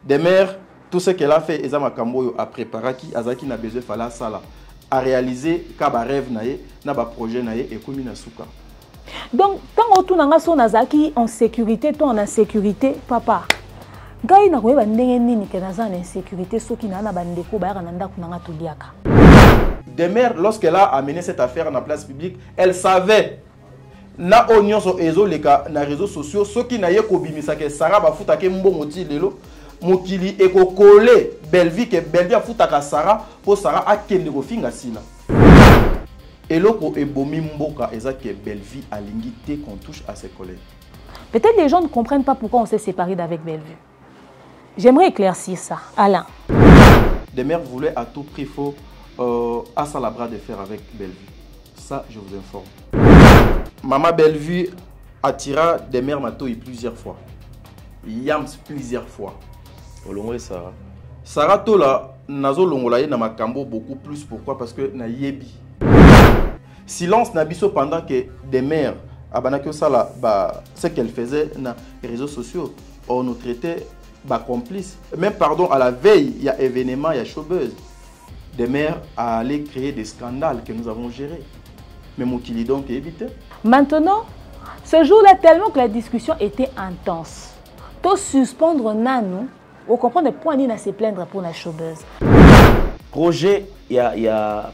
Des mères, tout ce qu'elle a fait, Eza Makambo a préparé qui Azaki n'a besoin fala sala a réalisé kaba rêve naé, na ba projet naé et komi na suka. Donc tant que nanga son Azaki en sécurité, toi en insécurité, papa. Gai na koyeba ndenge nini ke naza en insécurité soki na na bandeko ba na ndako nanga toliaka. Des mères, lorsqu'elle a amené cette affaire dans la place publique, elle savait na onion so ezo leka na réseaux sociaux ceux qui n'aient kobimisa ke Sarah ba futa ke mbongo ti lelo mokili eko coller Bellevue ke Bellevue futa ka Sarah pour Sarah akende ko finga sila eloko ebomi mboka eza ke Bellevue alingi te qu'on touche à ses collègues. Peut-être les gens ne comprennent pas pourquoi on s'est séparé d'avec Bellevue. J'aimerais éclaircir ça. Alain. Des mères voulaient à tout prix faut à ça la bras de fer avec Bellevue. Ça je vous informe. Maman Bellevue attira des mères Matoi plusieurs fois. Yams plusieurs fois. Olongo Sarah. Sarah Tola, nazo longolaye na makambo beaucoup plus. Pourquoi? Parce que na yebi. Silence nabiso pendant que des mères, abanakio sala, ce qu'elle faisait na réseaux sociaux, on nous traitait complices. Même pardon, à la veille, il y a événement, il y a showbuzz. Des mères allaient créer des scandales que nous avons gérés. Mais mon kili donc est évité. Maintenant, ce jour-là, tellement que la discussion était intense. Tout suspendre Nanou, vous comprenez le point à se plaindre pour la showbuzz. Projet, il y a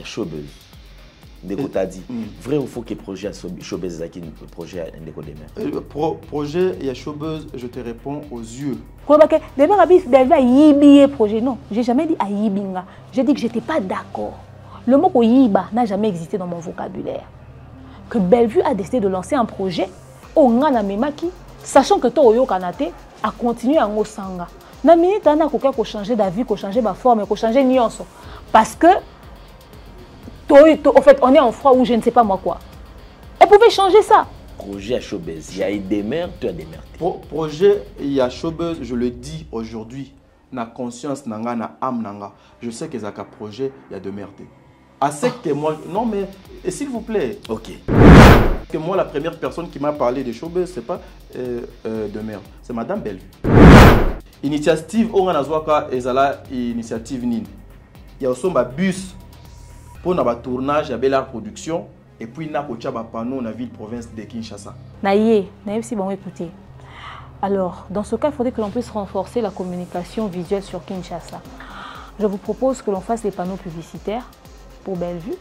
showbuzz. T'as dit. Vrai ou faux que projet showbuzz est un projet à un projet, il y a showbuzz, je te réponds aux yeux. Projet, non, j'ai jamais dit Aïbinga. J'ai dit que je n'étais pas d'accord. Le mot Oyiba n'a jamais existé dans mon vocabulaire. Que Bellevue a décidé de lancer un projet, sachant que Toyo Kanate a continué à Ngosanga. Na minute on a changer d'avis, changer de forme, changer de nuance. Parce que en fait, on est en froid ou je ne sais pas moi quoi. Elle pouvait changer ça. Projet à showbuzz, il y a des mères, tu as des mères. Projet, il y a showbuzz, je le dis aujourd'hui, na conscience nanga, na âme nanga. Je sais que Zaka projet, il y a de merde. Assez que moi, non mais, s'il vous plaît. Ok. Que moi, la première personne qui m'a parlé de showbuzz, c'est pas de merde, c'est Madame Bellevue. Initiative, on a zouaka ezala initiative nini. Il y a aussi un bus pour un tournage, il y a la production, et puis il y a un panneau dans la ville province de Kinshasa. Naïe, si bon écoutez. Alors, dans ce cas, il faudrait que l'on puisse renforcer la communication visuelle sur Kinshasa. Je vous propose que l'on fasse des panneaux publicitaires pour Bellevue,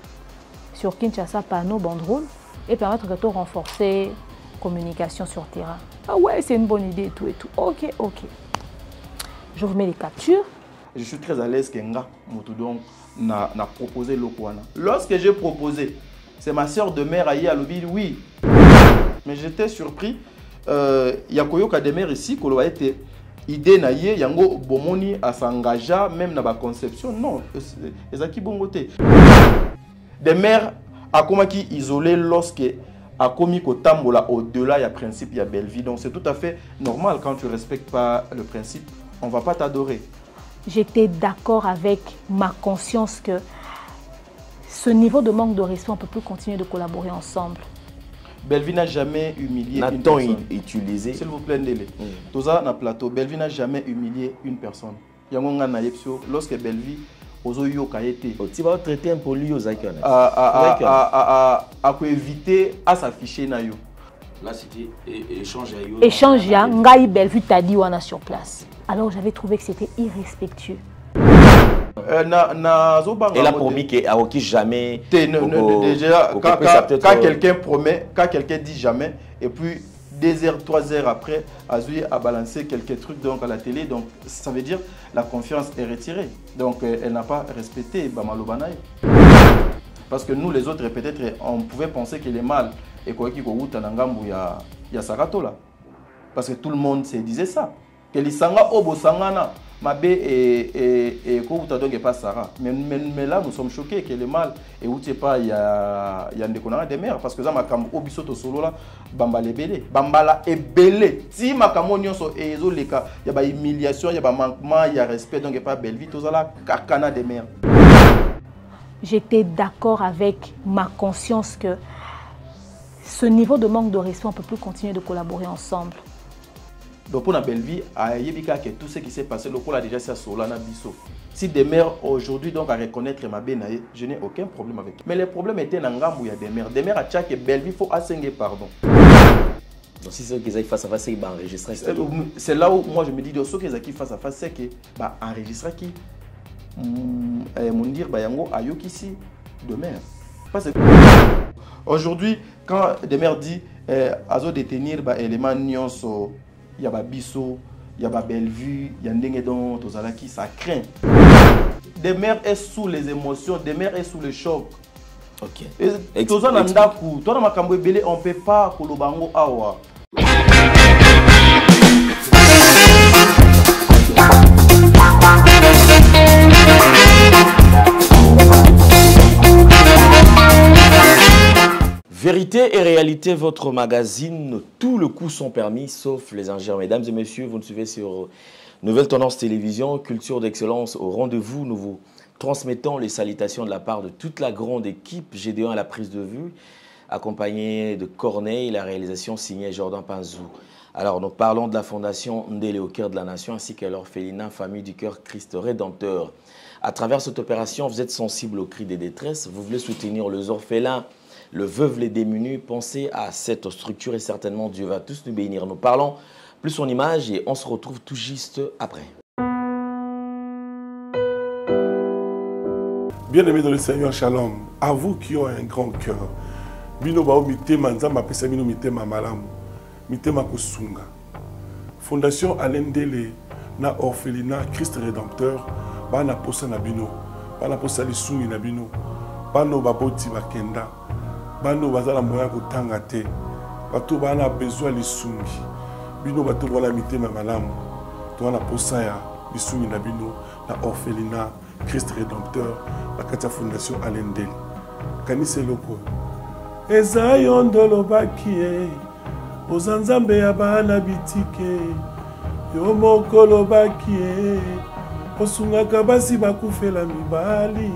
sur Kinshasa, panneaux, banderoles, et permettre de renforcer la communication sur terrain. Ah ouais, c'est une bonne idée et tout et tout. Ok, ok. Je vous mets les captures. Je suis très à l'aise que Nga Moutoudon n'a proposé le Kouana. Lorsque j'ai proposé, c'est ma soeur de mère à Yalobi, oui. Mais j'étais surpris. Il y a Koyoka des mères ici, qui a été idée naïe, yango bomoni à s'engager même dans la conception. Non, ezaki bongote. Des mères a komaki isolé lorsque a commis kotambola au-delà il y a principe, il y a Bellevue. Donc c'est tout à fait normal quand tu respectes pas le principe, on va pas t'adorer. J'étais d'accord avec ma conscience que ce niveau de manque de respect, on ne peut plus continuer de collaborer ensemble. Bellevue n'a jamais humilié une personne. Utilisé. S'il vous plaît, Ndele. Toza na plateau, Bellevue n'a jamais humilié une personne. Yangonga na yepsio, lorsque Bellevue ozo yo kaete. Tu vas traiter un peu lui aux icônes. À éviter à s'afficher na yo. Là c'était échange à yo. Échange ya ngai Bellevue t'a dit wana sur place. Alors j'avais trouvé que c'était irrespectueux. Elle a promis qu'elle n'a jamais. Déjà, quand quelqu'un promet, quand quelqu'un dit jamais, et puis 2 heures, 3 heures après, Azui a balancé quelques trucs donc, à la télé, donc ça veut dire la confiance est retirée. Donc elle n'a pas respecté Bamalobanaï. Parce que nous, les autres, peut-être, on pouvait penser qu'il est mal. Et quoi qu'il y a Sarato là. Parce que tout le monde se disait ça. Que les Sanga Obo Sangana. Mabé et donc pas Sarah. Mais là, nous sommes choqués que le mal et où tu pas il y a des mères parce que ça m'a comme obisoto solo là bamba lebele bambala est belé si ma camonio so ezo leka il y a humiliation il y a manquement il y a respect donc pas Bellevue tout ça là carcana des mères. J'étais d'accord avec ma conscience que ce niveau de manque de respect on peut plus continuer de collaborer ensemble. Donc pour la belle vie, que tout ce qui s'est passé, le pôle a déjà ça sur l'ana biso. Si des mères aujourd'hui donc à reconnaître ma benaye, je n'ai aucun problème avec. Mais le problème était dans l'angam où il y a des mères. Des mères à chaque belle vie, il faut assenguer pardon. Donc si c'est qu'ils aillent face à face, ils vont enregistrer. C'est là où moi je me dis, ceux qui aillent face à face, c'est que bah enregistrer qui, mon dire bah yango ayoki ici de mère. Parce que aujourd'hui quand des mères disent azo détenir bah élément nyonso, il y a biso, il y a belle vue, il y a ndenge don tozalaki, ça craint. Des mères est sous les émotions, des mères est sous le choc. Ok. Et toi na ndaku, toi na makambo ebele on peut pas kolobango awa. Vérité et réalité, votre magazine, tous les coups sont permis, sauf les ingénieurs. Mesdames et messieurs, vous nous suivez sur Nouvelle Tendance Télévision, Culture d'Excellence au rendez-vous. Nous vous transmettons les salutations de la part de toute la grande équipe. Gédéon à la prise de vue, accompagné de Corneille, la réalisation signée Jordan Panzou. Alors, nous parlons de la Fondation Ndélé au cœur de la nation, ainsi qu'à l'orphelinat Famille du Cœur Christ Rédempteur. À travers cette opération, vous êtes sensible aux cris des détresses, vous voulez soutenir les orphelins, le veuve, les démunis. Pensez à cette structure et certainement Dieu va tous nous bénir. Nous parlons plus en images et on se retrouve tout juste après. Bien-aimés dans le Seigneur, shalom. À vous qui ont un grand cœur. Bino bao mitema nzamba pesa bino mitema malamu. Mitema kusunga. Fondation Alain Ndélé na orphelinat Christ Rédempteur bana posa na bino. Bana posa lisungi na bino. Bano baboti bakenda. Bano bazala moya kotanga te. Bato bana besoin lisungi. Bino bato wala mitema malamu. To na posa ya lisungi na bino na orphelinat Christ Rédempteur, la Katia Fondation Alain Ndélé. Kanise loko. Eza yondolo bakie, ozanzambe ya bana bitike, yo mokolo bakie, osungaka basi bakufela mibali,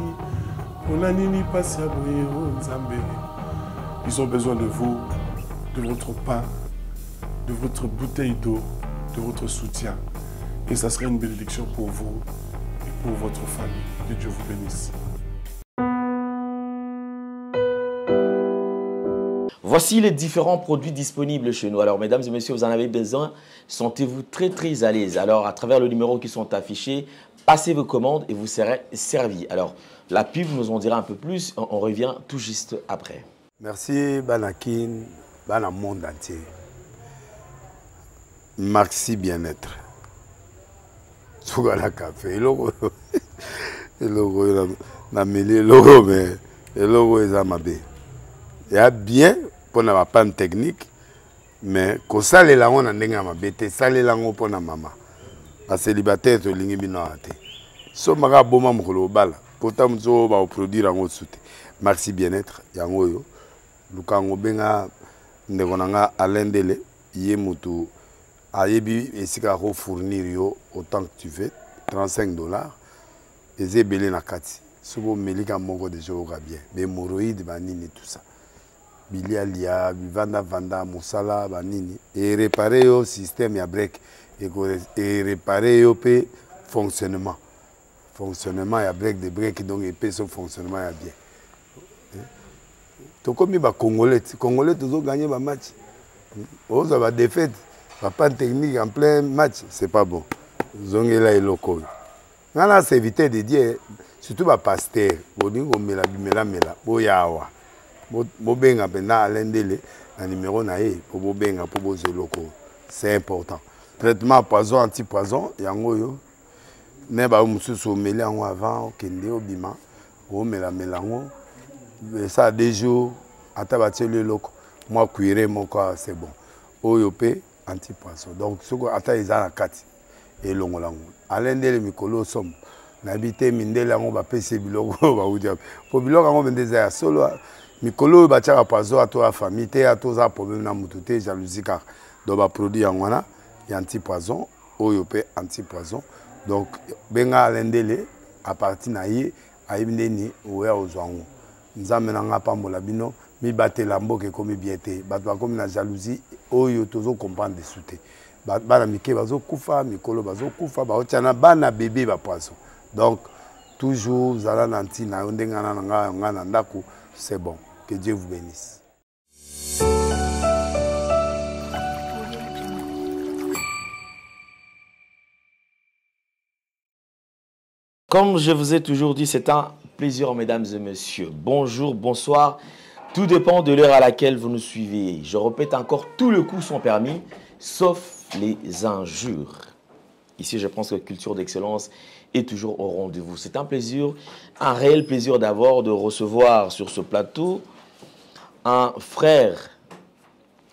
pona nini pasi ya boye o nzambe. Ils ont besoin de vous, de votre pain, de votre bouteille d'eau, de votre soutien. Et ça serait une bénédiction pour vous. Pour votre famille. Que Dieu vous bénisse. Voici les différents produits disponibles chez nous. Alors, mesdames et messieurs, vous en avez besoin. Sentez-vous très, très à l'aise. Alors, à travers le numéro qui sont affichés, passez vos commandes et vous serez servis. Alors, la pub nous en dira un peu plus. On revient tout juste après. Merci, Banakin, Bana monde entier. Maxi bien-être. Sougala café, le logo na mêlé logo mais le logo est amabé. Il y a bien pour na panne technique mais ko sale la on ndenga mabete sale la ngo pona mama. Ba célibataire to lingi bino ate. So maka boma mukolo bala pourtant mzo ba produire ngo soute. Maxi bien-être yango yo. Lukango benga ndekonanga Alain Ndélé yé mutu Ayebi esika ko fournir yo autant que tu veux, $35. Et c'est belé na kati. Sobo melika moko de joga bien. Be hémorroïdes banini tout ça. Bilia lia, vanda musala banini. Et réparer yo système ya break et réparer yo pe fonctionnement. Fonctionnement ya break de break donc et pe son fonctionnement ya bien. To comme ba congolais toujours gagner ba match. On va défaite. Pas de technique en plein match, c'est pas bon. Zongela et loco. Nana c'est éviter de dire, surtout ba pasteur, bodingo mela boyawa. Bobenga pena Alain Ndélé, un numéro naé, pour bobenga pour boze loco. C'est important. Traitement poison anti-poison, yango yo. Ne ba mususu mela yango avant kende obima, o mela melango. Ça a des jours, atabatie le loco. Moi cuire mon corps, c'est bon. Oyopé anti-poisson. Donc, ce qu'on attend, ils ont la carte. Et l'on l'a. Alain Ndélé, Mikolo, somme. N'habité, Mindélé, on va payer biloko, on va vous dire. Pour biloko, on va dire solo. Mikolo, il va tirer à poisson à toi, famille, à toi, problème, à moutoute, jalousie, car. Donc, va produire en wana, il y a anti-poisson, oyopé, anti-poisson. Donc, benga Alain Ndélé, à partir naïe, à Imdeni, ou à Ozwango. Nous amenons pas mon labino. Mi batte lambo que comme bien te batwa comme la jalousie oyo tozo comprendre de souté bana mike bazokufa mikolo bazokufa baotiana bana bébé bapoisson. Donc toujours zala na ntina yo ndenge nga na ndako, c'est bon. Que Dieu vous bénisse. Comme je vous ai toujours dit, c'est un plaisir, mesdames et messieurs. Bonjour, bonsoir. Tout dépend de l'heure à laquelle vous nous suivez. Je répète encore, tous les coups sont permis, sauf les injures. Ici, je pense que Culture d'Excellence est toujours au rendez-vous. C'est un plaisir, un réel plaisir d'avoir, de recevoir sur ce plateau un frère,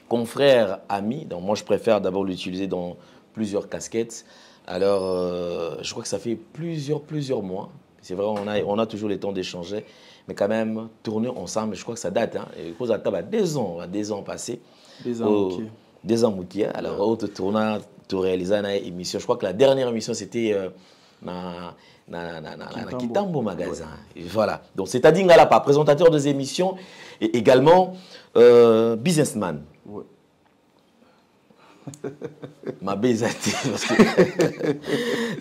confrère, ami. Donc moi, je préfère d'abord l'utiliser dans plusieurs casquettes. Alors, je crois que ça fait plusieurs mois. C'est vrai, on a toujours le temps d'échanger, mais quand même, tourner ensemble, je crois que ça date. Hein. Et cause à 2 ans passés. 2 ans, ok. 2 ans moutier. Alors, on tourne, tu réalises une émission. Je crois que la dernière émission, c'était dans Kitambo Magasin. Ouais. Voilà. Donc, c'est-à-dire, là, pas présentateur des émissions et également businessman. Ouais. Ma baisati, parce que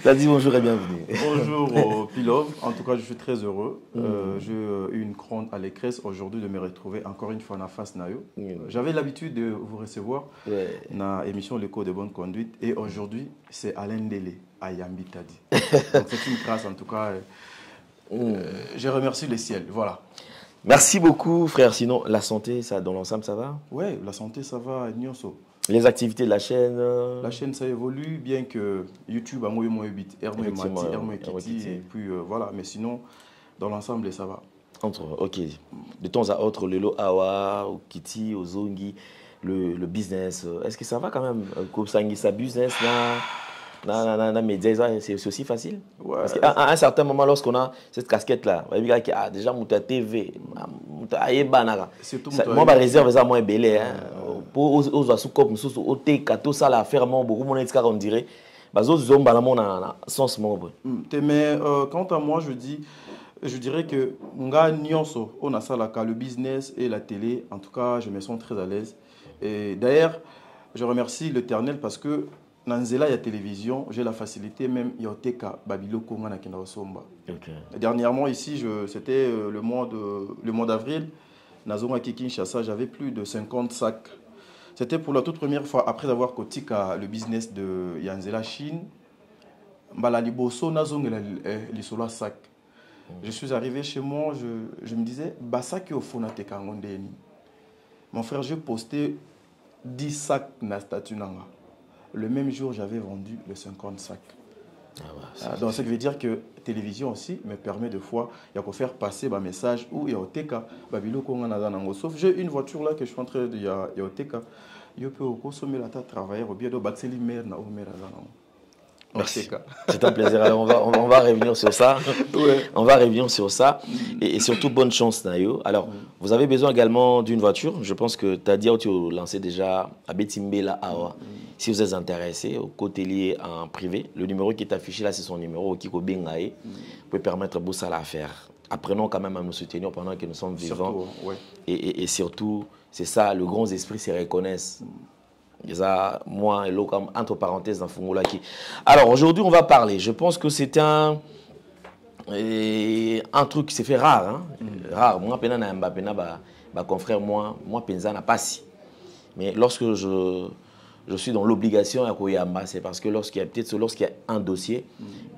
t'as dit bonjour et bienvenue. Bonjour Pilov, en tout cas je suis très heureux. J'ai eu une grande allégresse aujourd'hui de me retrouver encore une fois en face Nayo. J'avais l'habitude de vous recevoir dans l'émission Le Code de Bonne Conduite et aujourd'hui c'est Alain Délé à Yambi Tadi. Donc c'est une grâce en tout cas. Je remercie le ciel, voilà. Merci beaucoup frère, sinon la santé, ça, dans l'ensemble ça va? Oui, la santé ça va, Nyonso. Les activités de la chaîne La chaîne, ça évolue, bien que YouTube a moins bit, et puis voilà, mais sinon, dans l'ensemble, ça va. Ok. De temps à autre, le Awa, au Kiti, au Zongi, le business, est-ce que ça va quand même? Sa business, c'est aussi facile? Ouais. Parce qu'à un certain moment, lorsqu'on a cette casquette-là, on va dire qu'il y a déjà Mouta TV, Mouta Ayebanara. Moi, je réserve ça moins belé. Pour aux sous-cop, au TK, tout ça, la faire, beaucoup de monde, on dirait. Les autres hommes, sens membre. Mais quant à moi, je dirais que on a ça, le business et la télé. En tout cas, je me sens très à l'aise. Et d'ailleurs, je remercie l'Éternel parce que dans la télévision, j'ai la facilité même Yoteka Babilo Konga na Kenda Osomba. Dernièrement ici, c'était le mois d'avril, Nazonga Kinshasa, j'avais plus de 50 sacs. C'était pour la toute première fois après avoir cotika le business de Yanzela Chine. Mbala liboso Nazonga lisola sac. Je suis arrivé chez moi, je me disais basaki au fonate kangondeni. Mon frère, j'ai posté 10 sacs na statut nanga. Le même jour, j'avais vendu les 50 sacs. Donc, ça veut dire que la télévision aussi me permet de fois de faire passer un message où il y a Oteka, sauf j'ai une voiture là que je suis en train de Oteka. Je peux consommer la travailler au bien de Batseli Mer na Omer. Merci. C'est un plaisir. Alors on va revenir sur ça. Ouais. On va revenir sur ça. Et surtout, bonne chance, Nayo. Alors, vous avez besoin également d'une voiture. Je pense que Tadia, tu as lancé déjà à Betimbe, là, Awa. Si vous êtes intéressé, au côté lié en privé, le numéro qui est affiché là, c'est son numéro, Kiko Bengae. Vous pouvez permettre Boussa à faire. Apprenons quand même à nous soutenir pendant que nous sommes vivants. Surtout, ouais. Et surtout, c'est ça, le grand esprit se reconnaissent. Moi et l'autre, entre parenthèses, dans Fungola. Alors aujourd'hui, on va parler. Je pense que c'est un truc qui s'est fait rare. Hein? Rare. Moi, confrère, moi, Penza n'a pas si. Mais lorsque je suis dans l'obligation à Koyamba, c'est parce que lorsqu'il y a un dossier,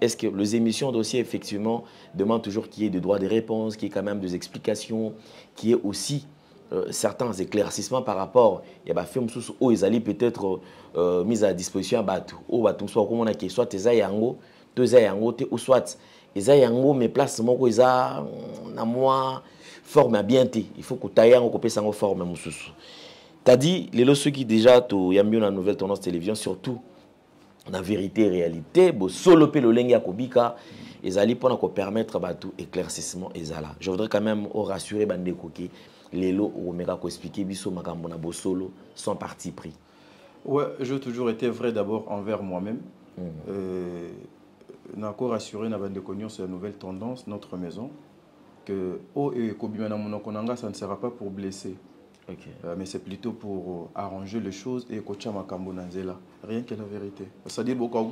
est-ce que les émissions dossiers, effectivement, demandent toujours qu'il y ait des droits de réponse, qu'il y ait quand même des explications, qu'il y ait aussi certains éclaircissements par rapport à des films où ils allaient peut-être mis à disposition à Batou ou Batou soit comme on a qui soit tes ayango ou soit les ayango mais place mon ils a na moi forme bien il faut que taillant qu'on puisse en forme mususu. T'as dit les ceux qui déjà to yambio na nouvelle tendance télévision surtout la vérité et réalité bo solo pe le lenga kobika ils allaient pour nous permettre Batou éclaircissement et là. Je voudrais quand même rassurer bande koki Lélo ou Omega ko expliquer biso makambo na bo solo sans parti pris. Ouais, j'ai toujours été vrai d'abord envers moi-même. N'a encore rassuré na bande cognon sur la nouvelle tendance notre maison que et kobima na monokonanga ça ne sera pas pour blesser. Mais c'est plutôt pour arranger les choses et kocha makambo na nzela. Rien que la vérité. Ça dit beaucoup.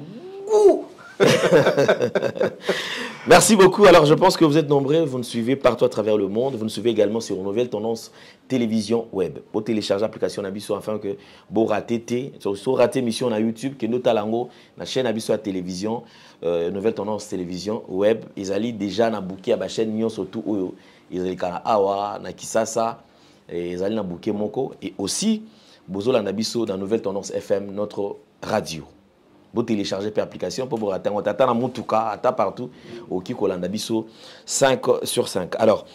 Merci beaucoup. Alors, je pense que vous êtes nombreux, vous nous suivez partout à travers le monde. Vous nous suivez également sur Nouvelle Tendance Télévision Web. Pour télécharger l'application Nabiso afin que vous ratez émission na YouTube, que nous talango la chaîne Nabiso à télévision, Nouvelle Tendance Télévision Web. Ils allaient déjà na bouquet à la chaîne Nyon surtout ils allaient kana Awa, na Kisasa, ils allaient na bouquet Moko et aussi Bozola Nabiso dans Nouvelle Tendance FM, notre radio. Vous téléchargez par application pour vous rater. On t'attend à Moutouka, à partout, au Kikolanda Bisso, 5 sur 5. Alors,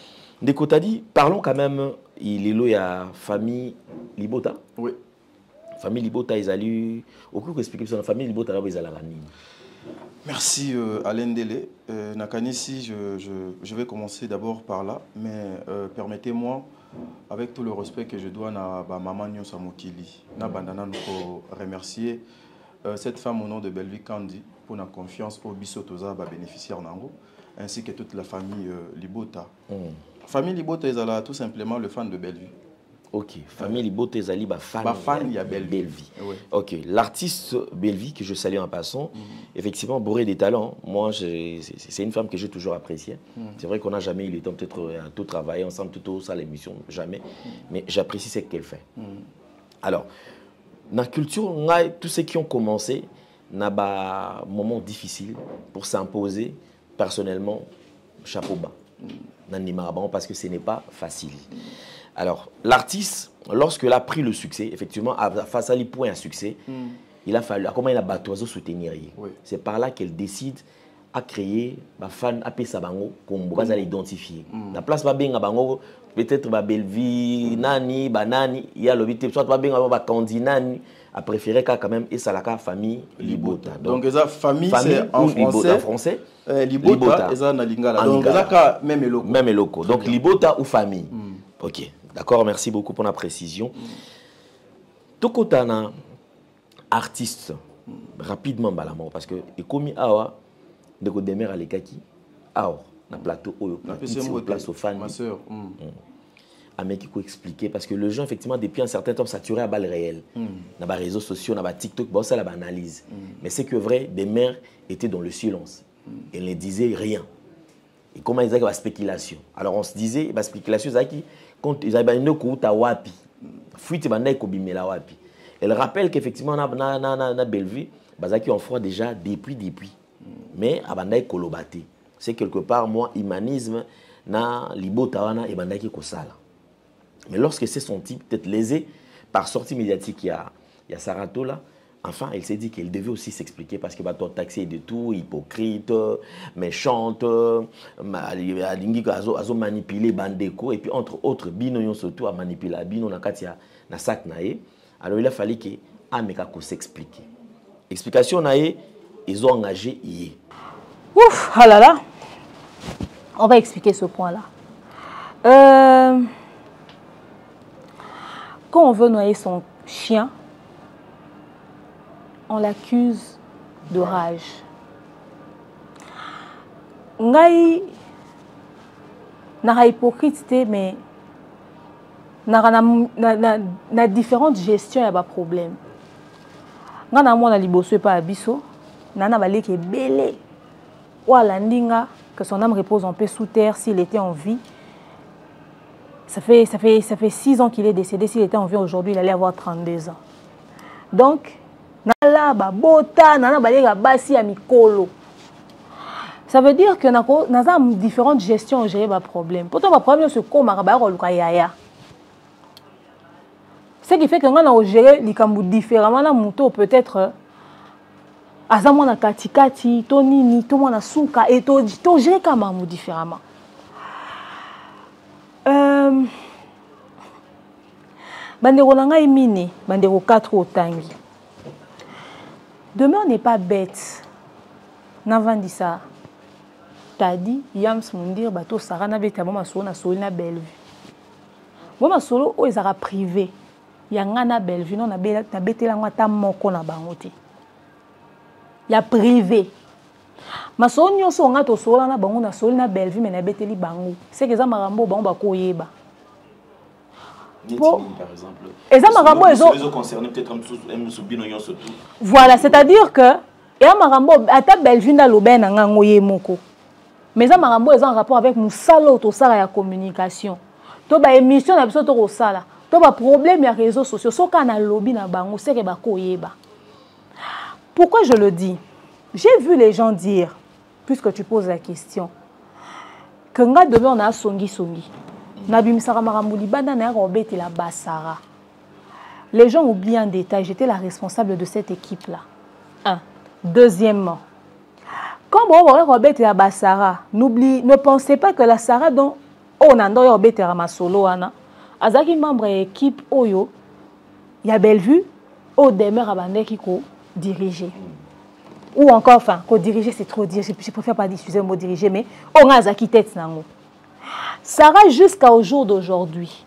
Ndeko t'a dit, parlons quand même, il y a famille Libota. Oui. Famille Libota, ils allaient. Au coup, expliquer sur la famille Libota, là, ils allaient. Merci Alain Dele. Nakanisi, je vais commencer d'abord par là, mais permettez-moi, avec tout le respect que je dois à Maman Nyon Samokili, na bandana nous remercier. Cette femme au nom de Bellevue Kandi pour la confiance au Bissotoza bénéficiaire Nango ainsi que toute la famille Libota. La famille Libota est tout simplement le fan de Bellevue. Ok, famille Libota est allée fan il y a Bellevue. Oui. Ok, l'artiste Bellevue que je salue en passant, effectivement bourré des talents. Moi, c'est une femme que j'ai toujours appréciée. C'est vrai qu'on n'a jamais eu le temps peut-être à tout travailler ensemble, tout ça l'émission, jamais. Mais j'apprécie ce qu'elle fait. Alors. Dans la culture, tous ceux qui ont commencé, n'a pas moment difficile pour s'imposer personnellement, chapeau bas. Parce que ce n'est pas facile. Alors, l'artiste, lorsqu'il a pris le succès, effectivement, face à lui point un succès, il a fallu, comment il a battu soutenir. Oui. C'est par là qu'elle décide à créer, fan, à pesa bango, comme vous allez identifier. La place va bien à bango. Peut-être Bellevue, Nani, Banani, il y a le vite, soit Kandi Nani, a préféré quand même, et ça la famille Libota. Donc, la famille c'est en français. Libota, et ça na lingala. Donc, ça même loco. Même loco. Donc, Libota ou famille. Ok, d'accord, merci beaucoup pour la précision. Tokotana, artiste, rapidement, parce que, et comme Awa, de Godémer à l'Ekaki, Awa. Na plateau place aux fans. Ma soeur. Qui peut expliquer parce que le gens effectivement depuis un certain temps saturé à balles réelles. Dans les réseaux sociaux, dans les TikTok, bon ça la analyse. Mais c'est que vrai, des mères étaient dans le silence. Elles ne disaient rien. Et comment ils avaient la spéculation. Alors on se disait la spéculation quand ils avaient une kouta wapi. Fuite bandai kobimela wapi. Elle rappelle qu'effectivement na Bellevue, bazaki en froid déjà depuis. Mais abandai kolobate. C'est quelque part, moi, humanisme, na Libota et bandaki kosala. Mais lorsque c'est son type, peut-être lésé par sortie médiatique, il y a Sarato là, enfin, elle s'est dit qu'elle devait aussi s'expliquer parce que ton taxi de tout, hypocrite, méchante, azo manipuler bandeko, et puis entre autres, bino surtout à manipuler, bino na katia na sac nae. Alors il a fallu que Ameka s'explique. Explication nae, ils ont engagé hier. Ouf, ah là là. On va expliquer ce point-là. Quand on veut noyer son chien, on l'accuse de rage. Ngai na hypocrite mais na différentes gestions y a problème. Nga na mona liboso pa abiso, nana baleke belé. Ouala ndinga que son âme repose en paix sous terre s'il était en vie. Ça fait 6 ans qu'il est décédé. S'il était en vie aujourd'hui, il allait avoir 32 ans. Donc, nala bota, nana balega basi ya mikolo. Ça veut dire que nous avons différentes gestions à gérer les problèmes. Pourtant, le problème c'est que nous avons ce qui fait que nous avons géré les cambo différemment. Peut-être azamo na katikati, to nini, to mona suka et to géré comme différemment. Bandeko nanga imine, bandeko 4 otangi. Demain on n'est pas bête. N'avandi ça. T'as dit Yams Mundir bato sarana beta mama solo na solo na Bellevue. Mama solo o ezara privé. Yanga na Bellevue non na betela ngata moko na bango te. Ya privé. Masolo nyonso nga to solo na bango na solo na Bellevue mais na beteli bango. C'est que za marambo bango ba koyeba. par exemple. Voilà, c'est-à-dire que et à Marambo, à ta belle vue dans l'aubaine en angoye moko. Mais ça Marambo est en rapport avec Moussalo to sala ya communication. To ba émission na biso to sala. To ba problème ya réseaux sociaux. So kana lobby na bango c'est que ba koyeba. Pourquoi je le dis? J'ai vu les gens dire, puisque tu poses la question, que nga demain on a songi. Nabimisara Marambo libanda na robete la basara. Les gens oublient un détail, j'étais la responsable de cette équipe là. Deuxièmement, comme Robert et Abassara, ne pensez pas que la Sarah dont on a Robert et Ramasolo, Azaki membre de l'équipe Oyo, il y a Bellevue, au demeure à qui diriger. Ou encore, enfin, co-diriger, c'est trop dire, je préfère pas diffuser le mot diriger, mais on a Azaki tête. Sarah, jusqu'au jour d'aujourd'hui,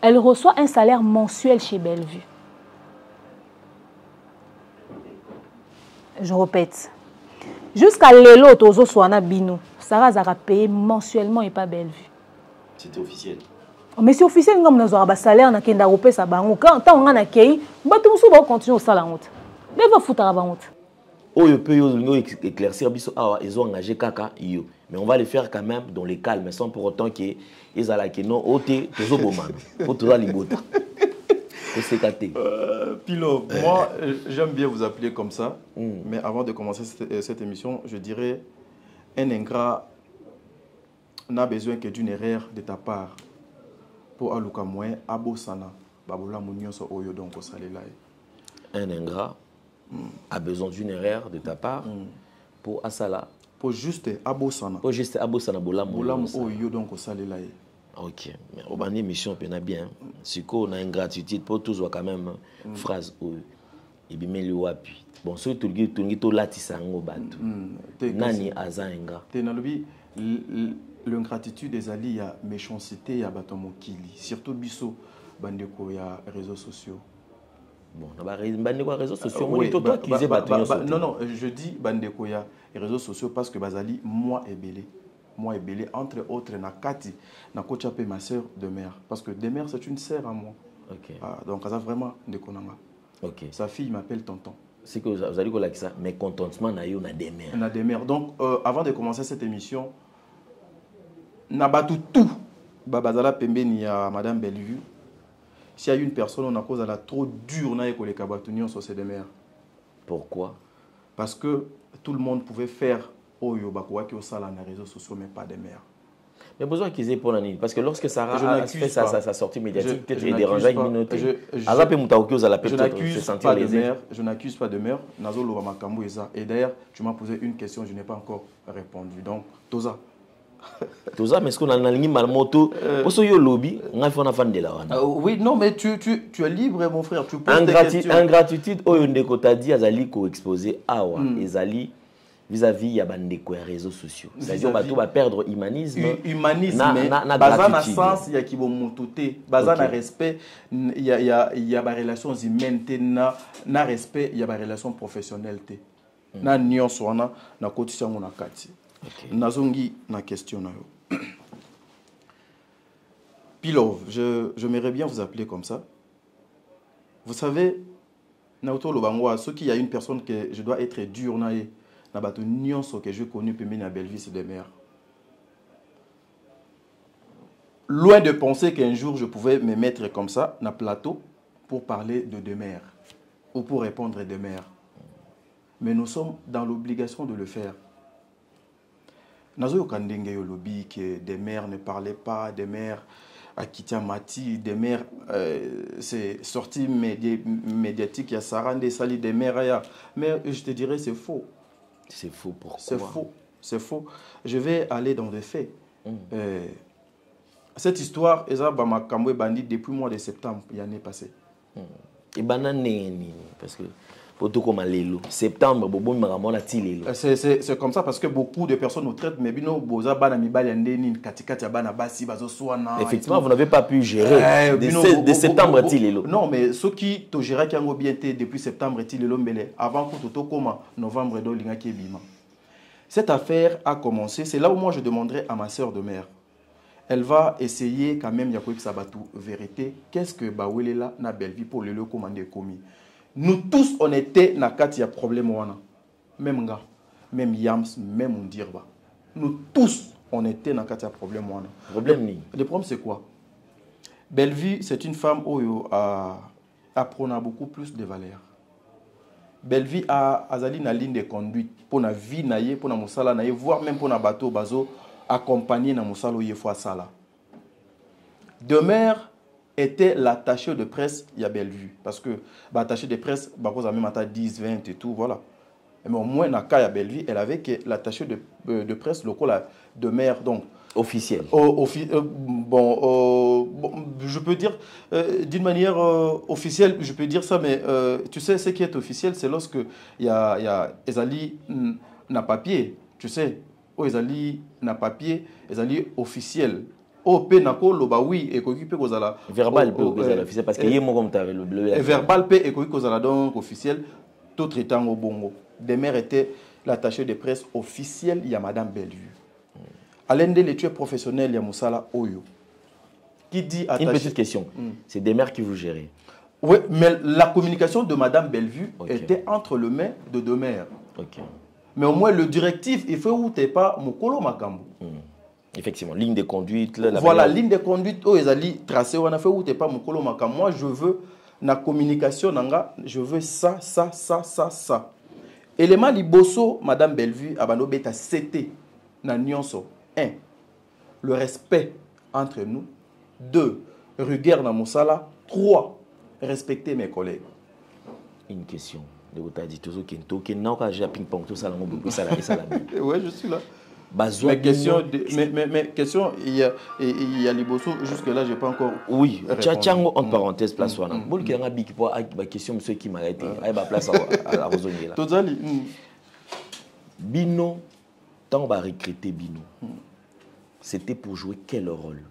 elle reçoit un salaire mensuel chez Bellevue. Je répète. Jusqu'à l'élo, Tozo Soana Bino, Sarah a payé mensuellement et pas Bellevue. C'était officiel. Mais c'est officiel, nous avons un salaire, nous avons un salaire. Quand on a un accueil, nous allons continuer au salaire. Mais vous foutre à la honte. Oh, je peux éclaircir, ils ont engagé Kaka, mais on va le faire quand même dans les calmes, sans pour autant qu'ils aient non, oté, Tozo Boman, Tozo Libota. Pilo, moi j'aime bien vous appeler comme ça, mais avant de commencer cette émission, je dirais un ingrat n'a besoin que d'une erreur de ta part pour aluka moins abosana babola munyo so oyo donc osalela. Un ingrat a besoin d'une erreur de ta part pour asala pour juste abosana bola oyo donc osalela. Ok, mais au bani mission pena bien. Si on a une gratitude pour tous quand même phrase ou et bien le wapi. Bon ce tout le latisa ngo batu. Nani azainga. Tenalobi l'ingratitude des alliés ya méchanceté ya batomokili surtout biso bandeko ya réseaux sociaux. Bon, bandeko réseaux sociaux non, je dis bandeko ya réseaux sociaux parce que bazali moi et belé. Moi et Belé, entre autres, Nakati, Nakochape, ma soeur de mère. Parce que de mère, c'est une sœur à moi. Okay. Donc, ça vraiment de Konanga. Okay. Sa fille m'appelle tonton. C'est que vous allez dire ça, mais contentement, on a des mères. On a des mères. Donc, avant de commencer cette émission, Nabatu tout. Babazala Pembe ni à Madame Bellevue. S'il y a une personne, on a cause à la trop dure, on a école Kabatunion sur ces deux mères. Pourquoi? Parce que tout le monde pouvait faire. Oyo bakoua qui au salon les réseaux sociaux mais pas des mères. Mais besoin qu'ils aient pour l'année parce que lorsque Sarah a fait sa sortie médiatique, peut-être dérangeait une minorité. Je n'accuse pas de mère. Nazolo va makambo eza. Et d'ailleurs, tu m'as posé une question, je n'ai pas encore répondu. Donc, Toza. Toza, mais est-ce qu'on a une ligne malmoto? Parce que yo lobby, on a fait un fan de la wana. Oui, non, mais tu es libre, mon frère. Tu poses des questions. Ingratitude, oyo ndeko t'a dit, azali ko exposé awa, ezali vis-à-vis ya bandeko ya réseaux sociaux. C'est-à-dire bato va perdre humanisme. Humanisme, baza na sens ya kibo mututé, baza na respect, il y a ba relations humaines na respect, il y a ba relations professionnelles te. Na nyonso wana na kotisa ngona kati. Nazongi na question na yo. Pilov, je m'aimerais bien vous appeler comme ça. Vous savez, Naoto Lobangoa, ce qu'il y a une personne que je dois être dur na ye. Que je connais Pembe na Bellevue, c'est des mères. Loin de penser qu'un jour je pouvais me mettre comme ça, na plateau, pour parler de deux mères ou pour répondre de mères. Mais nous sommes dans l'obligation de le faire. Nazo Kandenge Yolobi, que des mères ne parlaient pas, des mères Akitia Mati, des mères, c'est sorti médiatique, il y a Sarande Sali, des mères, mais je te dirais c'est faux. C'est faux, pourquoi? C'est faux, c'est faux. Je vais aller dans des faits. Cette histoire, Ezra Bamakamwe bandit depuis le mois de septembre, l'année passée. Et banane, parce que pour tout comme l'élo, septembre, c'est comme ça parce que beaucoup de personnes nous traitent, mais bino boza bana mibali andeni katikati bana basi bazo swana. Effectivement, vous n'avez pas pu gérer de septembre l'élo. Non, mais ceux qui te gèrent qui ont bien été depuis septembre l'élo mbele avant que tout comment novembre do linga ki bima. Cette affaire a commencé, c'est là où moi je demanderai à ma sœur de mère. elle va essayer quand même, il y a quoi que ça batou vérité. Qu'est-ce que Bawélela na Bellevue pour le commander commis? Nous tous, on était na kat, il y a problème wana. Même gars, même Yams, même Ondirba. Nous tous, on était na kat, il y a problème wana. Le problème, c'est quoi? Bellevue, c'est une femme qui apprend beaucoup plus de valeurs. Bellevue a azali na ligne de conduite pour la vie naie, pour la musala naie, voire même pour la bateau bazo accompagné na musalo yefwa sala. Demeure était l'attaché de presse il y a Bellevue parce que l'attaché de presse bako za même ata 10 20 et tout voilà. Mais au moins na cas ya Bellevue, elle avait que l'attaché de presse local demeure donc officiel. Bon, je peux dire d'une manière officielle, je peux dire ça, mais tu sais, ce qui est officiel, c'est lorsque il y a Ezali n'a papier, tu sais, Ezali n'a papier, Ezali officiel. OP nako loba oui et koki pe kozala verbal pe kozala officiel parce que yemo comme t'avais le bleu. Verbal pe et koki kozala donc officiel tout traitant au bongo. Demer était l'attaché de presse officiel, il y a Madame Bellevue. Alain de l'étude professionnelle, il y a Moussala Oyo. Qui dit attaché... Une petite question. C'est des mères qui vous gérez. Oui, mais la communication de Madame Bellevue était entre les mains de deux mères. Mais au moins, le directif, il faut où t'es pas Mokolo Makambo. Effectivement, ligne de conduite. Voilà, ligne de conduite, oh, ils allaient tracer, on a fait où t'es pas Mokolo Makambo. Moi, je veux, la communication, je veux ça, ça, ça, ça, ça. Élément liboso, Madame Bellevue, abano beta CT, na nyonso. 1. Le respect entre nous. 2. Rigueur dans mon sala. 3. Respecter mes collègues. Une question. Oui, je suis là. Mais question, il y a Liboso, jusque-là, je n'ai pas encore. Oui, Tchatchango, entre parenthèses, place one. Bon, il y a un big point avec ma question, monsieur qui m'a arrêté. Il y a place à la Rosonier. Tozali. Bino, tant on va recruter Bino. C'était pour jouer quel rôle?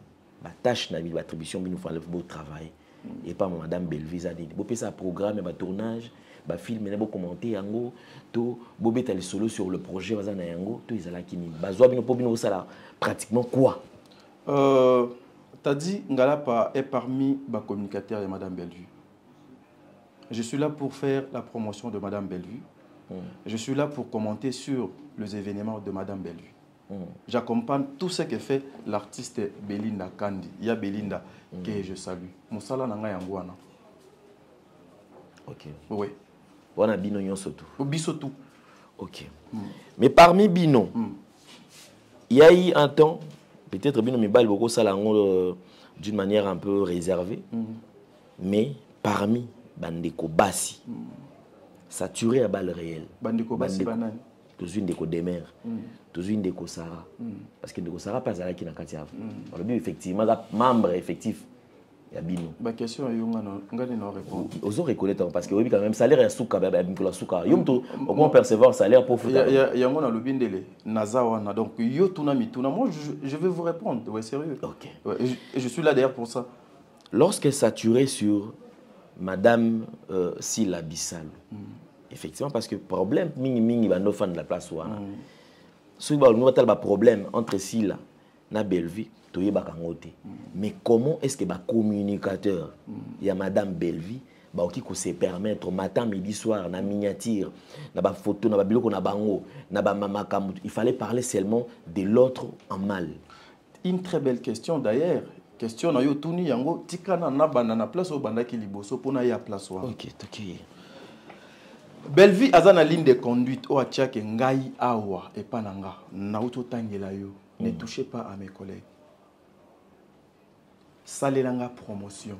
La tâche, l'attribution, il nous fallait beau travail. Et pas Madame Bellevue, ça dit. Vous pouvez ça programme, un tournage, un film, vous commenter, vous pouvez être solo sur le projet, vous avez tout ils là qui nous ça pratiquement quoi? T'as dit Ngalapa est parmi les communicateurs de Madame Bellevue. Je suis là pour faire la promotion de Madame Bellevue. Je suis là pour commenter sur les événements de Madame Bellevue. J'accompagne tout ce que fait l'artiste Belinda Kandi. Il y a Belinda que je salue. Moussala nanga yangwana. Ok. Oui. On a Bino Nyonsotu. Bisotu. Ok. Mais parmi Bino, il y a eu un temps, peut-être Bino Mibal beaucoup salango d'une manière un peu réservée, mais parmi Bandeko Bassi, saturé à balle réelle. Bandeko Bassi banane. Tous une déco des mères, tous une déco Sarah. Parce que déco Sarah pas qui n'a qu'à dire. On a vu effectivement, membre effectif, il y a Bino. Ma question est on a répondre. Aux autres reconnaître parce que oui quand même salaire est souka, la souka. Yomto, au moins percevoir salaire pour foutre. Il y a un lobindele, Nazawana. Donc yo tunami tuna. Moi je vais vous répondre. Ouais sérieux. Ok. Ouais, et je suis là d'ailleurs pour ça. Lorsqu'elle saturée sur Madame Sila Bissalo. Effectivement, parce que problème, mingi va no fan de la place ou si vous avez un problème entre Sila et Bellevue, tu es bakangote. Mais comment est-ce que les communicateurs, il y a Madame Bellevue, qui se permettre matin, midi, soir, na miniature, na photo, na biloko, na bango, na mamakamou, il fallait parler seulement de l'autre en mal. Une très belle question d'ailleurs. Question na yo tuni yango tikana na banda na place au banda ki liboso pona ya place wa. OK, OK. Bellevue azana ligne de conduite o atiake ngai awa et pananga na uto tangela yo. Ne touchez pas à mes collègues. Salelanga promotion.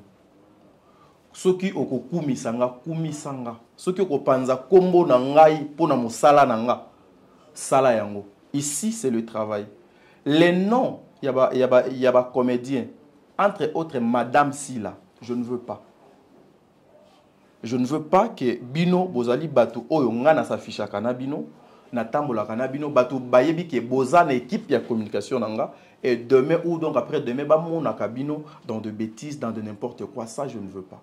Soki okokumisanga kumisanga. Soki okopanza kombo na ngai pona mosala nanga sala yango. Ici c'est le travail. Les noms il y a ba comédien entre autres Madame Sila, je ne veux pas. Je ne veux pas que Bino bozali batu oyo ngana sa ficha kana Bino na tambola kana Bino batu bayebi ke bozana équipe ya communication nanga et demain ou donc après demain ba mona ka Bino dans de bêtises dans de n'importe quoi, ça je ne veux pas.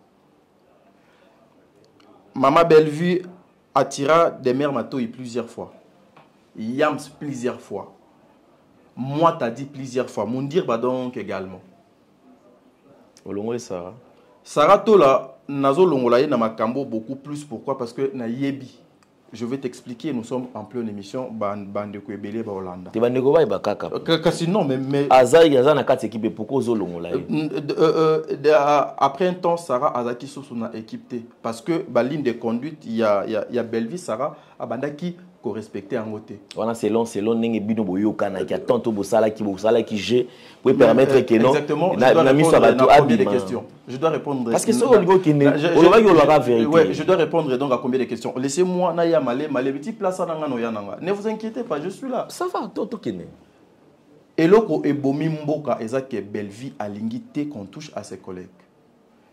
Maman Bellevue attira des mères matoi plusieurs fois. Yams plusieurs fois. Moi, tu as dit plusieurs fois. Moundir va donc également. Olongo et Sarah. Sarah Tola, Nazo Longolaye na makambo beaucoup plus. Pourquoi? Parce que na yebi. Je vais t'expliquer, nous sommes en pleine émission. Bandeko Ebele ba Hollanda. Te bandeko ba ibakaka. Sinon, mais Azaï Aza na 4 équipes pourquoi Zo Longolaye. Après un temps, Sarah Azaki sous na équipé. Parce que la ligne de conduite, il y a Belleville, Sarah Abandaki qu'on respectait en côté. Voilà, selon Nenge Bino Boyokana qui a tantôt Bosala qui j'ai pour permettre que non. Exactement. Je dois répondre. Parce que c'est au niveau qui n'est. Je dois répondre donc à combien de questions. Laissez-moi Naya Malé petit place à Nanga Noyananga. Ne vous inquiétez pas, je suis là. Ça va, Toto Kene. Et loko ebomi mboka ezake Belleville a l'ingité qu'on touche à ses collègues.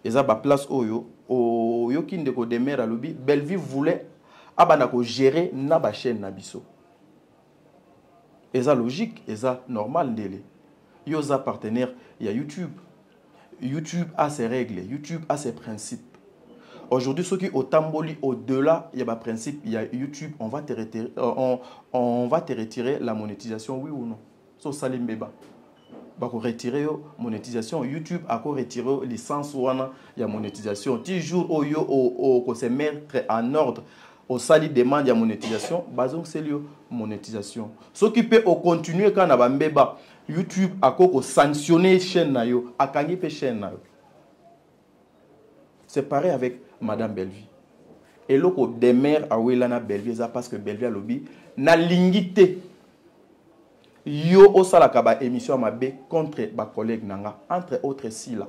Eza ba place oyo kinde ko demer à lobby Belleville voulait abanako gérer na ba chaîne na biso. Eza logique, eza normal ndele. Yo za partenaire, il y a YouTube. YouTube a ses règles, YouTube a ses principes. Aujourd'hui, ceux qui au tamboli au-delà, il y a un principe, il y a YouTube, on va te retirer la monétisation, oui ou non. So salim beba. Bako retirer monétisation, YouTube a retiré licence ou il y a monétisation. Toujours au yo au se mettre en ordre. Au sali demande ya monétisation, bazon c'est lieu monétisation. Ce qui peut continuer quand on a mbeba YouTube a sanctionner chaîne na yo, a kangi pe chaîne na yo. C'est pareil avec Madame Belleville. Et loko demer a welana Belleville parce que Belleville a lobby na lingité. Yo osala kaba émission ma bé contre ba collègue nanga entre autres si là.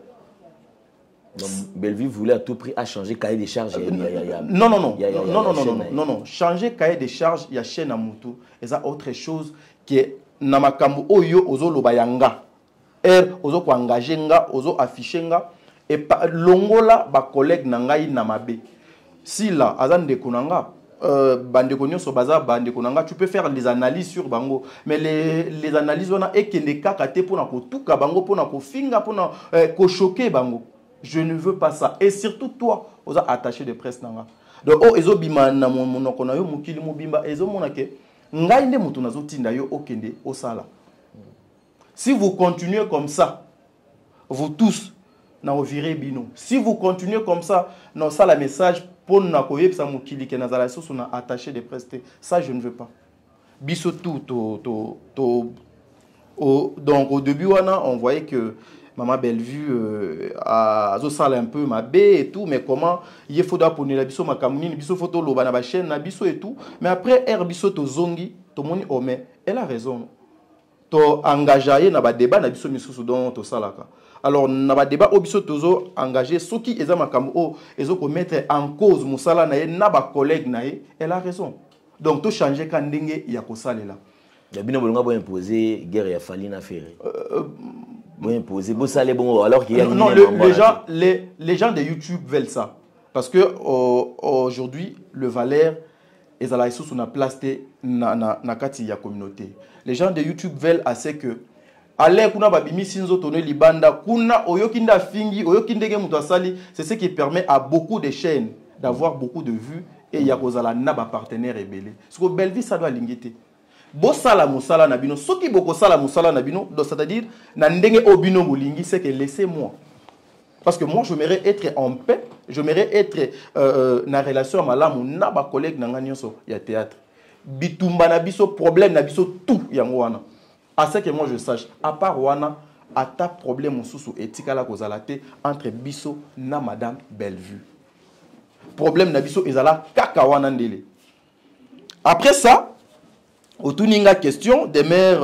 Donc, Belleville voulait à tout prix à changer cahier des charges. Non. Changer cahier des charges, il y a chaîne à Moutou. Et ça, autre chose qui est Namakambu Oyo, Ozo Lobayanga. Ozo ko engagé nga, Ozo affiché nga. Et pas Longola, ba collègue Nangaï Namabe. Si là, Azan de Konanga, Bandekonyo Sobaza, Bandekonanga, tu peux faire les analyses sur Bango. Mais les analyses, on a et que les cas pour na ko tuka Bango, pour na ko finga, pour na ko choquer Bango. Je ne veux pas ça. Et surtout toi, vous êtes attaché de presse. Donc, ezo bima na monokona yo mukili mubimba ezo monake ngainde mutu nazo tinda yo okende osala. Si vous continuez comme ça, vous tous na oviré bino. Si vous continuez comme ça, non ça la message pour na koyeb sa mukili ke nazala so na attaché de presse. Ça je ne veux pas. Biso tout donc au début on voyait que Maman Bellevue a un peu ma baie et tout, mais comment il faut d'appeler la biso ma camounine, biso photo loba na ba chaîne na biso et tout, mais après biso to zongi, to moni ome, elle a raison. To engagé na ba débat na biso misusu don to salaka. Alors na ba débat o biso tozo engagé ceux qui eza makambo o ezo ko mettre en cause musala na ye na ba collègue na ye, elle a raison. Donc to changer kan ndenge ya ko salela. Ya bino bolonga bo imposer guerre ya Falina Ferry. Imposer bon salaire bon alors qu'il y a non les gens de YouTube veulent ça parce que aujourd'hui le Valère et ala sous na place na kati ya communauté. Les gens de YouTube veulent assez que aller kuna babimi sinzo toné libanda kuna oyokinda fingi oyokindege muto asali, c'est ce qui permet à beaucoup de chaînes d'avoir beaucoup de vues et ya kozala na ba partenaire ebele. Parce que Belleville ça doit lingiter. Bosala musala nabino soki boko sala musala nabino, c'est-à-dire na ndenge obino bolingi, c'est que laissez-moi, parce que moi je j'aimerais être en paix, j'aimerais être na relation malamu na ba collègue na nganyoso ya théâtre bitumba na biso problème na biso tout yango wana à ce que moi je sache à part wana ata problème mususu etikala kozala te entre biso na Madame Bellevue, problème na biso ezala kaka wana ndele. Après ça Otuninga question des maires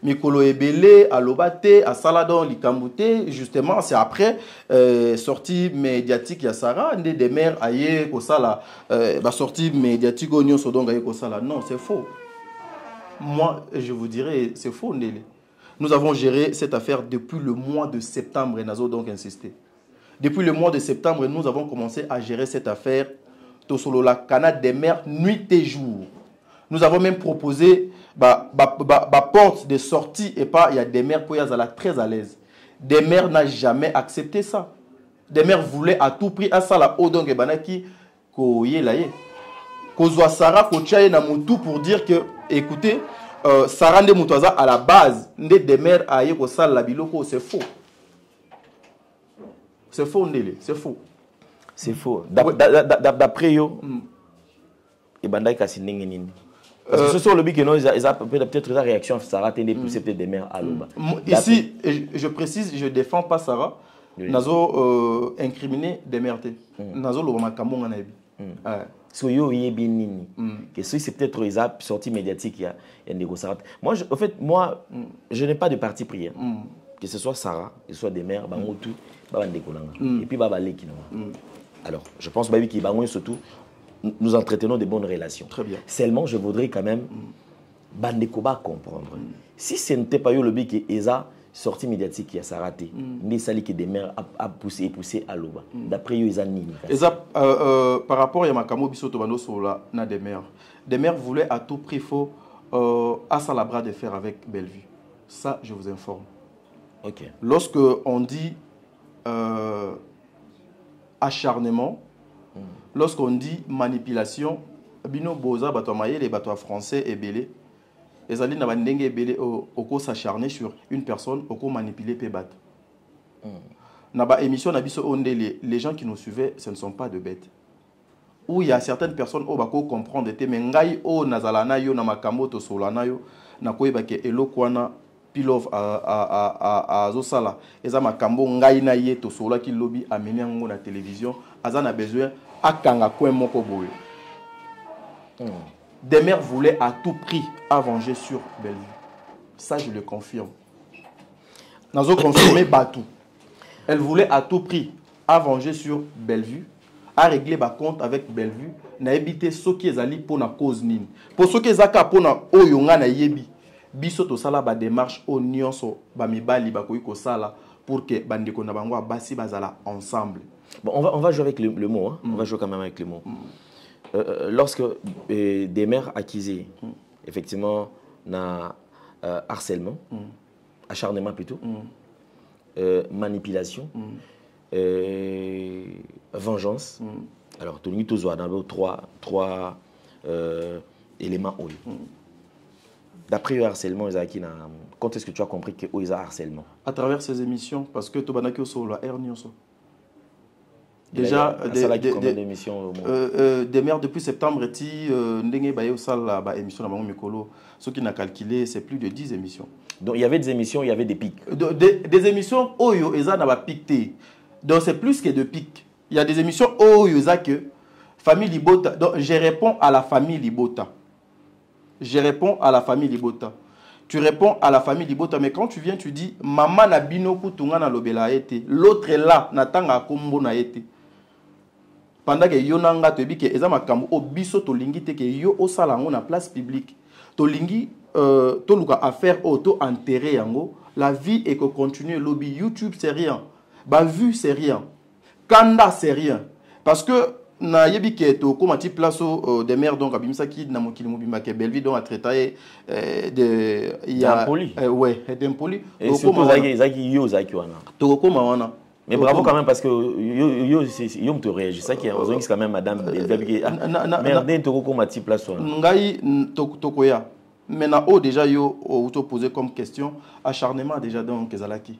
Mikolo Ebele, à Lobate, à Saladon, Likamboute, justement, c'est après sortie médiatique ya Sarah, des maires aye kosala, sortie médiatique Onyo Sodong aye kosala. Non, c'est faux. Moi, je vous dirais, c'est faux, Ndele. Nous avons géré cette affaire depuis le mois de septembre, et Nazo donc insisté. Depuis le mois de septembre, nous avons commencé à gérer cette affaire. Tosolo la Canade des maires, nuit et jour. Nous avons même proposé porte de sortie et pas il y a des maires pour y aller très à l'aise. Des maires n'ont jamais accepté ça. Des maires voulaient à tout prix à ça la odong et banaki ko yé la yé. Ko zwa Sarah ko tchaye na mutu pour dire que écoutez Sarah Nde Moutouaza à la base, Nde Demer a eu la biloko, c'est faux. C'est faux, Ndele, c'est faux. C'est faux. D'après eux, et Bandai Kassineng Nini. Parce que ce sont le but que nous, ils ont peut-être la réaction, Sarah Tende poussé peut-être des mères à l'Oba. Ici, je précise, je ne défends pas Sarah. Nazo incriminer des mères. Nazo Loma Kamon Anabi. Soyo Yebi Nini. Que c'est peut-être les sorties médiatiques, il y a un négociateur. Moi, en fait, je n'ai pas de parti pris. Que ce soit Sarah, que ce soit des mères, Bamotu, et puis Babalé qui alors, je pense que surtout, nous entretenons de bonnes relations. Très bien. Seulement, je voudrais quand même Bandekoba comprendre. Si ce n'était pas eu le but que Eza sortie médiatique qui a s'arrêté, mais ça que des mères a poussé à l'Oba. D'après eux, Eza Nini. Par rapport à Makamo Bissotobano sur la des mères voulaient à tout prix faut à Salabra de faire avec Bellevue. Ça, je vous informe. Ok. Lorsque on dit acharnement, lorsqu'on dit manipulation, bino boza bato maye les bateaux français et belé, les alliés n'a pas n'engagé belé au s'acharner sur une personne, au manipuler pe bat. N'a pas émission n'abisso onde les gens qui nous suivaient, ce ne sont pas de bêtes. Où il y a certaines personnes au bako comprendre te mengai o nazalana yo na makambo to solana yo na koyeba ke elo kwana pilov à Zosala. Eza makambo ngai na ye to sola ki lobby amené ngo na télévision. Azana besoin akanga kwen moko boye. Demer voulait à tout prix venger sur Bellevue. Ça je le confirme. Nazo confirmé Batou. Elle voulait à tout prix venger sur Bellevue, à régler ba compte avec Bellevue, na éviter ce qui est allé pour na cause nine. Pour ce qui est zaka pour na oyonga na yebi. Biso to sala ba démarche au nyonso ba mibali ba koiko sala pour que bandeko na bango basi bazala ensemble. Bon, on va jouer avec le mot, hein. On va jouer quand même avec le mot. Lorsque des mères accusées, effectivement, na harcèlement, acharnement plutôt, manipulation, vengeance. Alors, tout le monde dans trois éléments. D'après le harcèlement, quand est-ce que tu as compris que y a harcèlement? À travers ces émissions, parce que tu as sur la hernie. Déjà, des mères depuis septembre, ce qui n'a calculé, c'est plus de 10 émissions. Donc il y avait des émissions, il y avait des pics. Des émissions, Oyo, Eza n'a pas piqué. Donc c'est plus que de pics. Il y a des émissions, Oyo, Eza que famille Libota. Donc je réponds à la famille Libota. Je réponds à la famille Libota. Tu réponds à la famille Libota, mais quand tu viens, tu dis maman na bino kutunga na lobela été. L'autre est là, natanga kombo na été. Pendant que yo nanga te bi ke eza makambo obiso to lingi te ke yo osala ngo na place publique. To lingi to luka affaire auto enterré yango, la vie est que continue lobby YouTube c'est rien. Ba vue c'est rien. Kanda c'est rien. Parce que na yebi ke to komati place des mères donc abimisa ki na mokili mobimba ke Bellevue donc a traité de il y a ouais d'impoli. Et surtout zaki yo zaki wana. To koma wana. Mais bravo quand même parce que yo te réagit ça qui est quand même madame merde to komati place wana. Ngai tokoya. Maintenant déjà yo auto posé comme question acharnement déjà donc ezalaki.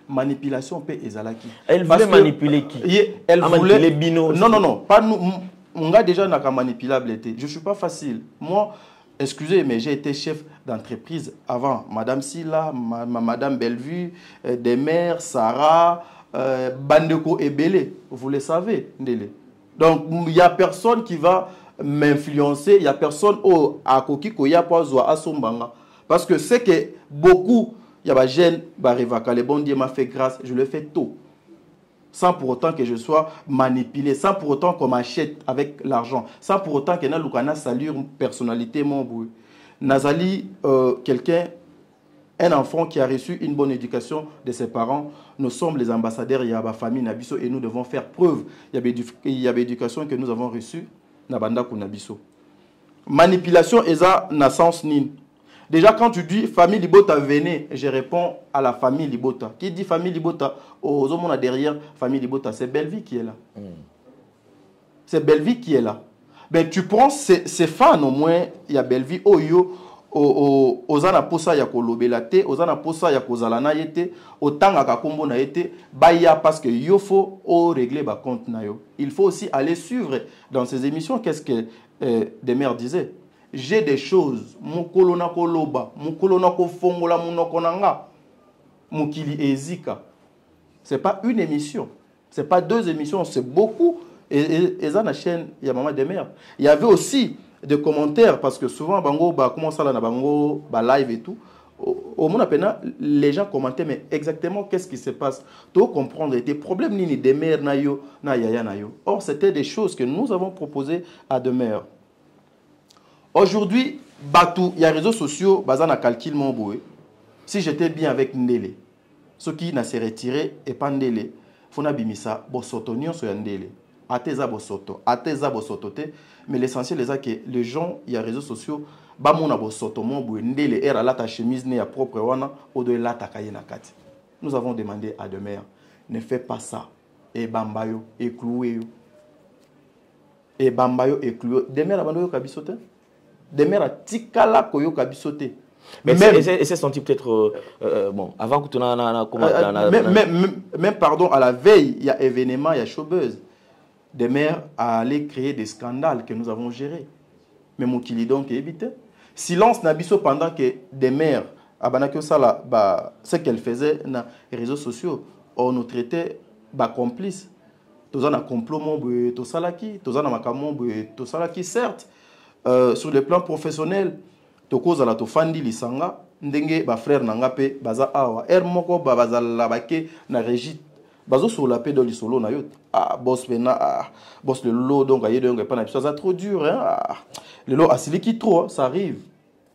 Manipulation peut ezalaki. Elle voulait manipuler qui? Elle voulait les binos. Non, pas nous. On a déjà n'a qu'à manipulable. Je suis pas facile. Moi, excusez, mais j'ai été chef d'entreprise avant. Madame Silla, Madame Bellevue, des mères, Sarah, Bandeko et Belé. Vous le savez, Ndele. Donc il y a personne qui va m'influencer. Il y a personne à Koki Koya Pozo à Sombanga. Parce que c'est que beaucoup il y a des jeunes, le bon Dieu m'a fait grâce, je le fais tôt. Sans pour autant que je sois manipulé, sans pour autant qu'on m'achète avec l'argent, sans pour autant que je n'ai salué une personnalité. Nazali, quelqu'un, un enfant qui a reçu une bonne éducation de ses parents, nous sommes les ambassadeurs, il y a ma famille Nabiso et nous devons faire preuve. Il y a l'éducation que nous avons reçue, Nabanda Kunabiso. Manipulation, eza na sens nin. Déjà, quand tu dis famille Libota, venez, je réponds à la famille Libota. Qui dit famille Libota? Aux hommes derrière, famille Libota, c'est Bellevue qui est là. C'est Bellevue qui est là. Ben, tu prends ces fans, au moins, il y a Bellevue, Oyo, ozana posa ya kolobela te, ozana posa ya kozala na yete, otanga ka kombo na yete, baya parce que yo faut régler ba compte na yo. Il faut aussi aller suivre dans ces émissions qu'est-ce que des mères disaient. J'ai des choses, mon kolona koloba, mon kolona ko fongola monoko nanga, mukili ezika. C'est pas une émission, c'est pas deux émissions, c'est beaucoup. Et ça, la chaîne, il y a maman des mères. Il y avait aussi des commentaires parce que souvent, bango, comment ça, là, bango, live et tout. Au moins, les gens commentaient, mais exactement qu'est-ce qui se passe. Tu comprendre des problèmes ni des mères na yo, na yaya na yo. Or, c'était des choses que nous avons proposées à des mères. Aujourd'hui, il y a les réseaux sociaux, bazana calcul mon boué. Si j'étais bien avec Ndele, ce qui n'a s'est retiré et pas Ndele, fona bimisa, bosotonio so Ndele. Ateza bosoto, ateza bosoto te, mais l'essentiel est que les gens, il y a les réseaux sociaux, ba mona bosoto mon boué Ndele era la ta chemise ne ya propre wana, odo la ta kayena kati. Nous avons demandé à de mères, ne fais pas ça. Et bambayo, et cloué. Et bambayo, et cloué. Des mères abandonnées au kabisote. Des mères à tikala koyo kabisote. Mais c'est senti peut-être bon avant que tu même pardon à la veille il y a événement il y a showbuzz des mères à aller créer des scandales que nous avons gérés mais mon qui donc évité silence nabiso pendant que des mères abanakio sala ba ce qu'elle faisait dans les réseaux sociaux on nous traitait ba complice tous na complot mon to salaki tous na makamon to salaki certes sur le plan professionnel tokoza la tofandi lisanga ndenge ba frère nanga pe baza awa moko bazala bake na régie bazo sur la pe do lisolo na yo boss pena boss le lot donc aye donc pas na ça c'est trop dur hein le lot asili qui trop ça arrive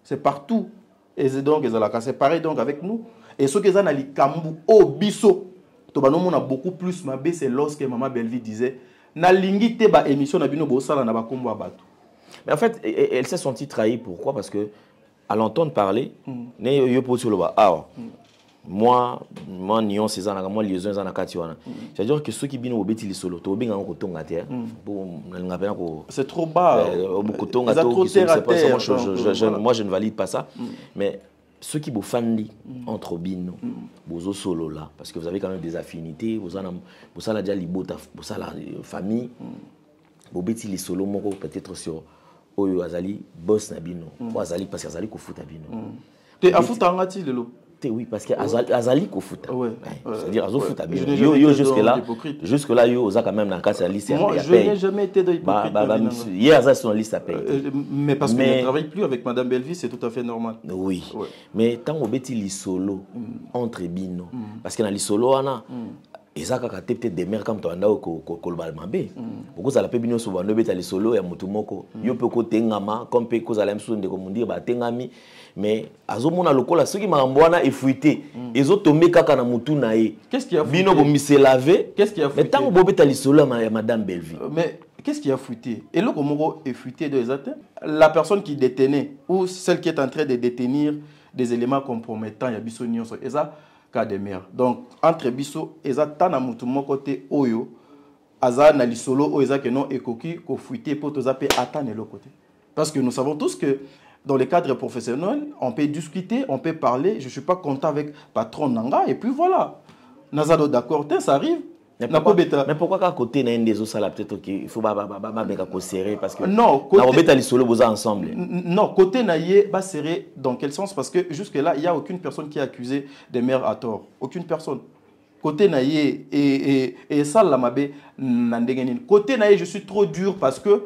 c'est partout et c'est donc c'est pareil donc avec nous et ce que ça na likambu o biso to banomo na beaucoup plus mabe c'est lorsque maman Belleville disait na lingi te ba émission na bino bo sala na ba kombo abatu. Mais en fait, elle s'est sentie trahie. Pourquoi? Parce que à l'entendre parler, moi, nion c'est ça, moi liaison c'est ça. C'est-à-dire que ceux qui viennent au bêtis les solo, c'est trop bas. Moi, je ne valide pas ça. Mais ceux qui vous fandi entre bino, vous solo là, parce que vous avez quand même des affinités, vous avez déjà libota, vous avez la famille, vous bêtis les solo, peut-être sur Oyo azali boss na bino ou azali parce que azali ko futa bino te afuta ngati lelo te oui parce que azali ko futa c'est-à-dire azo futa bino yo jusque là yo oza quand même dans la liste moi je n'ai jamais été dans hypocrite hier azali sur la liste à paye mais parce que je ne travaille plus avec madame Belleville c'est tout à fait normal oui mais tant obeti li solo entre bino parce que dans li solo ana ezaka ka peut-être des mères comme toi ndao ko le balmambe beaucoup ça la pe bino souvent no beta les solo ya mutu moko yo pe ko tengama comme pe ko za la msonde ko mundir ba tengami mais azomona lokola ceux qui mambwana efuité ezo tomber kaka na mutu na ye qu'est-ce qui a bino ko mise laver qu'est-ce qui a mais tant bo beta les solo ya madame Belleville mais qu'est-ce qui a fuité et là comme efuité de exact la personne qui détenait ou celle qui est en train de détenir des éléments compromettants ya biso nyonso eza cas de mère. Donc, entre biso, eza tana mutu moko te oyo, aza na lisolo o eza que non ekoki ko fuité pour toza pe atane le côté. Parce que nous savons tous que dans le cadre professionnel, on peut discuter, on peut parler, je suis pas content avec patron nanga et puis voilà. Nazado d'accord, ça arrive. Mais pourquoi qu'à côté n'a des autres peut-être qu'il faut pas serrer parce que non côté solo vous ensemble non côté naïe va serrer dans quel sens parce que jusque là il y a aucune personne qui est accusée des mères à tort aucune personne côté naïe et ça la mabe n'andengeni côté naïe je suis trop dur parce que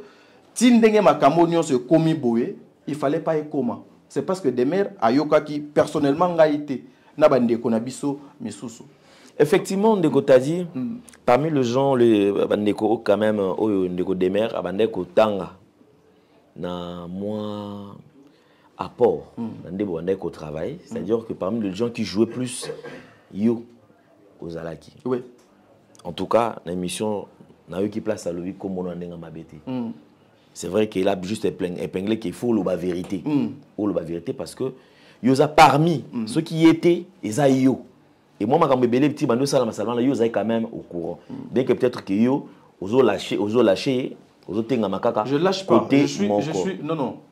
tindenge makamonion se komi boé il fallait pas y comment c'est parce que des mères ayoka qui personnellement ngaïté na bande konabiso misusu. Effectivement, Ndeko t'a dit, parmi les gens, les Ndeko quand même, Ndeko des mères, Ndeko Tanga, na moins apport, Ndeko travail, c'est-à-dire que parmi les gens qui jouaient plus, yo, aux Alaki. Oui. En tout cas, l'émission, n'a eu qui place à lui comme on en est mabété. C'est vrai qu'il a juste épinglé qu'il faut la vérité. Ou la vérité parce que, yo a parmi ceux qui étaient, ils a yo. Et moi, quand je suis petit, je suis quand même au courant. Bien que peut-être que yo, ozo lâché, Je lâche pas.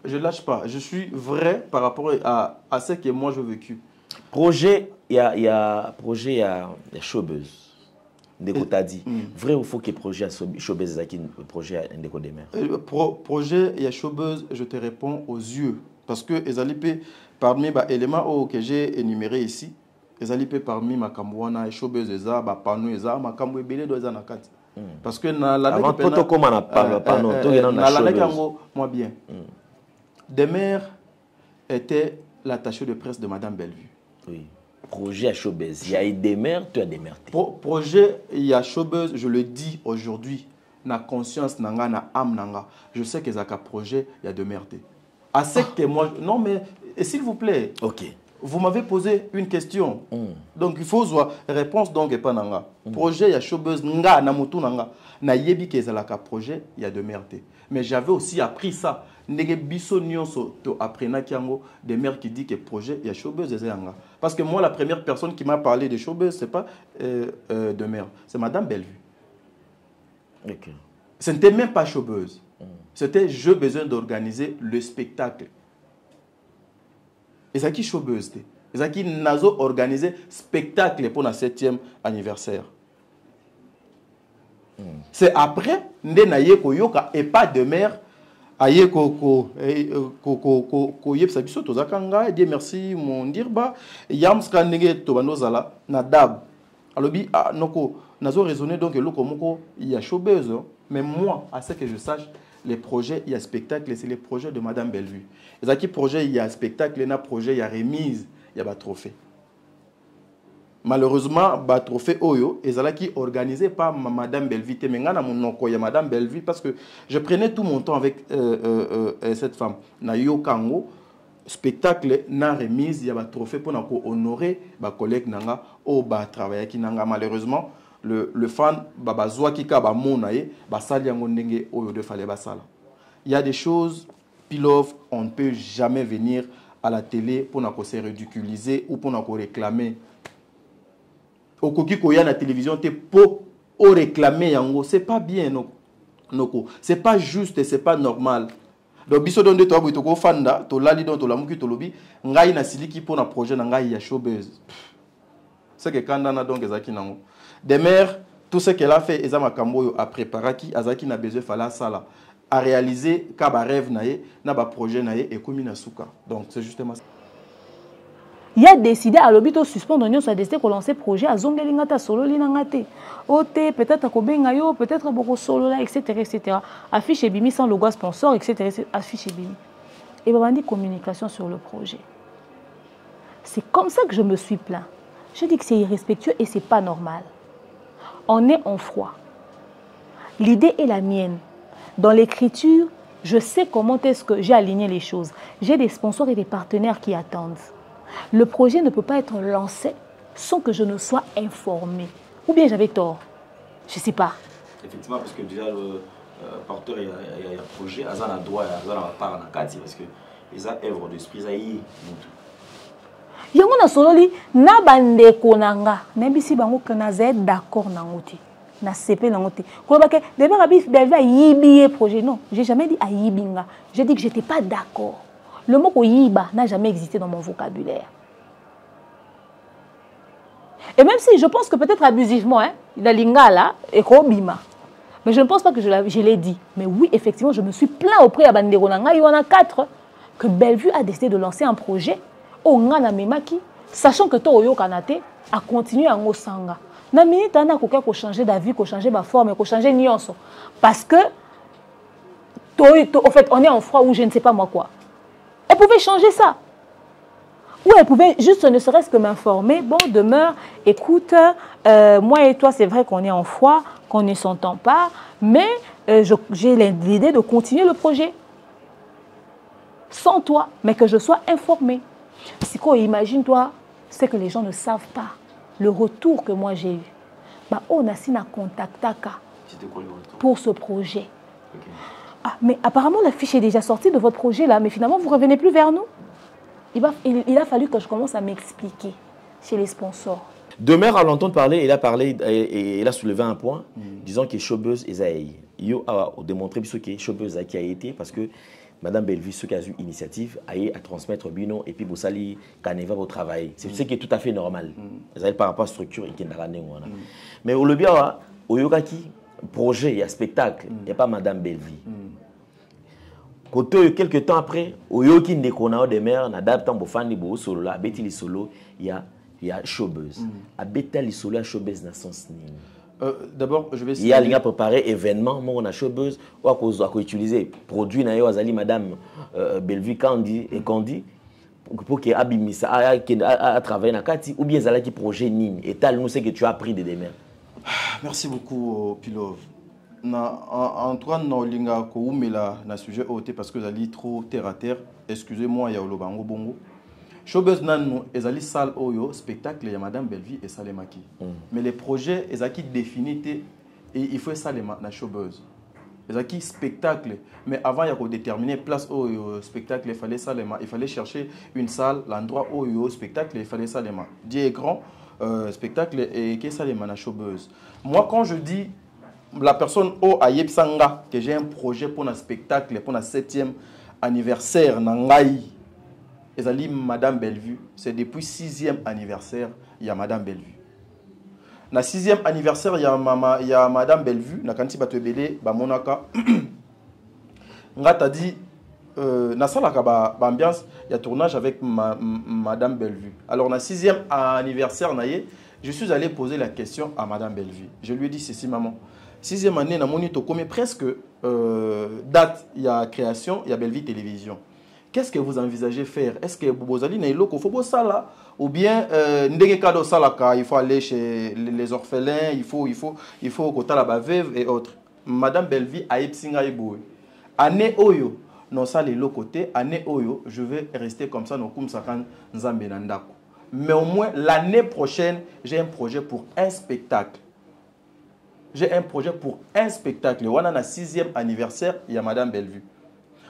Je lâche pas. Je suis vrai par rapport à ce que moi j'ai vécu. Projet, il y a showbuzz. Ndeko t'a dit. Vrai ou faux que projet showbuzz est un projet Ndeko Demer? Projet, il y a showbuzz, je te réponds aux yeux. Parce que les parmi les éléments que j'ai énumérés ici, les parmi ma cambouana et showbuzz, les panou, les ma cambou et belé dans les anakati. Parce que avant tout comme on parle moi bien. Demer était l'attaché de presse de Madame Bellevue. Oui. Projet à showbuzz. Il y a Demer, tu as Demer. Projet, il y a showbuzz, je le dis aujourd'hui, na conscience nanga, na âme nanga. Je sais que Zaka projet, il y a Demer. À ce que moi, non mais s'il vous plaît. Ok. Vous m'avez posé une question. Donc il faut voir réponse donc et pas nanga. Projet, il y a showbuzz nga na mutu nanga. Na yebi que Zaka projet, il y a Demer. Mais j'avais aussi appris ça. Ndege biso nyonso to aprena kiango des mères qui dit que projet il y a showbuzz ezanga. Parce que moi la première personne qui m'a parlé de showbuzz c'est pas de mère, c'est Madame Bellevue. Okay. Ce n'était même pas showbuzz. C'était j'ai besoin d'organiser le spectacle. Et ça qui showbuzz té. Et ça qui nazo organiser spectacle pour notre 7e anniversaire. C'est après ndenaye koyoka et pas de mère. Aye ko yebsa biso tozakanga Dieu merci mon dirba yamska ndenge to banozala na dab alobi noko nazo raisonner donc eloko moko il y a showbuzz mais moi à ce que je sache les projets il y a spectacle c'est les projets de Madame Bellevue ezaki projet il y a spectacle na projet il y a remise il y a ba trophée. Malheureusement, le trophée Oyo est organisé par Madame Bellevue. Mais je Madame Bellevue parce que je prenais tout mon temps avec cette femme. Na yo kango spectacle na remise, il y a un trophée pour honorer les collègues nanga ou ba travailler qui nanga. Malheureusement, le fan bazwa ki ka ba monaye ba sali yango ndenge oyo de fallait ba sala. Il y a des choses pilove, on ne peut jamais venir à la télé pour se ridiculiser ou pour réclamer. Okoki koya na télévision te po o réclamer yango c'est pas bien noko c'est pas juste c'est pas normal donc biso donde to abito ko fanda to lali don to lamuki to lobi ngai na siliki pour na projet na ngai ya showbuzz c'est que kanda na donc ezaki nango Demer tout ce qu'elle a fait ezama kamboyo a préparaki azaki na besoin fala sala a réaliser ka ba rêve nae na ba projet nae et komi na suka donc c'est justement ça. Il a décidé à l'obito suspendre nous a décidé de lancer projet à zongelingata solo linangate ote peut-être ko bengayo peut-être beaucoup solo là etc. affiche bimi sans logo sponsor etc. affiche bimi et babandi communication sur le projet. C'est comme ça que je me suis plaint. Je dis que c'est irrespectueux et c'est pas normal. On est en froid. L'idée est la mienne. Dans l'écriture, je sais comment est-ce que j'ai aligné les choses. J'ai des sponsors et des partenaires qui attendent. Le projet ne peut pas être lancé sans que je ne sois informé. Ou bien j'avais tort. Je ne sais pas. Effectivement, parce que déjà, le porteur, il y a un projet, il y a un droit, il y a un part en Akati, parce que les œuvres d'esprit, ça y est. Il y a un sololi, na bande konanga, nebisi bango que na zed d'accord nangote, na CP nangote. Quand on d'abord abis Bellevue a yibié projet, non, j'ai jamais dit a yibinga. J'ai dit que j'étais pas d'accord. Le mot yiba n'a jamais existé dans mon vocabulaire. Et même si je pense que peut-être abusivement, il a lingala et kobima. Mais je ne pense pas que je l'ai dit. Mais oui, effectivement, je me suis plaint auprès de Bandero Nanga. Il y en a 4 que Bellevue a décidé de lancer un projet au Ngana Memaki, sachant que Toyo Kanate a continué à Ngosanga. Na minute, on a changer d'avis, changer de forme, changer de nuance. Parce que, en fait, on est en froid ou je ne sais pas moi quoi. Elle pouvait changer ça. Ou elle pouvait juste ne serait-ce que m'informer. Bon, demeure, écoute, moi et toi, c'est vrai qu'on est en froid, qu'on ne s'entend pas, mais j'ai l'idée de continuer le projet. Sans toi, mais que je sois informée. Si quoi, imagine-toi, c'est que les gens ne savent pas. Le retour que moi j'ai eu. Bah, on a signé un contact pour ce projet. Okay. Ah, mais apparemment, la fiche est déjà sortie de votre projet là, mais finalement, vous ne revenez plus vers nous. Il a fallu que je commence à m'expliquer chez les sponsors. Demer, à l'entendre parler, il a soulevé un point, disant que showbuzz est aïe. yo a démontré que Showbuzz qui a été parce que Madame Bellevue, ce qui a eu initiative, a eu à transmettre Bino et puis Boussali Kaneva au travail. C'est ce qui est tout à fait normal. Par rapport à la structure et qui est dans la mais au le bien, au Yokaki, projet, il y a spectacle, il n'y a pas Madame Bellevue. Côté quelques temps après, au Yoki Ndekona de mer, n'adapte en bofani bo solo là, Betty solo, il y a Showbuzz. À Betty solo, Showbuzz n'a sens ni. D'abord, je vais essayer. Il y a préparé événement, moi on a Showbuzz, ou à utiliser produit na yo azali Madame Bellevue Kandi et Kandi pour que abimisa a travailler na kati ou bien zala qui projet nini et tal nous c'est que tu as appris de demain. Merci beaucoup Pilov. Antoine Naolinga koumela na sujet OT parce que j'allais trop terre à terre. Excusez-moi ya olobango bongo. Showbuzz nanu ezali salle oyo spectacle ya Madame Bellevue et Salemaki. Mais les projets ezaki définit et il faut Salema na Showbuzz. Ezaki spectacle mais avant il y a déterminer place oyo spectacle il fallait Salema, il fallait chercher une salle l'endroit oyo spectacle il fallait Salema. Dieu écran spectacle et que Salema na Showbuzz. Moi quand je dis la personne au Ayepsanga que j'ai un projet pour un spectacle pour un 7e anniversaire nangai ezali Madame Bellevue, c'est depuis 6e anniversaire, il y a Madame Bellevue. Na 6e anniversaire, il y a Madame Bellevue, na kanti batebele ba monaka. Nga t'a dit na salaka ba ambiance, il y a tournage avec Madame Bellevue. Alors na 6e anniversaire naie, je suis allé poser la question à Madame Bellevue. Je lui ai dit ceci maman. 6e année na moni to comme presque date, il y a création, il y a Bellevue Télévision. Qu'est-ce que vous envisagez faire? Est-ce que vous allez là ou bien il faut aller chez les orphelins, il faut côté la veuve et autres. Madame Bellevue a epsinga eboy. Année oyo non ça les côté année oyo je vais rester comme ça no kum sakan nzambe nandako. Mais au moins l'année prochaine, j'ai un projet pour un spectacle. J'ai un projet pour un spectacle. On a na 6e anniversaire, il y a Madame Bellevue.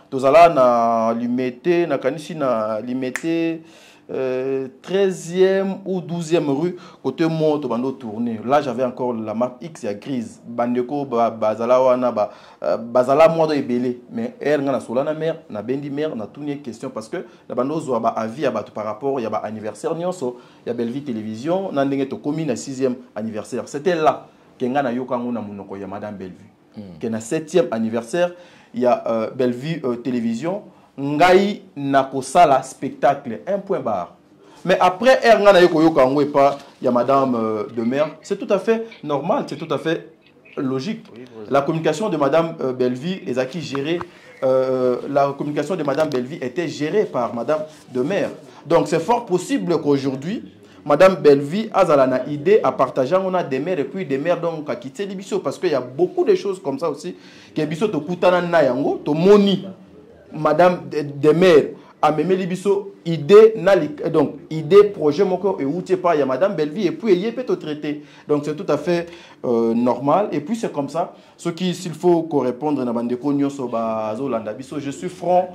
Tozala na limité na kanisi na limité 13e ou 12e rue côté monte bando tourner. Là j'avais encore la marque X ya grise bandeko bazala wana bazala modo ebele mais elle ngana solana mère na bendi mère na toutes les questions parce que la bando zo ba avis ya bato par rapport ya ba anniversaire nyonso ya Bellevue Télévision na ndenge to komi na 6e anniversaire. C'était là que ngana yokango na munoko ya Madame Bellevue. Que na 7e anniversaire il y a Bellevue Télévision, ngai nakosala spectacle, un point barre. Mais après, il y a Madame de Mer, c'est tout à fait normal, c'est tout à fait logique. La communication de Madame Bellevue est gérée, la communication de Madame Bellevue était gérée par Madame de Mer. Donc c'est fort possible qu'aujourd'hui, Madame Bellevue a une idée à partager. On a des mères et puis des mères donc à quitter les bisous parce qu'il y a beaucoup de choses comme ça aussi. Que bisous to kutana na yango to moni. Madame des mères a même les bisous idée donc idée projet moko et où tu pas il y a Madame Bellevue et puis il peut te traiter. Donc c'est tout à fait normal et puis c'est comme ça. Ce qui s'il faut correspondre na bande ko nyonso ba zolanda biso je suis franc.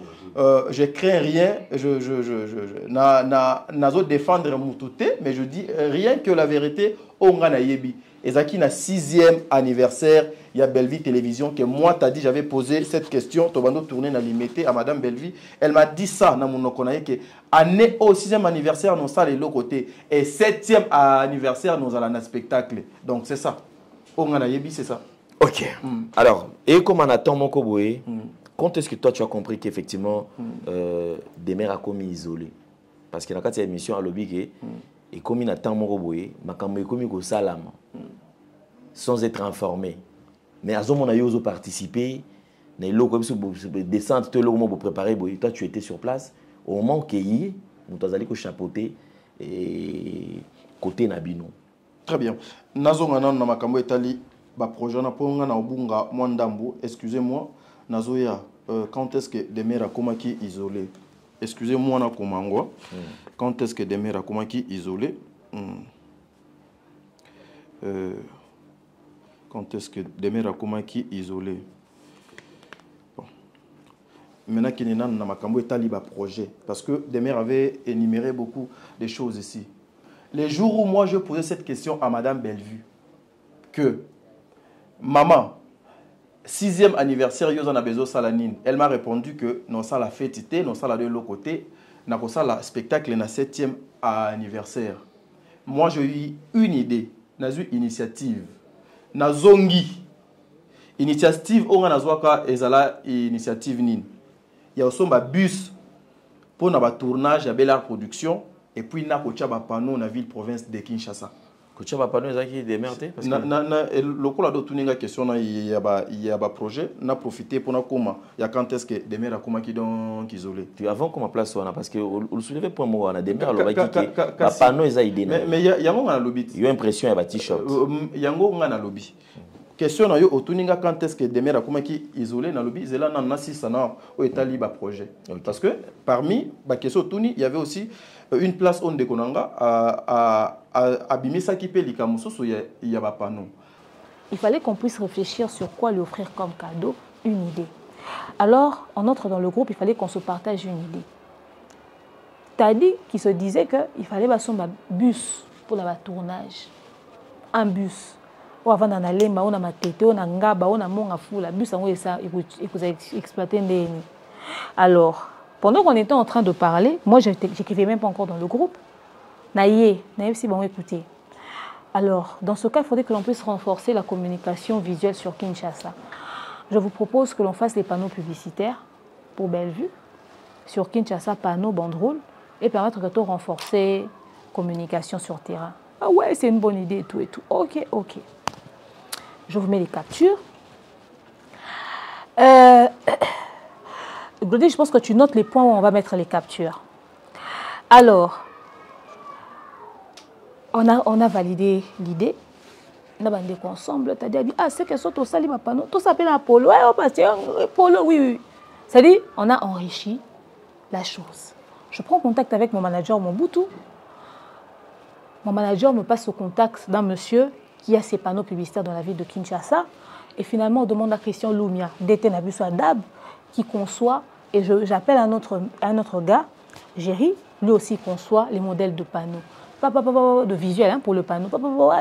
Je crains rien, je défendre Moutouté, mais je dis rien que la vérité. Ongana Yebi. Ezaki na 6e anniversaire, il y a Bellevue Télévision que moi t'as dit j'avais posé cette question, Tobando tourné na limité à Madame Bellevue. Elle m'a dit ça na mon konaye que année au 6e anniversaire nous ça les l'autre côté et 7e anniversaire nous allons un spectacle. Donc c'est ça. Ongana Yebi c'est ça. OK. Alors, et comme on attend mon Koboé quand est-ce que toi tu as compris qu'effectivement des mères a commis isolé? Parce que dans cette émission à l'objet et comme il attend mon roboé, ma caméra commis au salam sans être informé. Mais à ce moment où ils participé, les locaux descendre tout le monde pour préparer. Toi tu étais sur place au moment où nous allons chapeauter et côté Nabino. Très bien. Nazongana na makambo etali ba projet na ponga na obunga mwandambo. Excusez-moi. Nazoya, quand est-ce que des mères a komaki isolé? Excusez-moi, na komangwa. Quand est-ce que des mères a komaki isolé? Quand est-ce que des mères a komaki isolé? Bon. Maintenant qu'il y a un makambo etali ba projet, parce que des mères avaient énuméré beaucoup de choses ici. Les jours où moi je posais cette question à Madame Bellevue, que maman, 6e anniversaire yo na bezo salanine. Elle m'a répondu que non ça la fête non ça la de l'autre côté, na ko ça la spectacle na 7e anniversaire. Moi j'ai eu une idée, na eu initiative. Na zongi initiative on a zwaka ezala initiative nini. Il y a aussi un bus pour na tournage à Bel Art Production et puis na ko ba panneau na ville province de Kinshasa. Tu as pas de démerdé parce que le coup là d'autres une question il y a un projet n'a profité pour na comment il y a quand est-ce que des maires comment qui donc isolé tu avant comment place on a parce que le soulever pour moi on a des maires le qui panneau ils a idée mais il y a un lobby il y a impression il y a t-shirt il y a un lobby question na yo otuninga quand est-ce que des maires comment qui isolé na lobby zela na 6 ans au état libre projet parce que parmi ba question tuni il y avait aussi une place on dekonanga à Bimisa qui paye les camoufles, il y a pas panneau. Il fallait qu'on puisse réfléchir sur quoi lui offrir comme cadeau, une idée. Alors, on entre dans le groupe, il fallait qu'on se partage une idée. Tadi qui se disait qu'il fallait un bus pour le tournage. Un bus. Ou avant d'en aller, on a ma tête, on a ngaba, on a mon afou, la bus, il faut exploiter des. Alors, pendant qu'on était en train de parler, moi je n'écrivais même pas encore dans le groupe. Naïe, si bon écoutez. Alors, dans ce cas, il faudrait que l'on puisse renforcer la communication visuelle sur Kinshasa. Je vous propose que l'on fasse des panneaux publicitaires pour Bellevue, sur Kinshasa, panneaux, banderoles, et permettre de renforcer la communication sur terrain. Ah ouais, c'est une bonne idée et tout et tout. Ok, ok. Je vous mets les captures. Glody, je pense que tu notes les points où on va mettre les captures. Alors, on a validé l'idée. On a validé ensemble. Tu as dit, ah, c'est que ça, tout ça, tout s'appelle Apollo. Ouais, parce que Apollo, oui. C'est-à-dire, on a enrichi la chose. Je prends contact avec mon manager Mobutu. Mon manager me passe au contact d'un monsieur qui a ses panneaux publicitaires dans la ville de Kinshasa. Et finalement, on demande à Christian Lumia, Détenabuso Adab, qui conçoit, et j'appelle un autre gars, Géry, lui aussi conçoit les modèles de panneaux. De visuel pour le panneau.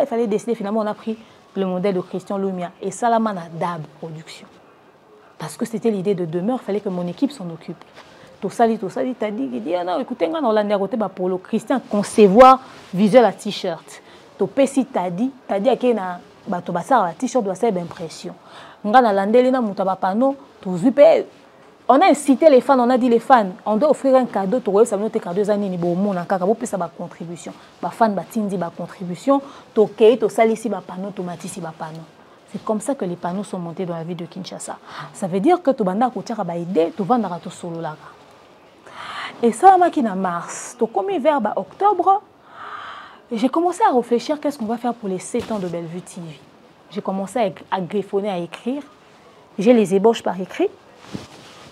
Il fallait décider, finalement, on a pris le modèle de Christian Lumia et Salamana Dab Production. Parce que c'était l'idée de demeure, il fallait que mon équipe s'en occupe. Tout ça, t'as dit, il dit, non, écoutez, on l'a négoté pour le Christian concevoir visuel à t-shirt. Tout petit, t'as dit, qu'il y a un t-shirt doit faire impression. On a landé, on a incité les fans, on a dit les fans, on doit offrir un cadeau, tu vois, ça nous cadeau des années, bon, on a sa contribution. Les fans batindi ba contribution, tu ok, tu sali si ba panneau, tu matisi ba panneau. C'est comme ça que les panneaux sont montés dans la ville de Kinshasa. Ça veut dire que tu banda ko tira ba idée, tu vends to solo là. Et ça qui en mars, tu comme vers octobre, j'ai commencé à réfléchir qu'est-ce qu'on va faire pour les 7 ans de Bellevue TV. J'ai commencé à griffonner, à écrire. J'ai les ébauches par écrit.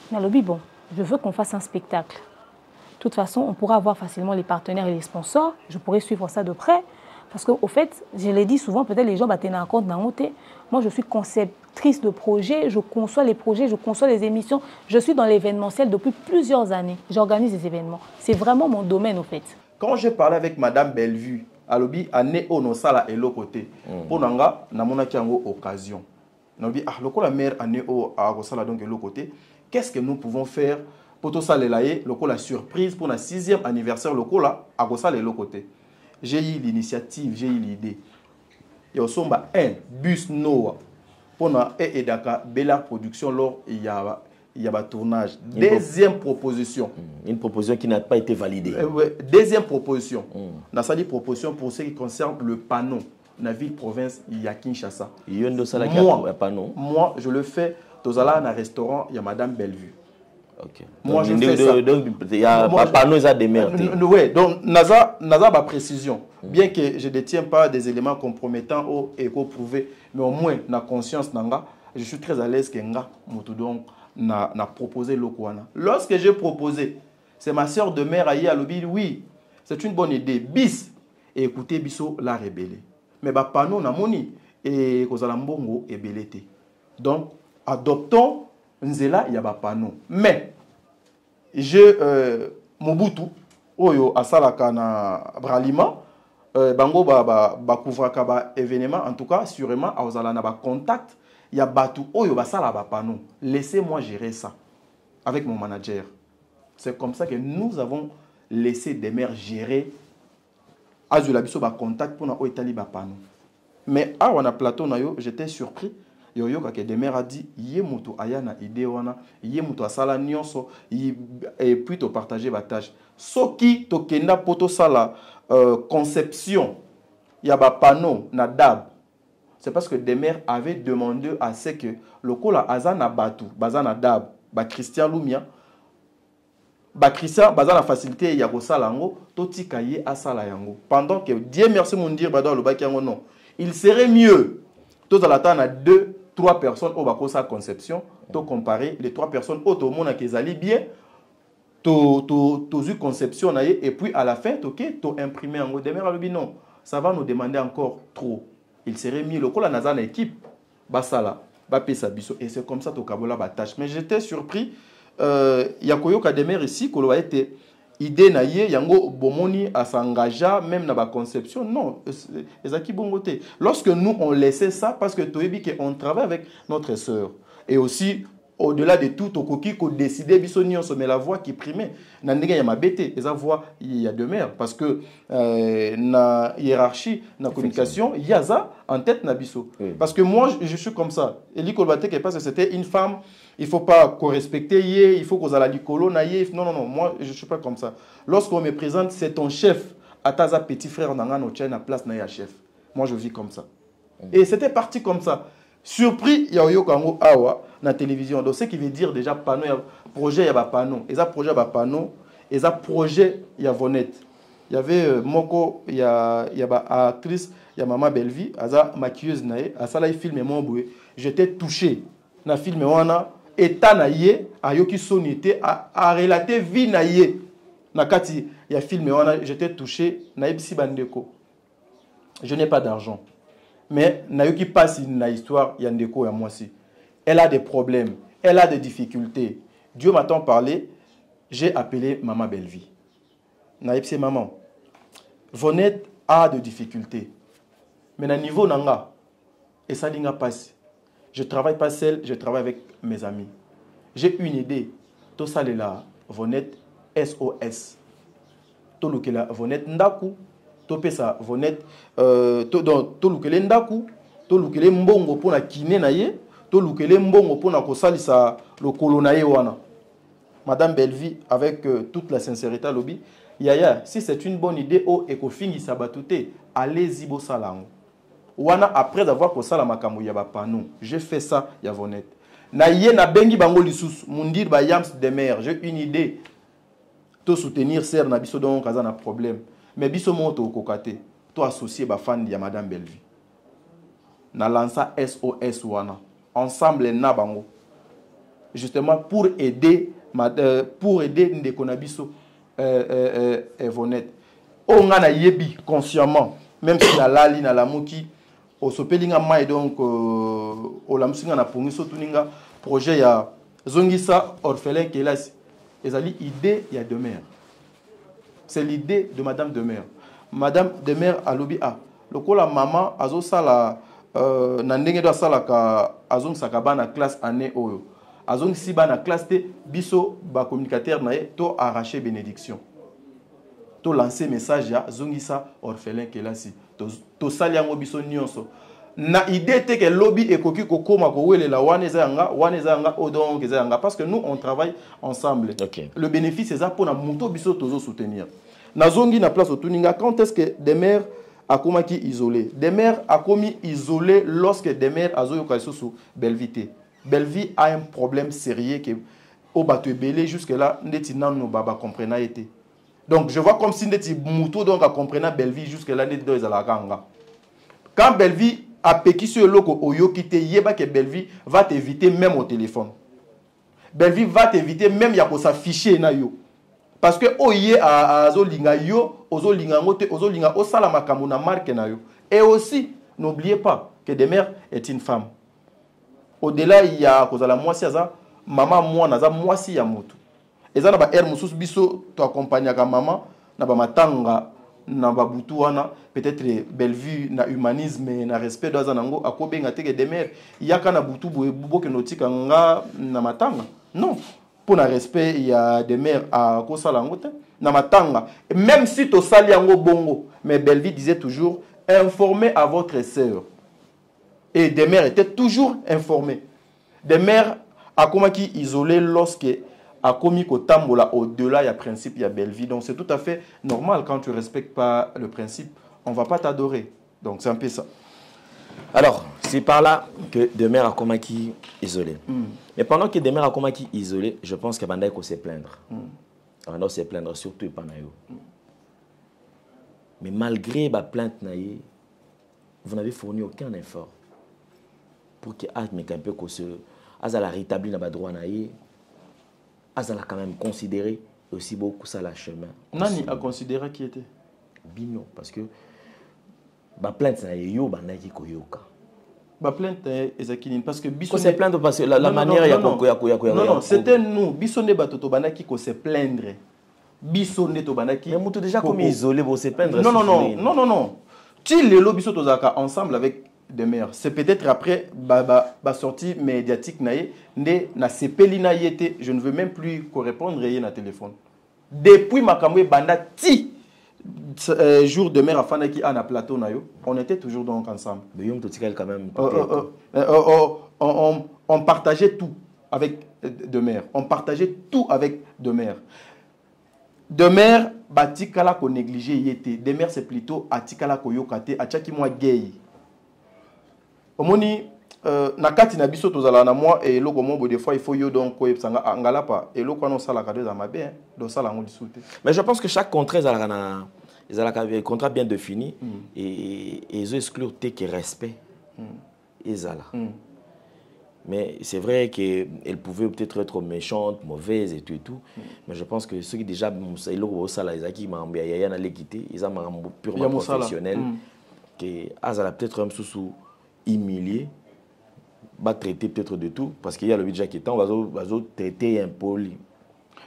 Bon, je veux qu'on fasse un spectacle. De toute façon, on pourra avoir facilement les partenaires et les sponsors. Je pourrais suivre ça de près. Parce qu'au fait, je l'ai dit souvent, peut-être les gens battent en compte d'un côté. Moi, je suis conceptrice de projets, je conçois les projets, je conçois les émissions. Je suis dans l'événementiel depuis plusieurs années. J'organise des événements. C'est vraiment mon domaine, au fait. Quand j'ai parlé avec Madame Bellevue, à l'obi, à Néo, no sala et l'autre côté, pour Nanga, na mona kiango occasion. N'obi, ah, le coup la mère à Néo, à Rosala, donc, et l'autre côté. Qu'est-ce que nous pouvons faire pour tout ça, la surprise pour le 6e anniversaire, à Gossal et l'autre côté. J'ai eu l'initiative, j'ai eu l'idée. Il y a aussi un bus Noah pour Edaka Bel Art Production, lors il y a un tournage. Deuxième proposition. Une proposition qui n'a pas été validée. Deuxième proposition. On a dit proposition pour ce qui concerne le panneau. Dans la ville-province, il y a Kinshasa. Moi, je le fais. Dans un restaurant, il y a Madame Bellevue. Okay. Moi, je fais ça. Donc, il y a pas nous a démerdé. Oui, donc, Naza ma précision. Bien que je ne détiens pas des éléments compromettants ou éco-prouvés, mais au moins, na conscience, je suis très à l'aise que n'a proposé l'Okwana. Lorsque j'ai proposé, c'est ma soeur de mère Aïe Alobi, oui, c'est une bonne idée. Bis, et écoutez, Bisso l'a rébellé. Mais panneau na moni, et Kozalambongo est bellété. Donc, adoptons Nzela, il y a pas panneau. Mais, Mobutu, Oyo, Asalaka na Bralima, Bango ba couvre événement, en tout cas, sûrement, Aozala na ba contact, il y a Batou, Oyo Basala Bapano. Laissez-moi gérer ça avec mon manager. C'est comme ça que nous avons laissé des mères gérer. Azulabiso ba contact pour na Oitali Bapano. Mais à wana plateau na yo, j'étais surpris. Yoyo que des mères a dit yé moto ayana idée wana, yé moto asala nyonso et puis to partager ba tâche. Soki to kenda poto sala conception ya ba panneau na dab. C'est parce que des mères avaient demandé à ce que le kola azana batu, bazana dab, ba Christian Lumia, ba Christian bazana facilité ya ko sala ngo, to tikaye asala yango. Pendant que Dieu merci mon dire bado le baki yango non. Il serait mieux tout à l'attendre à 2-3 personnes au bako sa conception, to comparer les 3 personnes au to mona kezali bien, to eu conception na et puis à la fin to imprimer en des mères non, ça va nous demander encore trop. Il serait mieux le kola nazana équipe basala ba pesa biso et c'est comme ça to kabola ba tâche. Mais j'étais surpris yakoyo ka des mères ici ko a été idée na ye yango bomoni à s'engager même na ba conception non ezaki bongoté. Lorsque nous on laissait ça parce que toyebi que on travaille avec notre sœur et aussi au-delà de tout, au coquille qu'on décidait, mais la voix qui primait. N'a pas mabete, et la voix, il y a deux mères. Parce que na hiérarchie, na communication, il y a ça en tête, na biso. Parce que moi, je suis comme ça. Et l'Ikolbate, parce que c'était une femme, il ne faut pas qu'on respecte, il faut qu'on aille l'Ikolo, non, moi, je ne suis pas comme ça. Lorsqu'on me présente, c'est ton chef, Ataza petit frère, on a notre place, na chef. Moi, je vis comme ça. Et c'était parti comme ça. Surpris, il y a eu awa na télévision. Donc, ce qui veut dire déjà panneau, projet, il y a panneau. Et ça, projet, il y a panneau. Et ça, projet, il y a Vonette. Il y avait Moko, il y a actrice, il y a Maman Bellevie, il y a maquilleuse, il y a film mon boué. J'étais touché. Na film wana état naie a yoki sonité a relater vie naie. Na kati il y a film wana j'étais touché na ibsi bandeko. Je n'ai pas d'argent. Mais Nayoki passe une histoire, Yandeko et moi aussi. Elle a des problèmes, elle a des difficultés. Dieu m'a-t-on parlé, j'ai appelé Maman Bellevie. Naïb c'est maman. Vonette a des difficultés. Mais à niveau nanga, et ça linga passe. Je ne travaille pas seul, je travaille avec mes amis. J'ai une idée. Tout ça là, Vonette SOS. Tout le que la Vonette ndaku. Topesa Vonette to lukele ndaku to lukele mbongo pona kiné na ye to lukele mbongo pona ko salisa le kolona ye wana. Madame Bellevie avec toute la sincérité lobby yaya si c'est une bonne idée o ekofingi sabatute allez-y bo salango wana après avoir ko sala makambo ya ba pano j'ai fait ça ya Vonette na ye na bengi bango lisusu mundir ba yams de mer j'ai une idée to soutenir ser na biso donc kaza na problème. Mais biso monte au kokate, to associé ba fan de Madame Bellevie. Na lança SOS wana. Ensemble na bango. Justement pour aider ndeko na biso Vonette. O nga na yebi consciemment, même si na lali na lamuki o sopelinga mai donc o lamsinga na pongiso tuninga projet ya Zongisa orphelin kelasi. Ezali idée ya de mère. C'est l'idée de Madame Demer. Madame Demer a lobby a. Le coup la maman azo sala nandenge do sala ka azong sakaba na classe année oyo. Azong siba na classe te biso ba communicateur na to arracher bénédiction. To lancer message ya zongisa orphelin kelasi. To sali yango biso nyonso. Na idée te que lobby ekoki kokoma ko welela waneza yanga odon keza yanga parce que nous on travaille ensemble. Okay. Le bénéfice c'est ça pour na muto biso tozo soutenir. Na zongi na place otuninga quand est-ce que des mères a komaki isolé. Des mères a commis isolé lorsque des mères azo yokaisusu Bellevie. Bellevie a un problème sérieux que au bateau belé jusque là ndeti nanu baba comprena été. Donc je vois comme si ndeti muto donc a comprena Bellevie jusque là ndeti do ezala kanga. Quand Bellevie a péki sur le loco oyo qui te yeba que Bellevie va t'éviter même au téléphone. Bellevie va t'éviter même ya ko s'afficher na yo. Parce que oye a zolinga yo, ozolinga ngote, ozolinga osala makambo na marque na yo. Et aussi, n'oubliez pas que Demer est une femme. Au-delà il y a kozala mwasi aza maman moi naza mwasi ya moto. Eza na ba er mususu biso to accompagner ka maman na ba matanga na babutu wana peut-être Bellevue na humanisme na respect dans zanango akobenga teke demer yaka na butu boke notika nga na matanga non pour na respect il y a demer à kosala ngote na matanga même si to sali yango bongo mais Bellevue disait toujours informez à votre sœur et demer était toujours informé demer a comment qui isolé lorsque a commis qu'au tambola au-delà, il y a principe, il y a Bellevue. Donc c'est tout à fait normal quand tu ne respectes pas le principe, on ne va pas t'adorer. Donc c'est un peu ça. Alors, c'est par là que Demer a Komaki isolé. Mais pendant que Demer a Komaki isolé, je pense qu'il y a se plaindre. Il se plaindre surtout et pas naïo. Mais malgré la plainte naïe, vous n'avez fourni aucun effort pour qu'il y ait un peu que ce Azala rétabli dans le droit naïe. Azala quand même considéré aussi beaucoup ça la chemin. Nani a considéré qui était Bino parce que ba plainte na yo ba naki koyoka. Ba plainte ezakini parce que biso se plaindre parce que la manière ya koya. Non, c'était nous biso ne batoto banaki ko se plaindre. Biso ne to banaki. Mais mutu déjà comme isolé pour se plaindre. Non. Tu lelo biso tozaka ensemble avec Demer. C'est peut-être après la sortie médiatique na sepeli na yete, je ne veux même plus qu'on réponde rien na téléphone. Depuis makamwe banda ti jour de mer afana qui na plateau na yo, on était toujours donc ensemble. Mais yom totikal quand même. On partageait tout avec Demer. On partageait tout avec Demer. Demer batikala ko négligé yete. Demer c'est plutôt atikala ko yokate, achaki moi gay. Omoni na kati na biso tozala na moi et loko mo des fois il faut yo donc ko epsanga ngala pa et loko no sala kado za mabe do sala ngo disute. Mais je pense que chaque contrat ils ont un contrat bien défini et ils excluent tes respect ezala. Mais c'est vrai qu'elle pouvait peut-être être méchante, mauvaise et tout. Mais je pense que ceux qui déjà ils ont sala ezaki mambia ya na l'équité, ils ont un purement professionnel que azala peut-être un sous humilié, va traiter peut-être de tout, parce qu'il y a le budget qui est temps, on va traiter impoli.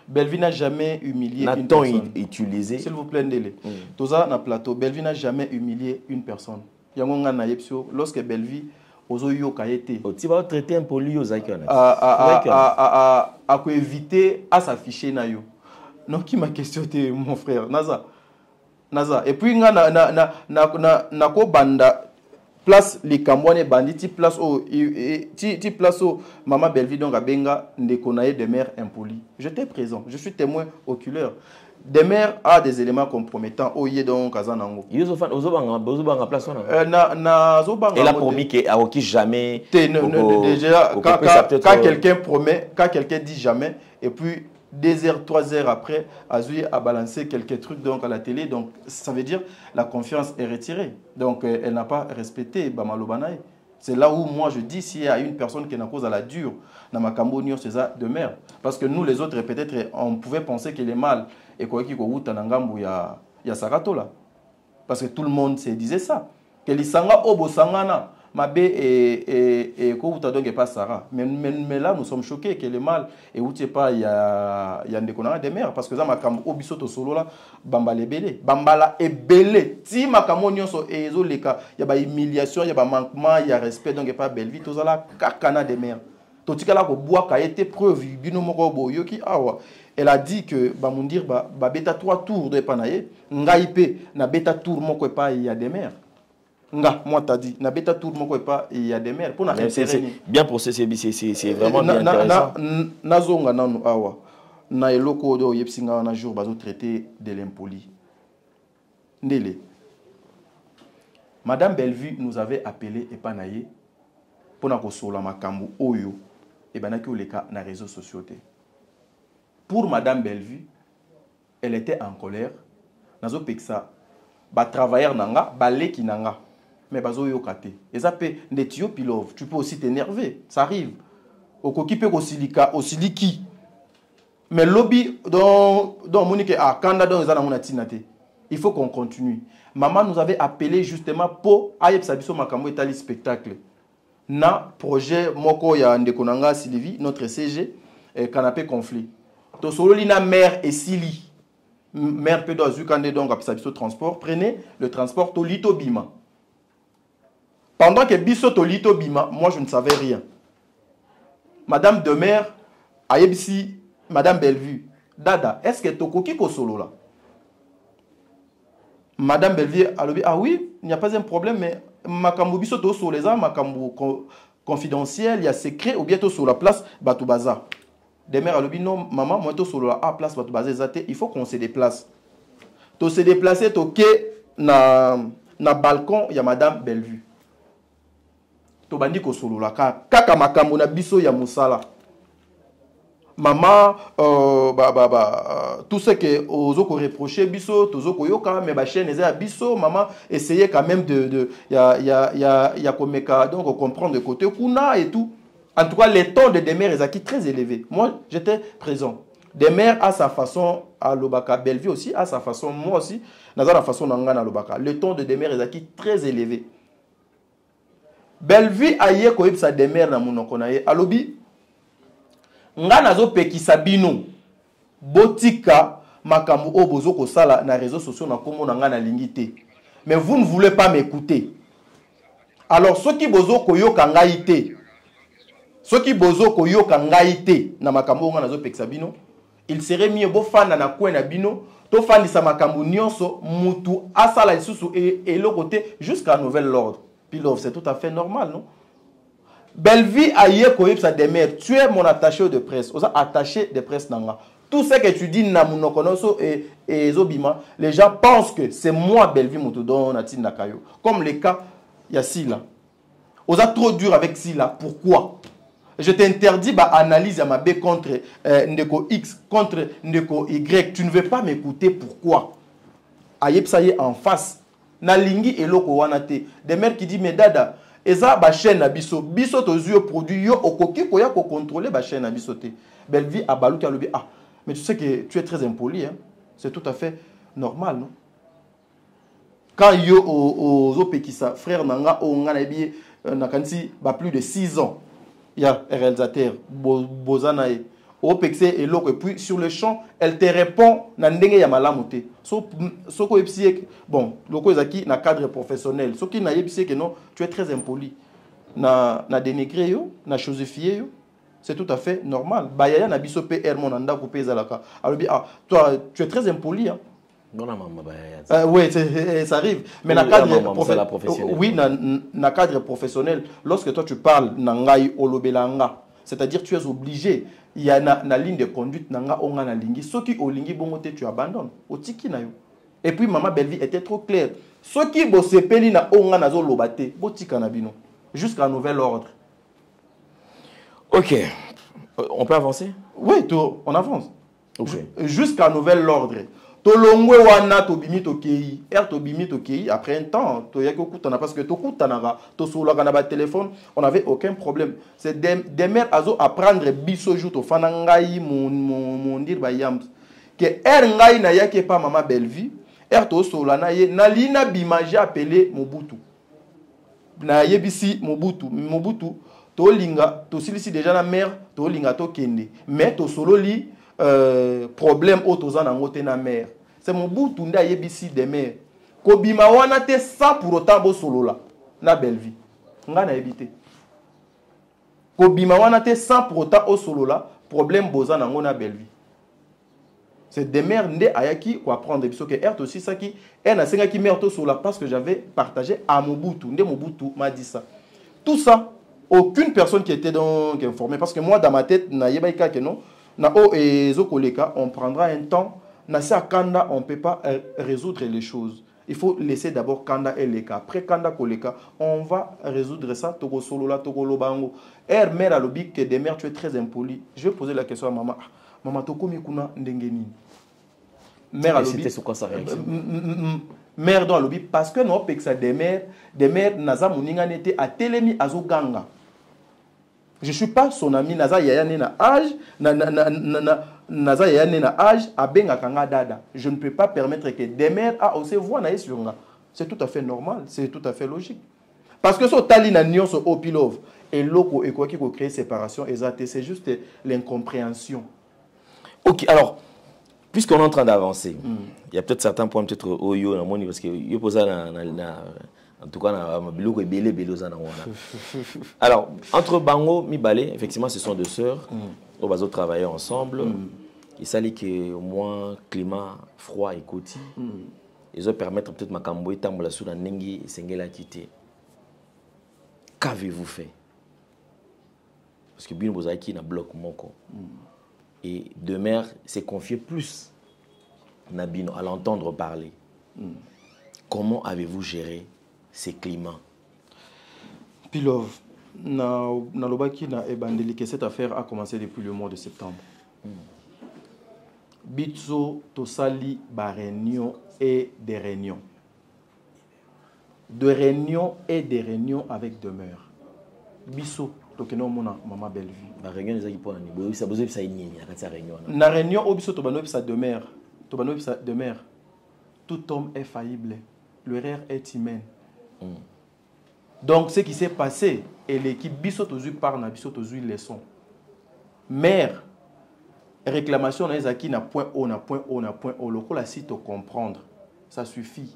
Bellevue n'a jamais humilié une personne. Utilisé. S'il vous plaît, Ndele. Toza na plateau, Bellevue n'a jamais humilié une personne. Yangonga na yepsio, lorsque Bellevue ozo yo kaete. Tu vas traiter impoli aux icônes. À éviter à s'afficher na yo. Non, qui m'a questionné mon frère, Naza. Et puis na ko banda place les Cambouanais bandits, ti place au maman Bellevue donc à Benga Ndekonaye de mère impoli. J'étais présent, je suis témoin oculaire. Des mères a des éléments compromettants. Oye donc Kazanango. Ils ont place et là promis qu'il jamais. Déjà quand quelqu'un promet, quand quelqu'un dit jamais, et puis 2 heures, 3 heures après, Azoui a balancé quelques trucs donc à la télé. Donc, ça veut dire la confiance est retirée. Donc, elle n'a pas respecté Bamalo Banaï. C'est là où moi je dis s'il y a une personne qui est en cause à la dure, dans ma Cambonio, c'est ça de mer. Parce que nous, les autres, peut-être, on pouvait penser qu'il est mal. Et quoi qu'il y a Sarato là. Parce que tout le monde se disait ça. Que l'Isanga Obo Sangana. Mabé et Kouta donc pas Sarah. Mais là, nous sommes choqués que le mal et où tu pas il y a des connards des mères parce que ça m'a comme obisoto solo là bambala belé bambala et belé si ma camonio so ezo les cas il y a pas humiliation il y a pas manquement il y a respect donc pas belle vie tout ça là kakana des mères tout tika là ko bois a été preuve bino moko boyo ki awa elle a dit que ba mundir ba beta 3 tours de panaye ngaipe na beta tour moko pas il y a des mères. Moi t'as dit, na beta tour moko pas il y a des mères pour na bien pour c'est vraiment bien intéressant. Nazonga nanu awa na eloko do yepsinga na jour bazo traiter de l'impoli. Ndele. Madame Bellevue nous avait appelé et panaye pour na kosola makambu oyo et banaki oleka na réseaux sociaux. Pour Madame Bellevue, elle était en colère. Nazo peksa ba travailleur nanga, ba leki nanga. Mais bazo yo kate. Et ça peut netio pilove, tu peux aussi t'énerver, ça arrive. Au kokipe au siliki. Mais lobby dans Monique à Kanda dans les ana tinate. Il faut qu'on continue. Maman nous avait appelé justement pour ayep sabiso makambo etali spectacle. Na projet moko ya Ndekonanga Sylvie, notre CG canapé conflit. To solo lina mère et Sili. mère peut doit zukande donc apesa biso transport, prenez le transport to lito bima. Pendant que biso to lito bima, moi je ne savais rien. Madame de mère ayebisi Madame Bellevue, Dada, est-ce que tokoki ko solo là? Madame Bellevue a dit, ah oui, il n'y a pas un problème, mais makambo biso to solo les makambo confidentiel, il y a secret ou bientôt sur la place Batoubaza. Des mères a dit, non, maman, moi to solo la place Batoubaza, il faut qu'on se déplace. To se déplacer, to ke na balcon, il y a Madame Bellevue. To bandi ko solo la kaka makambo na biso ya musala. Maman, tout ce que ozo ko reprocher biso, tozo ko yoka, mais ba chaîne eza biso, maman essayait quand même ya komeka donc comprendre de côté kuna et tout. En tout cas, les taux de Demer est très élevé. Moi, j'étais présent. Demer a sa façon à Lobaka, Bellevue aussi a sa façon, moi aussi, dans la façon d'Angana Lobaka. Le ton de Demer est très élevé. Bellevue a yé ko sa Demer na monokonaye alobi nga nazo pekisa bino botika makambo o bozo ko sala na réseaux sociaux na komo na nga na lingité. Mais vous ne voulez pas m'écouter. Alors ceux qui bozo ko yoka ngaité, ceux qui bozo ko yoka ngaité na makambo nga nazo pekisa bino, il serait mieux bo fana na kwen na bino to fandisa makambo nyonso mutu asala isusu et le côté jusqu'à nouvel ordre. Puis c'est tout à fait normal, non? Bellevue a yé koyib sa demeure. Tu es mon attaché de presse. Osa attaché de presse nanga. Tout ce que tu dis na munokonoso et zobima, les gens pensent que c'est moi Bellevue Moutodon Natin Nakayo. Comme le cas il y a Sila. Osa trop dur avec Sila. Pourquoi? Je t'interdis bah analyse à ma B contre Ndeko X contre Ndeko Y. Tu ne veux pas m'écouter. Pourquoi? Ayeb ça y est en face. Na lingi eloko wanate. Des mères qui disent mais dada eza ba chaîne na biso biso to zuyo produit yo okoki ko ya ko contrôler ba chaîne na biso te. Bellevue a baluki alobi ah mais tu sais que tu es très impoli hein. C'est tout à fait normal non. Quand yo aux opekisa frère nanga o ngana bi na kanti ba plus de 6 ans. Il y a un réalisateur Bozanae au pexé et l'autre et puis sur le champ elle te répond na ndenge ya malamu te so ko epsie bon loko ezaki na cadre professionnel so ki na epsie que non tu es très impoli na dénigrer yo na chosifier yo c'est tout à fait normal bayaya na biso PR mon anda ko peza laka alors ah toi tu es très impoli hein. Non maman bayaya oui ça arrive mais na cadre professionnel oui na cadre professionnel lorsque toi tu parles na ngai olobelanga c'est-à-dire tu es obligé il y a na ligne de conduite nanga onga na lingi soki olingi bongote tu abandonnes otiki na yo et puis maman Bellevue était trop claire soki bo sepeli na onga nazo lobate botika na bino jusqu'à nouvel ordre. OK, on peut avancer? Oui, on avance. Okay. Jusqu'à nouvel ordre. Tolongwe wana tobimi tokei tobimi tokei après un temps to yaki okutana parce que tokutana to solaka na ba téléphone on avait aucun problème c'est des mères azo apprendre biso jour to fana ngai mon dire ba yams que ngai na yaki pas maman Bellevue to solana ye na lina bimaje appelé Mobutu na yebisi Mobutu to linga to silisi déjà na mère to linga to kende mais to solo li problème autoza na ngote na mère c'est Mobutu nda yebisi de mère ko bima wana te sans pour autant bo solo la na Bellevue nga na yebité ko bima wana te sans pour autant au solo la problème boza na ngona Bellevue c'est de mère nde ayaki ko apprendre biso que aussi ça qui na senga ki mère to solo parce que j'avais partagé à Mobutu nde Mobutu m'a dit ça tout ça aucune personne qui était donc informée parce que moi dans ma tête na yebaika que non na o et zokoleka on prendra un temps na sa kanda on peut pas résoudre les choses il faut laisser d'abord kanda et leka après kanda koleka on va résoudre ça toko solo la toko lobango mère alobi que des mères tu es très impoli je vais poser la question à maman maman toko mikuna ndengeni mère alobi c'était sur quoi sa réaction mère dans alobi parce que non peksa des mères naza muninga nete a telemi azoganga. Je ne suis pas son ami, naza yayane na âge, naza yayane na âge, abenga kanga dada. Je ne peux pas permettre que des mères a aussi voix na sur nga. C'est tout à fait normal, c'est tout à fait logique. Parce que ce tali na nion so opilov et loko et quoi qui peut créer séparation exacte, c'est juste l'incompréhension. OK, alors Puisqu'on est en train d'avancer, il y a peut-être certains points, peut-être au yo, parce que yo pose en tout cas, alors, entre Bango et Mibale, effectivement, ce sont deux sœurs. On va travailler ensemble. Il s'agit qu'au moins, climat froid et côté. Ils vont permettre peut-être ma camboy tambola sous la nengi et sengela quitter. Qu'avez-vous fait? Parce que bien vous avez qui na bloc moko. Et de mère s'est confié plus Nabino à l'entendre parler. Comment avez-vous géré ces climats? Pilov, Nalobaki na ebandeli que cette affaire a commencé depuis le mois de septembre. Bitso tosali ba réunion et des réunions. De réunions et des réunions avec demeure. Biso tokeno mona mama Bellevue. Ba réunion les pour ni boyo ça besoin ça ni na réunion. Na réunion obiso tobano sa demeure. Tobano sa demeure. Tout homme est faillible. L'erreur est humaine. Donc ce qui s'est passé et l'équipe biso tozu par na biso tozu leçon. Mère réclamation na ezaki na point haut na point haut na point haut lokola si to comprendre ça suffit.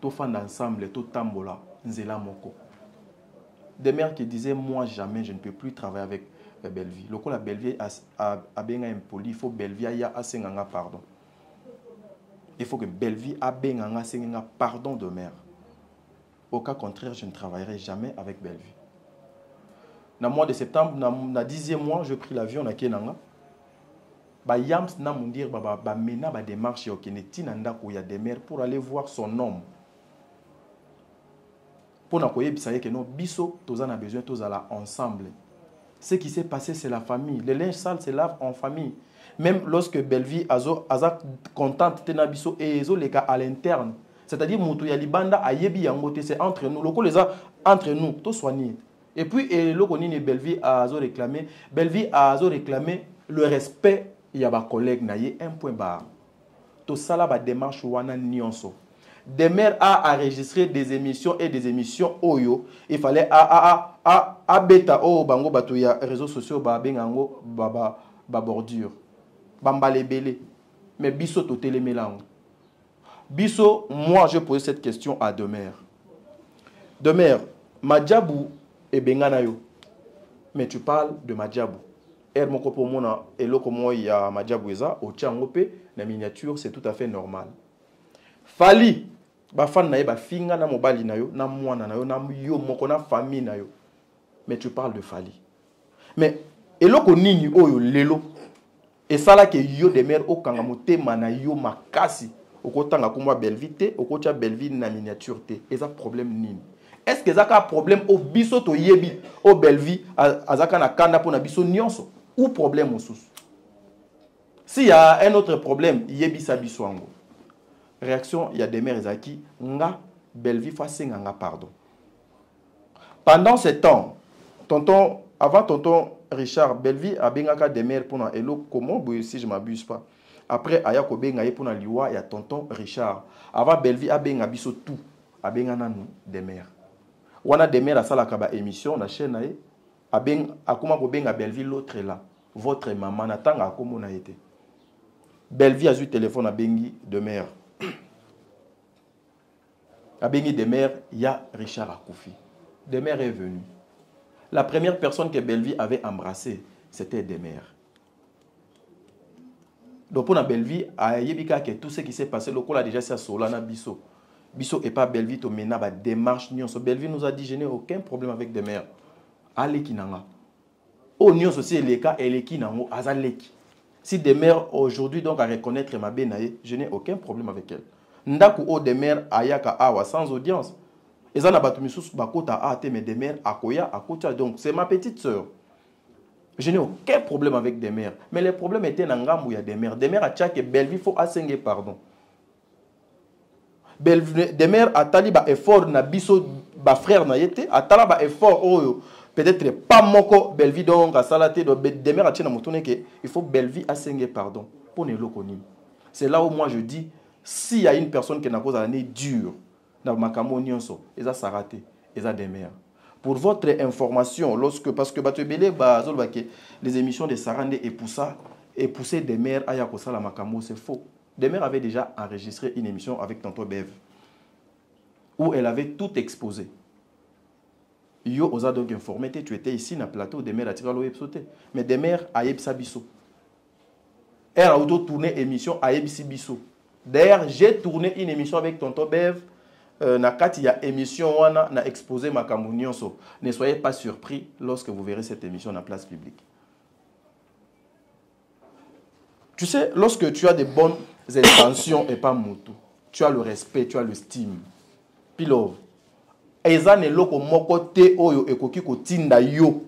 To fan ensemble to tambola nzela moko. Des mères qui disaient moi jamais je ne peux plus travailler avec Bellevue. Lokola Bellevue a benga impoli, il faut Bellevue aya asenganga pardon. Il faut que Bellevue a benga asenganga pardon de mère. Au cas contraire, je ne travaillerai jamais avec Bellevue. Dans le mois de septembre, dans le 10e mois, je pris l'avion à Kenanga. Yams na mundir ba mena ba démarche au Keneti nanda ko ya des mères pour aller voir son homme. Pour na koye bisaye que non biso tozana besoin tozala ensemble. Ce qui s'est passé c'est la famille. Le linge sale se lave en famille. Même lorsque Bellevue aza contente tena biso et ezo leka à l'interne. C'est-à-dire mutu ya libanda ayebi yangote c'est entre nous. Loko les a entre nous to soigner. Et puis loko nini Bellevue azo réclamer le respect. Il y a des collègues naie un point barre. Tout ça là ba démarche wana nyonso. Des mères a enregistré des émissions et des émissions oyo. Il fallait bêta o bango bato ya réseaux sociaux ba bengango ba bordure. Bamba les belé. Mais biso to télémélango. Biso moi je pose cette question à Demer. Demer, Madjabou et benganayo. Mais tu parles de Madjabou. Moko pour mona eloko mo ya Madjaboueza au Tchangope la miniature c'est tout à fait normal. Fali ba fan na ba finga na mobali na yo na mwana na yo na yo moko na famille na yo. Mais tu parles de Fali. Mais eloko nini oyo lelo et ça là que yo de mère okanga motema na yo makasi okotanga ko moi Bellevue okotia Bellevue na miniature te. Et ça problème nini? Est-ce que ça a un problème au biso to yebi au Bellevue azaka na kanda pour na biso nyonso? Ou problème au sous. S'il y a un autre problème, yebi sabiso ango. Réaction, il y a des mères ezaki nga Bellevue face nga pardon. Pendant ce temps, avant tonton Richard Bellevue a bengaka des mères pour na elo comment si je m'abuse pas. Après aya ko benga ye pour na liwa ya tonton Richard. Avant Bellevue a benga biso tout, a benga nanu des mères. Wana des mères a sala ka ba émission na chaîne na ye. Akuma ko benga Bellevue l'autre là. Votre maman n'attend à comment on a été. Bellevue a eu téléphone à Bengi de mère. À Bengi de mère, il y a Richard Akoufi. De mère est venu. La première personne que Bellevue avait embrassée, c'était de mère. Donc pour la Bellevue, à Yebika, que tout ce qui s'est passé, le a déjà c'est à Solana Bisso. Bisso et pas Bellevue, to mena ba démarche nyonso. Bellevue nous a dit je n'ai aucun problème avec de mère. Allez kinanga. Oh, nous aussi les cas et les qui n'ont azaleki. Si des mères aujourd'hui donc à reconnaître ma benaye, je n'ai aucun problème avec elle. Ndaku o des mères ayaka awa sans audience. Et ça n'a pas tout mis sous bakota ate mais des mères akoya akota donc c'est ma petite sœur. Je n'ai aucun problème avec des mères. Mais le problème était n'angamou ya des mères. Des mères à tchake Bellevue faut assenger pardon. Des mères à taliba effort na biso ba frère na yete à talaba effort oyo. Peut-être pas moko Bellevue donc à salaté de demeure à tiena motone que il faut Bellevue assenger pardon pour ne l'okonim. C'est là où moi je dis s'il y a une personne qui n'a pas l'année dure dans makamo nyonso et ça s'arrêter et ça demeure. Pour votre information lorsque parce que batebele ba zolba que les émissions de Sarande et Poussa et pousser des mères à Yakosala Makamo, c'est faux. Des mères avaient déjà enregistré une émission avec Tonton Bev, où elle avait tout exposé. Yo osa donc informé, tu étais ici dans le plateau, des mères à Tiralo Epsoté. Mais des mères à Epsa Bisso. Elle a tourné émission à Epsi Bisso. D'ailleurs, j'ai tourné une émission avec Tonton Bev. Il y a émission où on a exposé ma camounionso. Ne soyez pas surpris lorsque vous verrez cette émission dans la place publique. Tu sais, lorsque tu as des bonnes intentions et pas moutou, tu as le respect, tu as l'estime. Pilov. Ezane loko moko te oyo ekoki ko tinda yo.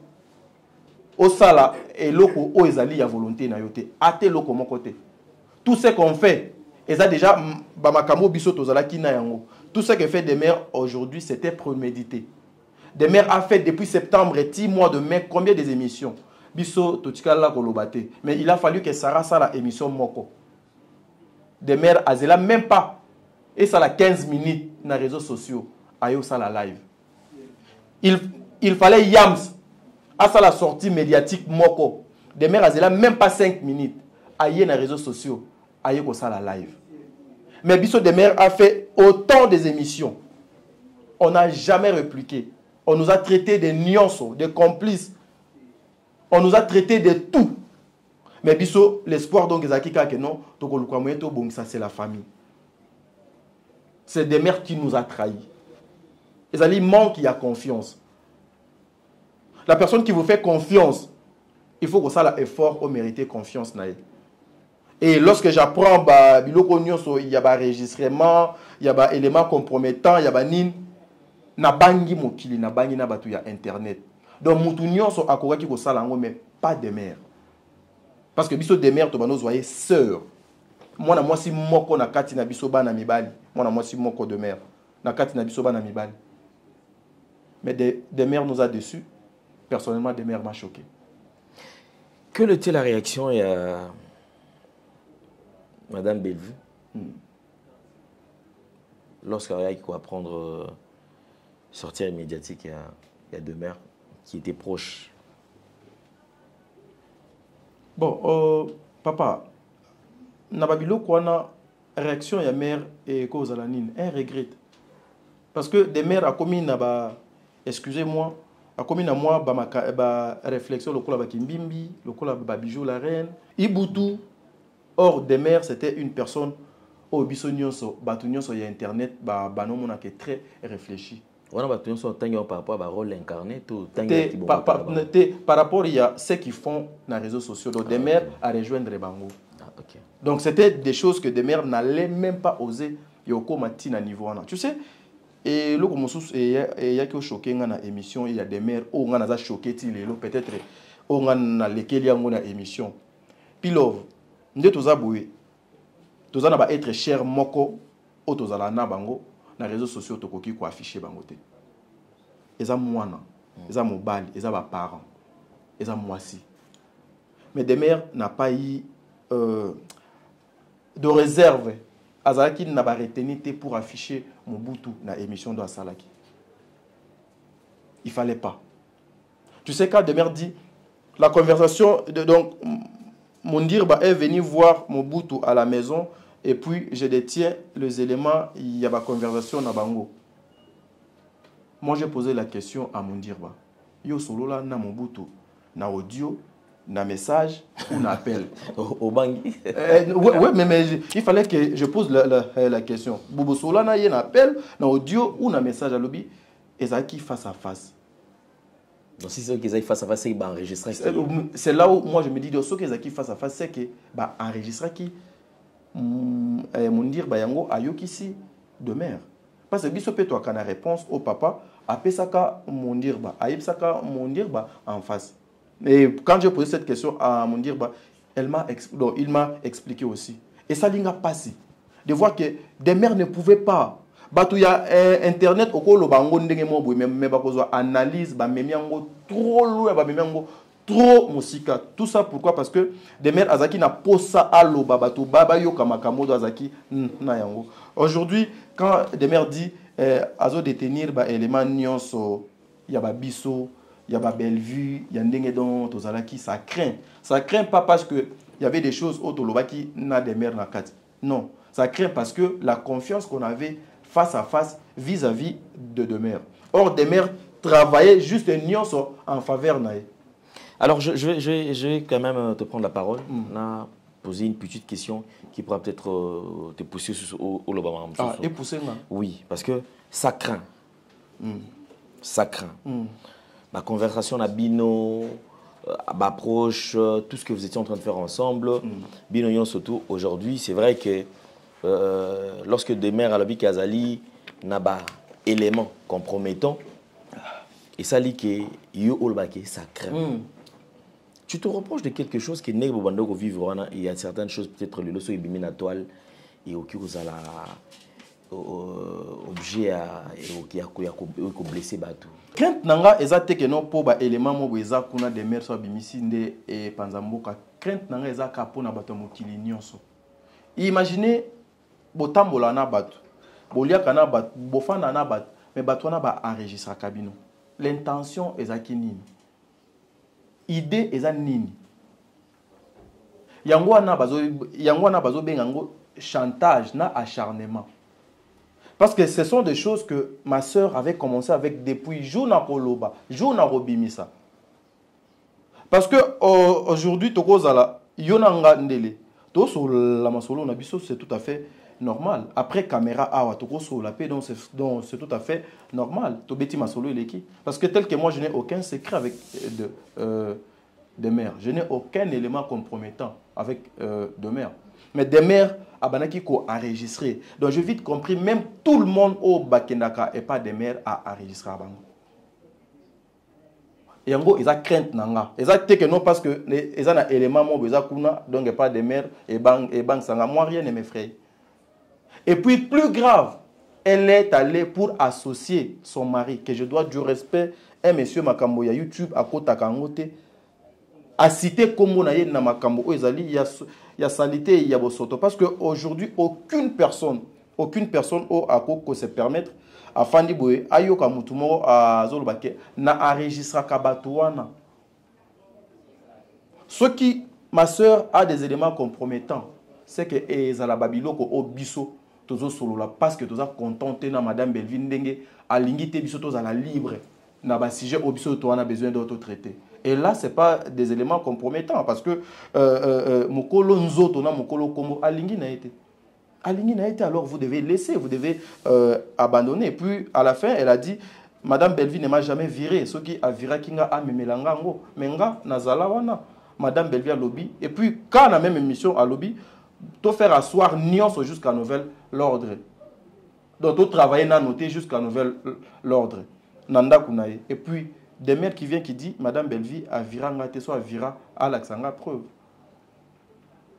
Osala eloko o ezali ya volonté na yo te. Ate loko moko te. Tout ce qu'on fait, eza déjà bamakamo biso tozala kina yango. Tout ce que fait des mères aujourd'hui, c'était prémédité. Des mères a fait depuis septembre et 10 mois de mai combien des émissions? Biso totikala kolobate. Mais il a fallu que Sarah sa la émission moko. Des mères azela même pas. Et ça la 15 minutes dans les réseaux sociaux. Ayo ça la live. Il fallait Yams à ça la sortie médiatique moko. Des mères azela même pas 5 minutes. Aye dans les réseaux sociaux. Ayo ko ça la live. Mais Bisso des mères a fait autant des émissions. On n'a jamais répliqué. On nous a traité de nuances, de complices. On nous a traité de tout. Mais Bisso, l'espoir donc que non, ça c'est la famille. C'est des mères qui nous a trahis. Il manque, il y a confiance. La personne qui vous fait confiance, il faut que ça ait effort au mériter confiance. Et lorsque j'apprends, il y a un enregistrement, il y a un élément compromettant, il y a un nin, na bangi mokili, na bangi na batu ya internet. Donc, moutounion sont akora qui ko salango, mais pas de mère. Parce que biso des mères, tu vas nous voyer sœurs. Moi, si moko na kati na biso ba na mibali. Moi, si moko de mère. Na kati na biso ba na mibali. Mais des mères nous a déçus. Personnellement, des mères m'a choqué. Quelle était la réaction à Madame Bellevue lorsqu'elle a eu à prendre sortir médiatique, il y a deux mères qui étaient proches? Bon, papa, Nababilo Kwana, réaction à la mère et cause à la nine, elle regrette. Parce que des mères a commis, excusez-moi, a commis à moi ma réflexion, le kola Kimbimbi, le kola Babijou la reine, Iboutou. Or, des mères, c'était une personne au Bissonionso, Batounionso, il y a internet, Banomona qui est très réfléchi. On a Batounionso par rapport au rôle incarné, par rapport à ce qu'ils font dans les réseaux sociaux. Donc, des mères à rejoindre Bango. Donc, c'était des choses que des mères n'allaient même pas oser Yoko Matina niveau. Tu sais, et là, comme il y a qui choqué dans l'émission, il y a des mères où on a choqué, peut-être, où on a lesquels il y a une émission. Pilov. Nous devons être cher moko au tozala na bango na réseaux sociaux tokoki ko afficher bango te. Eza mwana, eza mobali, eza ba parents, eza mwasi. Mais des mères n'a pas eu de réserve azalaki na ba retenite pour afficher Mobutu na émission de Salaki. Il fallait pas. Tu sais quand des mères dit la conversation donc Mondirba est venu voir Mobutu à la maison et puis je détiens les éléments, il y a une conversation à Bango. Moi j'ai posé la question à Mondirba. Yo solo là na Mobutu, na audio, na message ou na appel. Au Bangui. Ouais, mais il fallait que je pose la question. Bobo solo na un appel, na audio ou na message à lobby. Et ça qui face à face. Donc si c'est qu'ils aillent face à face, c'est qu'ils enregistrent. C'est là où moi je me dis, ceux qui aillent face à face, c'est que enregistrer qui mon dire yango ayoki si de mère. Parce que biso peut toi quand la réponse au papa après ça ka mon dire ayib ça ka mon dire en face. Et quand j'ai posé cette question à mon dire il m'a expliqué aussi. Et ça linga passé de voir que des mères ne pouvaient pas. Batu ya internet okolo bango ndenge mo boy mais ba kozwa analyse ba memiango trop loin ba memiango trop musika. Tout ça pourquoi? Parce que des mères azaki na posa alo babatu baba yo kamakamodo azaki na yango. Aujourd'hui quand des mères dit azo détenir ba élément nyonso ya ba biso, ya ba Bellevue, ya ndenge don tozalaki, ça craint pas parce que y avait des choses au Toloba qui n'a des mères na kati. Non, ça craint parce que la confiance qu'on avait face à face vis-à-vis de Demer. Or, Demer travaillait juste en faveur naïe. Alors, je vais quand même te prendre la parole. On a posé une petite question qui pourra peut-être te pousser au Lobama. Ah, et pousser, non? Oui, parce que ça craint. Ça craint. Ma conversation à Bino, approche, tout ce que vous étiez en train de faire ensemble, Bino surtout aujourd'hui, c'est vrai que lorsque des mères à la Kazali n'a pas éléments compromettants, et ça dit que ça craint. Tu te reproches de quelque chose qui n'est pas vivre. Il y a certaines choses, peut-être le loso est bimé na toile et au qui vous a objet qui a blessé bateau. Crainte nanga ezate que non pour ba élément mo beza kuna de mer so bimisi nde e panzamboka. Crainte nanga ezaka pona bato mokili nyonso. Imaginez botambola na bato. Boliaka na bato, bofana na bato, mais bato na ba enregistrer kabino. L'intention ezaki nini? Idée eza nini? Yango na bazo bengango chantage na acharnement. Parce que ce sont des choses que ma sœur avait commencé avec depuis Jouna Koloba, Jouna Robimisa. Parce que aujourd'hui tokozala yonanga ndele. To so la masolo na biso c'est tout à fait normal. Après caméra awa toko so la paix donc c'est tout à fait normal. To beti masolo eleki parce que tel que moi je n'ai aucun secret avec de mère. Je n'ai aucun élément compromettant avec de mère. Mais des mères abanaki ko enregistré. Donc j'ai vite compris même tout le monde au Bakendaka et pas des mères à enregistrer abango. Et en gros ils a crainte nanga. Ils a que non parce que ils ont un élément mo beza kuna donc pas des mères et bang sanga moi rien ne m'effraie. Et puis plus grave, elle est allée pour associer son mari que je dois du respect un monsieur Makambo ya YouTube à Kota Kangote a cité comme on a dit na Makambo ezali il y a salité il y a bosoto parce que aujourd'hui aucune personne au akoko se permettre à fandi boye ayoka mutumo a zolobake na enregistra kabatuana. Ce qui ma sœur a des éléments compromettants, c'est que ezala babiloko o biso tozo solola parce que toza contenté na madame Belvin ndenge alingité biso tozala libre na ba sujet o biso to on a besoin d'autres traités. Et là, ce n'est pas des éléments compromettants parce que Mokolo Nzoto na Mokolo Kombo Alingi n'a été. Alingi n'a été, alors vous devez laisser, vous devez abandonner. Puis à la fin, elle a dit, Madame Belvi ne m'a jamais viré. Ce qui a viré Kinga a Memelangango. Menga Nazalawana. Madame Belvi a lobby. Et puis, quand on a même émission à lobby, tout faire asseoir Nyonso jusqu'à nouvel l'ordre. Donc, tout travailler na noté jusqu'à nouvel l'ordre. Nanda Kunaye. Et puis, des mères qui viennent qui dit Madame Belvi a viré soit vira à l'accent preuve.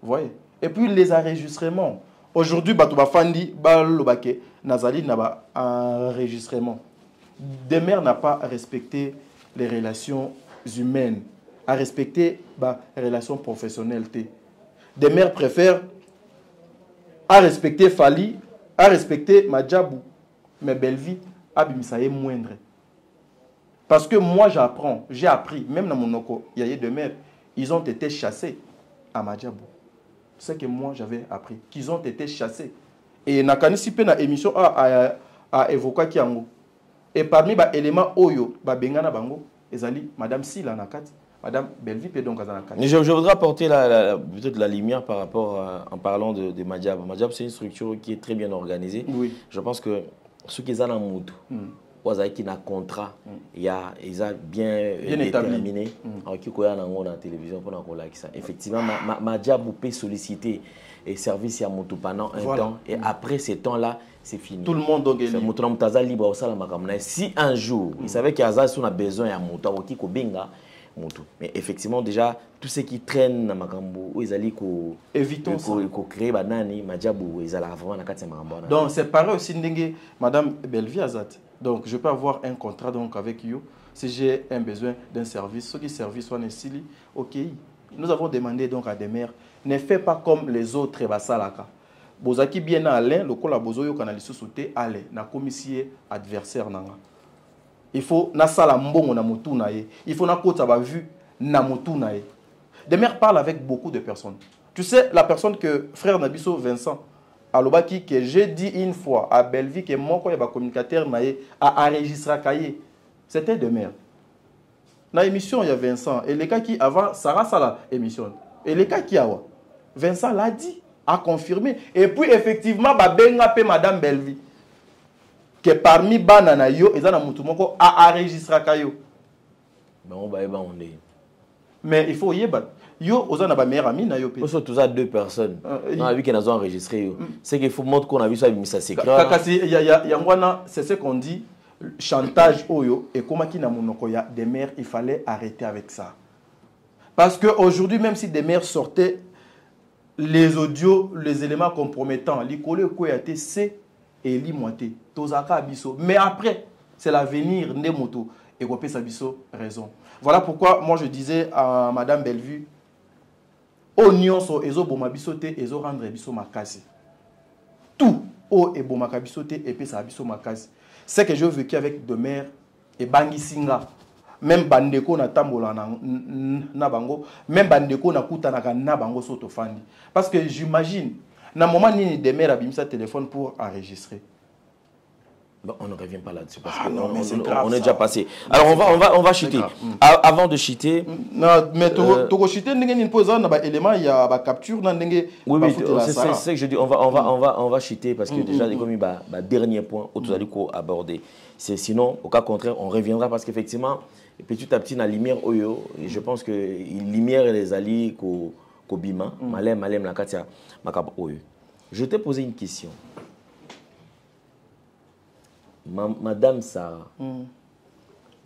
Vous voyez? Et puis les enregistrements. Aujourd'hui, Batouba Fandi, Balobake, Nazali n'a pas enregistrement. Des mères n'a pas respecté les relations humaines, a respecté les relations professionnelles. Des mères préfèrent à respecter Fali, à respecter Madjabou. Mais Belvi, Abimisaye moindre. Parce que moi, j'ai appris, même dans mon oko, il y a des mères, ils ont été chassés à Madjabou. C'est ce que moi, j'avais appris, qu'ils ont été chassés. Et Nakanisi pe na émission a évoqué Kiango. Et parmi les éléments Oyo, Bengana Bango, ezali Madame Sila Nakati, Madame Belvi pe donc Nakati. Je voudrais apporter peut-être la lumière par rapport en parlant de Madjab. Madjab, c'est une structure qui est très bien organisée. Oui. Je pense que ceux qui sont en mood, qui ont un contrat, ils ont bien déterminé qui est dans la télévision pour ça. Effectivement, Madjab peut solliciter et service à Moutou pendant un temps et après ce temps-là, c'est fini. Tout le monde doit gagner. Libre si un jour, il savait qu'il y a besoin de Moutou, qui benga Moutou. Mais effectivement, déjà, tout ce qui traîne dans Makambo, ils allaient évitons ça. Créer banani, Madjabou, ils allaient vraiment dans 4 Makambo. Donc c'est pareil aussi Ndenge, Madame Belvi Azat. Donc, je peux avoir un contrat donc, avec you si j'ai un besoin d'un service. Ce qui service soit Nessili, ok. Nous avons demandé donc à des mères, ne fais pas comme les autres basalaka. Bozaki bien Alain, le cola bozoyo kanaliso sauté, allez, na commissaire adversaire nanga. Il faut na sala mbongo na mutu na ye. Il faut na kota ba vu na mutu na ye. Des mères parlent avec beaucoup de personnes. Tu sais, la personne que frère Nabiso Vincent, à Lobaki, que j'ai dit une fois à Belleville, que mon communicateur a enregistré Kaye, c'était de mère. Dans l'émission, il y a Vincent. Et les cas qui, avant, Sarah Sala émission. Et les cas qui, Vincent l'a dit, a confirmé. Et puis, effectivement, Benga Madame Belleville, que parmi Banana Yo, ils ont enregistré Kayo. Mais il faut y aller. Yo, aux a meilleure amie na yo. Parce que tous ça deux personnes. On a vu qu'ils ont enregistré. C'est qu'il faut montrer qu'on a vu ça avec ça secret. C'est ce qu'on dit, chantage oyo et comment qui na monokoya des mères, il fallait arrêter avec ça. Parce que aujourd'hui, même si des mères sortaient les audios, les éléments compromettants, l'icole koyate c'est et l'imoité, tozaka abiso. Mais après, c'est l'avenir des motos et kopé sabiso raison. Voilà pourquoi moi je disais à Madame Bellevue, oignon so ezo boma bisote ezo rendre biso makasi. Tout o e boma kabisote et puis ça biso makasi. C'est que j'ai vécu avec de mères et bangi singa. Même bandeko na tambola na bango, même bandeko na kutanaka na bango soto fandi. Parce que j'imagine, na moment ni des mères abimisa téléphone pour enregistrer. Bon, on ne revient pas là-dessus parce qu'on est déjà passé. Alors on va chuter. Avant de chuter. Non, mais tu chuter, il pose un élément, il y a capture. Oui, c'est ce que je dis. On va chuter parce que déjà, il y a un dernier point où tu as aborder. Sinon, au cas contraire, on reviendra parce qu'effectivement, petit à petit, la lumière, je pense que la lumière et les alliés, Kobima, Malem, la Katia, Makab, je t'ai posé une question. Madame Sarah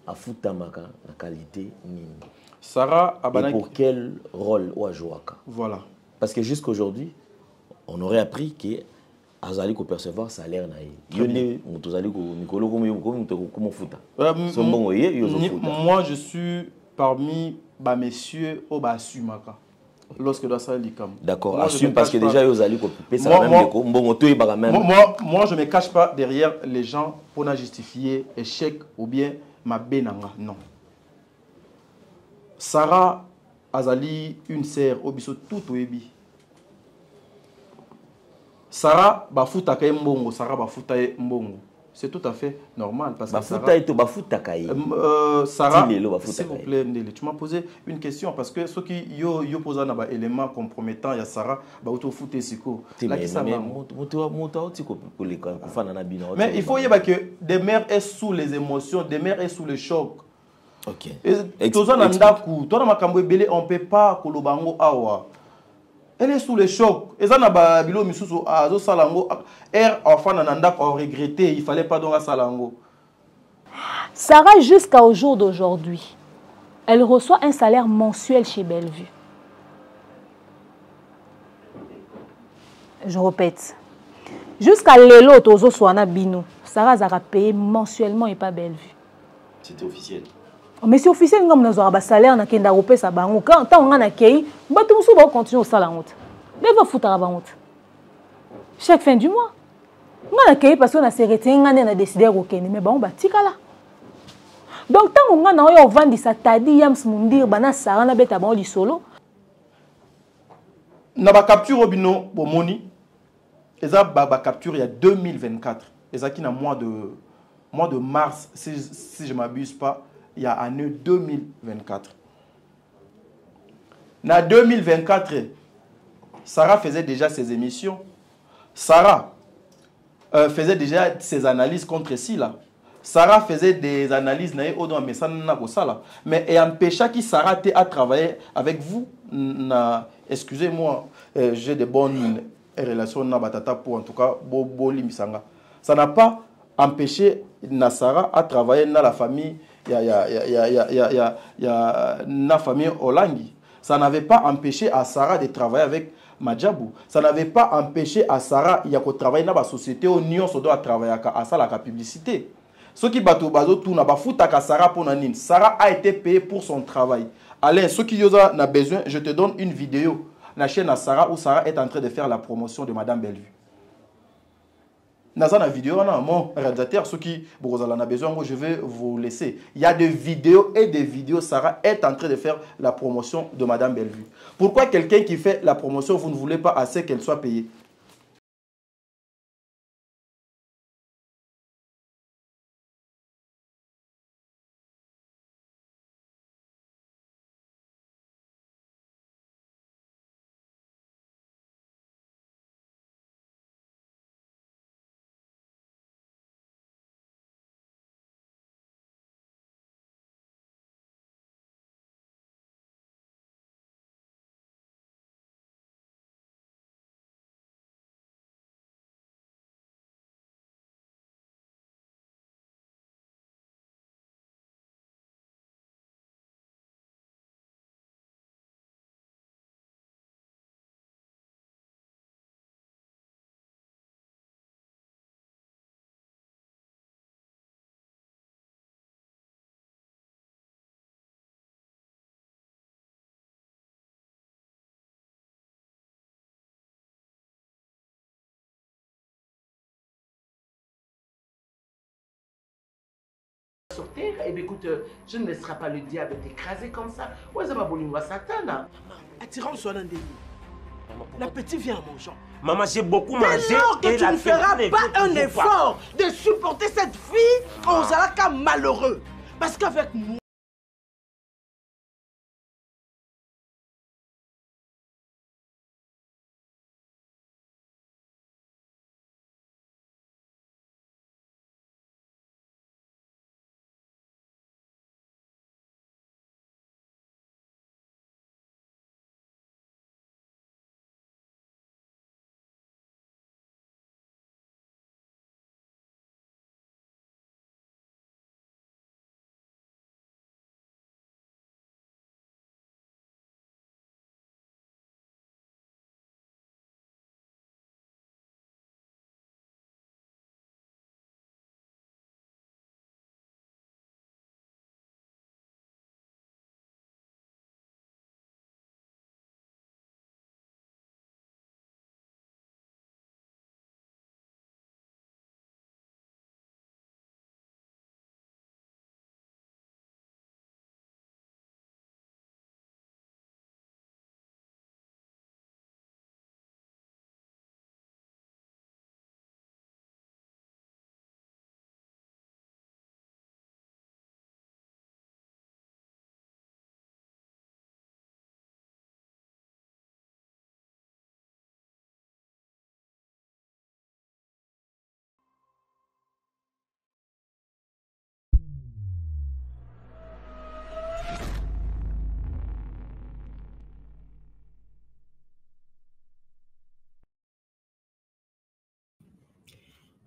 a foutamaka la qualité nini. Sarah a et pour quel rôle ou a joué? Voilà. Parce que jusqu'aujourd'hui, on aurait appris que Azali ko percevoir salaire na yé. Moi je suis parmi les messieurs au Basumaka. Lorsque doit ça l'icam. D'accord, assume parce que déjà ils allaient couper ça même moi je me cache pas derrière les gens pour justifier échec ou bien ma benanga. Non. Sarah Azali une sœur obiso tout oebi. Sarah bafuta kay mbongo, Sarah bafuta mbongo. C'est tout à fait normal parce que Sarah, s'il vous plaît, Ndele, tu m'as posé une question parce que ceux qui yo posent un élément compromettant, il y a Sarah, mais il faut y avoir que des mères est sous les émotions, des mères est sous le choc. Ok. On peut pas kolobango awa. Elle est sous le choc. Et ça n'a pas bilo misusu azo salango enfant nananda a regretté, il fallait pas donc à salango. Sarah jusqu'au jour d'aujourd'hui, elle reçoit un salaire mensuel chez Bellevue. Je répète. Jusqu'à l'élo tozo soana bino, Sarah a payé mensuellement et pas Bellevue. C'était officiel. Mais c'est officiel, comme nous avons un salaire, nous avons un salaire. Quand on a un accueil, nous allons continuer au salaire. Nous allons foutre à la honte. Chaque fin du mois. Nous avons un accueil parce qu'on a décidé de mais bon, bah, là. Donc, tant qu'on a un vendu ça, t'as dit, yams mundir, bana Sarah, na beta bon solo. Nous avons capturé au bino, pour Moni. Et ça, capture il y a 2024. Et ça, qui est mois de mars, si je ne m'abuse pas. Il y a année 2024. En 2024, Sarah faisait déjà ses émissions. Sarah faisait déjà ses analyses contre Silla. Sarah faisait des analyses mais et empêcha qui Sarah a travaillé avec vous. Excusez-moi, j'ai de bonnes relations pour en tout cas ça n'a pas empêché Sarah à travailler dans la famille. Il y a la famille Olangi. Ça n'avait pas empêché à Sarah de travailler avec Madjabou. Ça n'avait pas empêché à Sarah de travailler dans la société où nous doit travailler à ça la publicité. Ceux qui battent au bateau tout n'a pas foutu à Sarah pour Nanine. Sarah a été payée pour son travail. Alain, ceux qui ont besoin, je te donne une vidéo. La chaîne à Sarah où Sarah est en train de faire la promotion de Madame Bellevue. Dans la vidéo, mon réalisateur, ceux qui vous en ont besoin, je vais vous laisser. Il y a des vidéos et des vidéos. Sarah est en train de faire la promotion de Madame Bellevue. Pourquoi quelqu'un qui fait la promotion, vous ne voulez pas assez qu'elle soit payée? Eh bien, écoute, je ne laisserai pas le diable t'écraser comme ça. Ouais, ça va boulingwa Satan. Attirant le soin d'un délire. L'appétit vient en mangeant. Maman, j'ai beaucoup mangé. Dès lors que tu ne feras pas un effort de supporter cette fille, on sera comme malheureux. Parce qu'avec moi,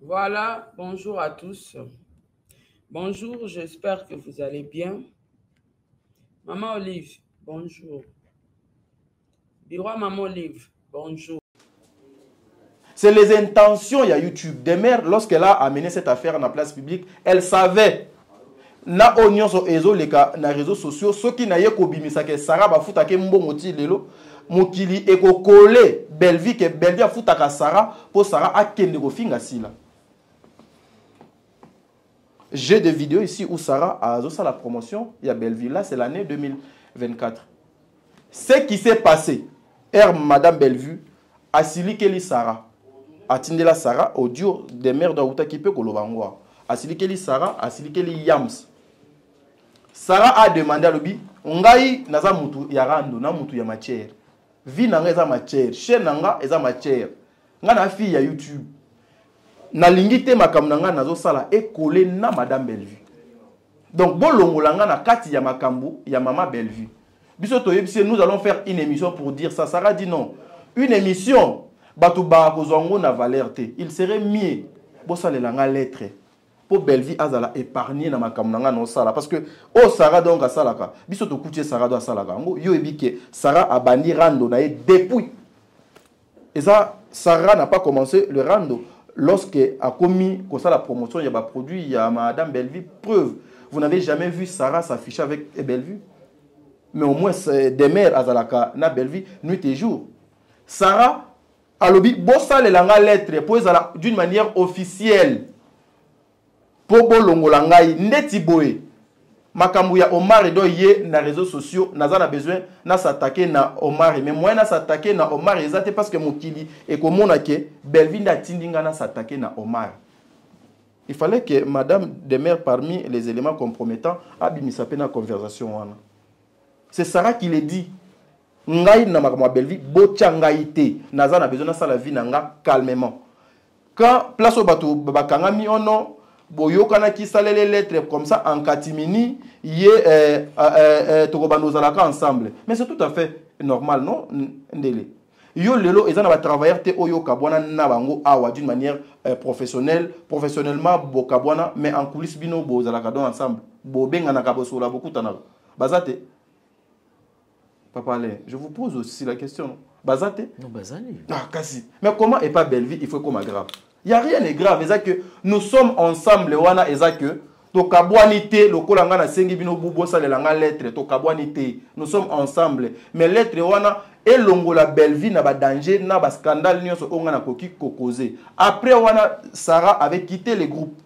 voilà, bonjour à tous. Bonjour, j'espère que vous allez bien. Maman Olive, bonjour. Biroua Maman Olive, bonjour. C'est les intentions, il y a YouTube. Des mères, lorsqu'elle a amené cette affaire dans la place publique, elle savait. Na onion so ezo leka na réseaux sociaux, ceux qui n'aient qu'obimisa que Sarah ba futa ke mbongoti lelo, mokili eko kole Bellevue que Bellevue a futa ka Sarah pour Sarah a kende ko finga sila. J'ai des vidéos ici où Sarah a fait la promotion, il y a Bellevue là, c'est l'année 2024. Ce qui s'est passé, Madame Bellevue a silikeli Sarah. Atindela Sarah audio des mères d'Aouta qui peut kolobangwa. Asilikeli Sarah, asilikeli Yams. Sarah a demandé à l'obi, ngai naza mutu ya rando na mutu ya matière. Vi nanga eza matière, chaîne nanga eza matière. Nga na fille ya YouTube. Na lingite makam nanga nazo sala ekole na Madame Bellevue. Donc bolongola nga na kati ya makambu ya Mama Bellevue. Biso toyebisi nous allons faire une émission pour dire ça. Sarah dit non. Une émission Batu ba kozongo na valeur te. Il serait mieux bosalela nga lettre pour Bellevue azala épargner na makambu nanga no sala parce que oh Sarah donc asalaka. Biso to kutie Sarah do asalaka. Ngo yo ebike Sarah a bandi rando na ye depuis. Et ça Sarah n'a pas commencé le rando lorsque a commis comme ça la promotion il y a des produits il y a Madame Bellevue preuve. Vous n'avez jamais vu Sarah s'afficher avec Bellevue? Mais au moins des mères azalaka na Bellevue nuit et jour. Sarah alobi bossa le langa lettre pour ezala d'une manière officielle pour bolongola ngai ndeti boye makambu ya Omar edo ye na réseaux sociaux naza na besoin na s'attaquer na Omar mais moi na s'attaquer na Omar ezate parce que mokili et komona ke Belvinda tindinga na s'attaquer na Omar. Il fallait que madame Demer parmi les éléments compromettants abimisa pe na conversation wana. C'est Sarah qui le dit. Ngai na makamwa Belvi bocha ngai te naza na besoin na sala vie na nga calmement. Quand place au bateau bakanga mi ono boyokana ki salele lettres comme ça en catimini yé tokobano zalaka ensemble mais c'est tout à fait normal non ndele yo lelo ezana ba travailleur te oyo kabwana na bango awa d'une manière professionnellement bokabwana mais en coulisses bino bo zalaka don ensemble bo benga na kabosola bokutana bazate papa allez je vous pose aussi la question bazate non bazali ah kasi mais comment est pas Belvi il faut comme grave. Il n'y a rien de grave, c'est que nous sommes ensemble, wana eza que tokabwanité lokola nga na sengi bino bubo sa le langa lettre tokabwanité nous sommes ensemble mais lettre wana elongo la Belvi na ba danger na ba scandale nyonso onga na koki kokoze après wana Sarah avait quitté le groupe.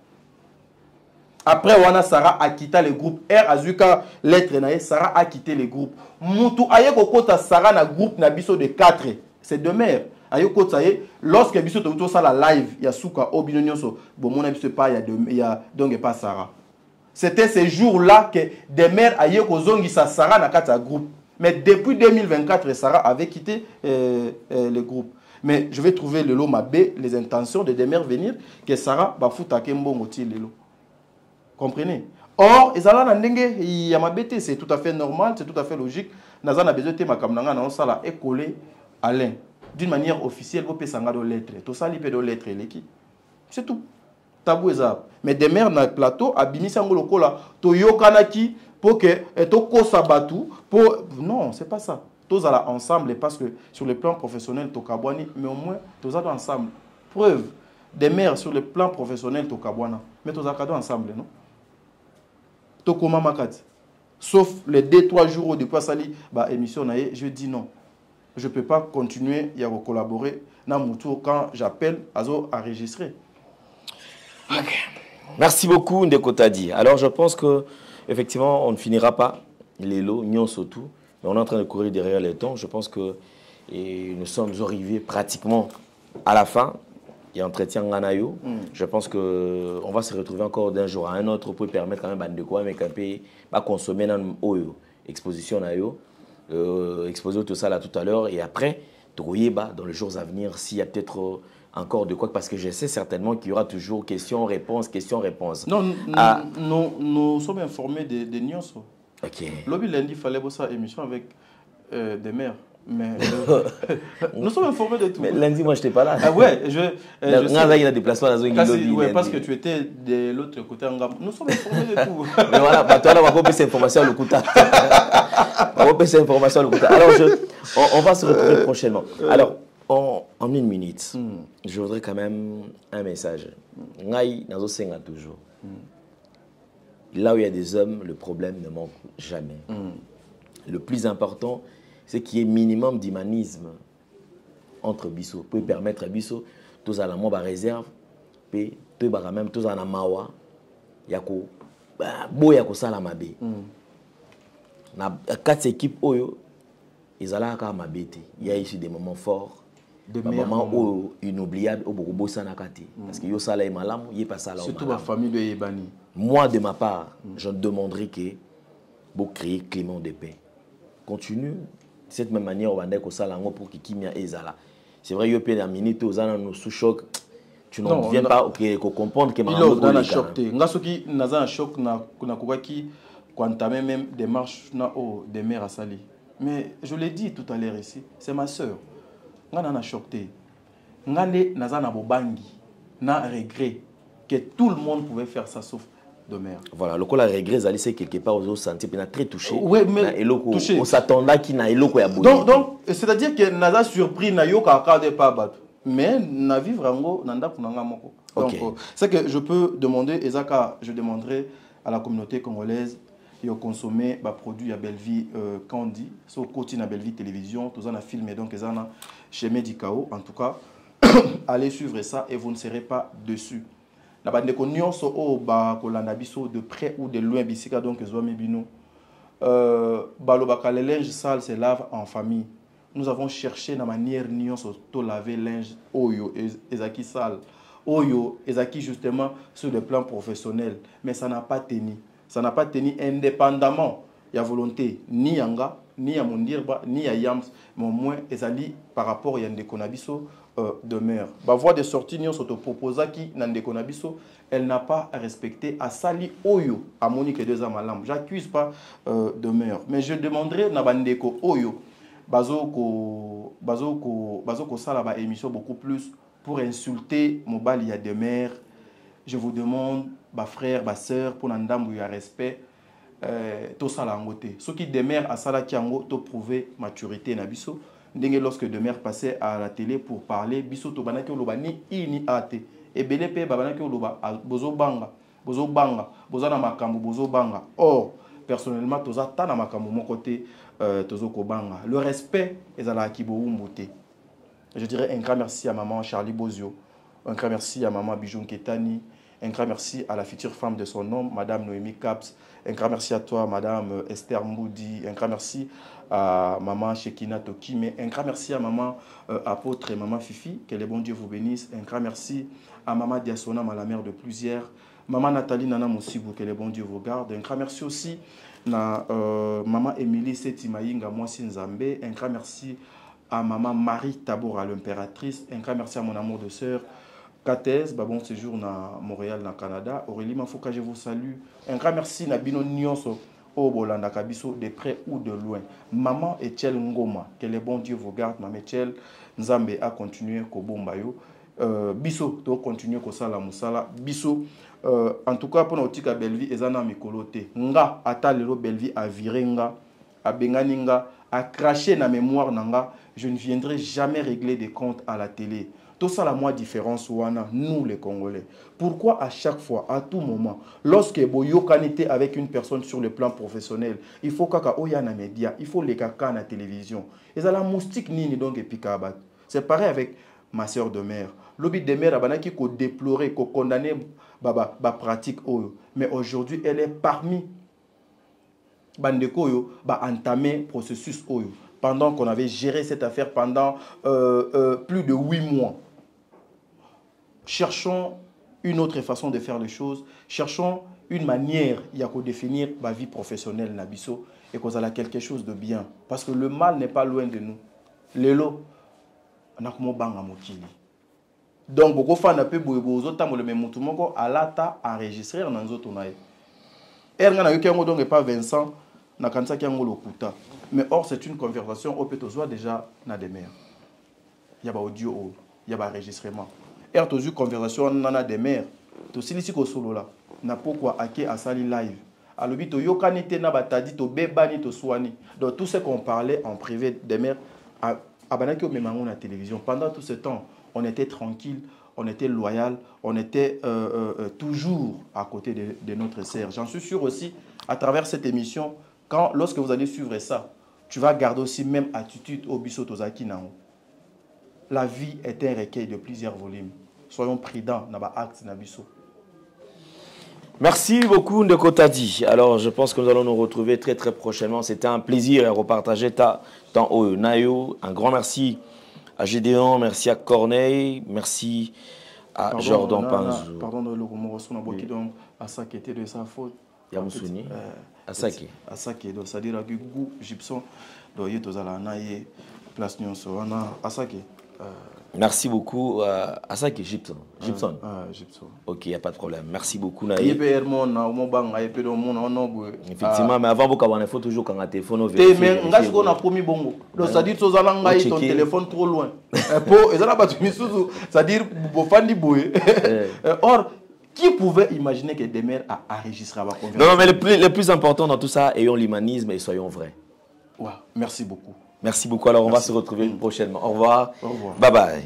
Après wana Sarah a quitté le groupe R azuka lettre na Sarah a quitté le groupe mutu aye kokota Sarah na groupe na biso de 4 c'est de mère. Lorsque biso to ça la live ya suka obino nyonso bomona biso pas il y a donc pas Sarah. C'était ces jours-là que des mères aye ko zongisa Sarah na kata groupe. Mais depuis 2024 Sarah avait quitté le groupe. Mais je vais trouver le lot mabé les intentions de des mères venir que Sarah ba futa ke mbongo ti lelo. Comprenez? Or ezala na ndenge ya mabete c'est tout à fait normal, c'est tout à fait logique. Naza na besoin te makamnanga na sala écoler Alain. D'une manière officielle, vous pouvez s'engager aux lettres. Tout ça, il peut aux lettres. C'est tout. Tabou et ça. Mais des mères dans le plateau, abimi sangolo kola, to yokanaki pour que to ko sabatu pour non, c'est pas ça. Tous à ensemble parce que sur le plan professionnel to kabwani, mais au moins tous à ensemble. Preuve des mères sur le plan professionnel to kabwana, mais tous à ensemble, non? To koma makati. Sauf les 2-3 jours depuis sali ba émission naie, je dis non. Je ne peux pas continuer à collaborer dans mon tour quand j'appelle à enregistrer. Okay. Merci beaucoup, Ndeko Tadi. Alors, je pense que effectivement, on ne finira pas les lots, nions surtout, mais on est en train de courir derrière les temps. Je pense que nous sommes arrivés pratiquement à la fin. Il y a entretien Nganayo. Je pense qu'on va se retrouver encore d'un jour à un autre pour permettre quand même de quoi, mais pas consommer dans l'exposition Nayo. Exposer tout ça là tout à l'heure et après dans les jours à venir s'il y a peut-être encore de quoi parce que je sais certainement qu'il y aura toujours questions-réponses. Non, nous sommes informés des news. Ok. Lobby lundi il fallait bosser émission avec des mères. Mais nous sommes informés de tout. Mais lundi, moi, je n'étais pas là. Ah ouais, je sais. Il a déplacement à la zone. Ouais, parce que tu étais de l'autre côté. Nous sommes informés de tout. Mais voilà, bah, toi, là, on va couper cette information à l'Okuta. Alors, on va se retrouver prochainement. Alors, en une minute, je voudrais quand même un message. Ngai, nazo senga toujours. Là où il y a des hommes, le problème ne manque jamais. Le plus important, c'est qu'il y ait minimum d'humanisme entre Bisso. Pour permettre à Bisso, tous à la moba réserve, puis tous à même tous à la mawa, yako, yako salamabe. Na quatre équipes oyo, ils allaient à mabete. Il y a ici des moments forts, des moments inoubliables au Bobo Sanakati. Parce que yo sala malam, y pas ça là. Surtout ma famille de Yébani. Moi de ma part, je demanderai que vous créez climat de paix. Continue de cette même manière on va dire que ça là pour qui kimia ezala. C'est vrai yo peut la minute aux nous sous choc. Tu n'en viens pas qu'on comprendre que ma dans la choc té. Ngasoki naza un choc na kunakuka qui entamé même démarche na o des mères à Sali. Mais je l'ai dit tout à l'heure ici, c'est ma sœur. Nga na choc té. Ngale naza na bobangi na regret que tout le monde pouvait faire ça sauf de mère. Voilà, le cas regret Zali c'est quelque part aux senti puis très touché. Oui, mais touché. On s'attendait qu'il na eloko ya boye. Donc c'est-à-dire que naza surpris na yo ka de pas battre. Mais na vivre ngo nanda kunanga moko. Donc c'est que je peux demander Ezaka, je demanderai à la communauté congolaise et au consommer des produits à Belleville Candy, sur côté à Belleville Télévision, tous en a filmé donc ils en a chez Medicao. En tout cas, allez suivre ça et vous ne serez pas dessus. La bande de nyonso o ba kolanda biso de près ou de loin bisika donc ezwami bino. Balobaka le linge sale se lave en famille. Nous avons cherché la manière nyonso to laver linge oyo ezaki sale. Oyo ezaki justement sur le plan professionnel, mais ça n'a pas tenu. Ça n'a pas tenu indépendamment. Il y a volonté ni yanga, ni ya mondirba, ni ya yams, mais au moins ezali par rapport à yande konabiso demeure. La voie de sortie nous s'auto-proposa qui n'ande konabiso, elle n'a pas respecté à sali oyo à Monique deux amalam. J'accuse pas demeure, mais je demanderai na bandeko oyo bazoko sala ba émission beaucoup plus pour insulter mobile ya demeure. Je vous demande ba frère, ba sœur pour n'andambu ya respect. To sala ngote. Ce qui demeure à sala kiango to prouver maturité na biso. Ndenge lorsque demeure passait à la télé pour parler biso to banaki oloba ni I ni ate. Et belepe babanaki oloba bozo banga, bozo na makambo bozo banga. Or personnellement toza ta na makambo mon côté tozo ko banga. Le respect ezala kibo umbote. Je dirais un grand merci à maman Charlie Bozio, un grand merci à maman Bijou Ketani. Un grand merci à la future femme de son nom, Madame Noémie Caps. Un grand merci à toi, Madame Esther Moudi. Un grand merci à Maman Shekina Tokime. Un grand merci à Maman Apôtre et Maman Fifi. Que le bon Dieu vous bénisse. Un grand merci à Maman Diasona, la mère de plusieurs. Maman Nathalie Nana Moussibou. Que le bon Dieu vous garde. Un grand merci aussi à Maman Émilie Setimaïnga Mwasi Nzambe. Un grand merci à Maman Marie Taboura, l'impératrice. Un grand merci à mon amour de sœur. Katez, bon séjour à Montréal, au Canada. Aurélie Mafouka, je vous salue. Un grand merci à Bino Nyonso, au Bolanda Kabiso, de près ou de loin. Maman Etiel Ngoma, que le bon Dieu vous garde. Maman Etiel Nzambe a continué Kobombayo. Biso, to continuer Kosala Moussala. Biso, en tout cas, pour notre tika Belleville, ezana mikolote. Nga, ata lelo Belleville a viré nga, a bengani nga, a craché na mémoire nanga. Je ne viendrai jamais régler des comptes à la télé. Tout ça, la moins différence, nous les Congolais. Pourquoi à chaque fois, à tout moment, lorsque vous avez avec une personne sur le plan professionnel, il faut qu'il y ait des médias, il faut les caca à la télévision. Et ça, la moustique nini donc epikabat. C'est pareil avec ma soeur de mère. L'objet de mère, qui a déploré, qui a condamné la pratique. Mais aujourd'hui, elle est parmi Bandeko, entamé le processus. Pendant qu'on avait géré cette affaire pendant plus de 8 mois. Cherchons une autre façon de faire les choses. Cherchons une manière de définir ma vie professionnelle Nabiso et qu'on a quelque chose de bien. Parce que le mal n'est pas loin de nous. Lelo, on a comme banga mokili. Donc beaucoup de gens ne peuvent pas le même temps à l'ata enregistrer dans nos autres naïs. Erga na yukengo donc pas Vincent na kansa kiango lokuta. Mais or c'est une conversation au peut déjà na des mères. Il y a pas audio, il y a pas enregistrement. Et en une conversation nana des mères. To silisi ko solo là. Na pourquoi ake asali live. Alors bito yokanite na batadi to bebani to swani. Donc tout ce qu'on parlait en privé des mères abanaki au memango na télévision. Pendant tout ce temps, on était tranquille, on était loyal, on était toujours à côté de notre sœur. J'en suis sûr aussi à travers cette émission. Lorsque vous allez suivre ça, tu vas garder aussi même attitude au biso tozaki nao. La vie est un recueil de plusieurs volumes. Soyons prudents dans l'acte na biso. Merci beaucoup Ndeko Tadi. Alors je pense que nous allons nous retrouver très prochainement. C'était un plaisir de repartager tant au Nayo. Un grand merci à Gédéon, merci à Corneille, merci à Jordan Panzou. Pardon de l'Okomoroso, donc à ça qui était de sa faute. Yamoussouni, Asaki. Asaki, donc c'est-à-dire que Gou, Gibson, donc il y a tous à la naïe, place Nyonso, Asaki. Merci beaucoup Asaki, Gibson. Gibson. Ok, il n'y a pas de problème. Merci beaucoup Naïe. Effectivement, mais avant, il faut toujours quand un téléphone vérifier. Mais on a promis bongo. Donc c'est-à-dire que ton téléphone trop loin. C'est-à-dire que or, qui pouvait imaginer que Demer a enregistré à la conversation? Non, mais le plus important dans tout ça, ayons l'humanisme et soyons vrais. Ouais, merci beaucoup. Merci beaucoup. Alors, on va se retrouver prochainement. Au revoir. Au revoir. Bye bye.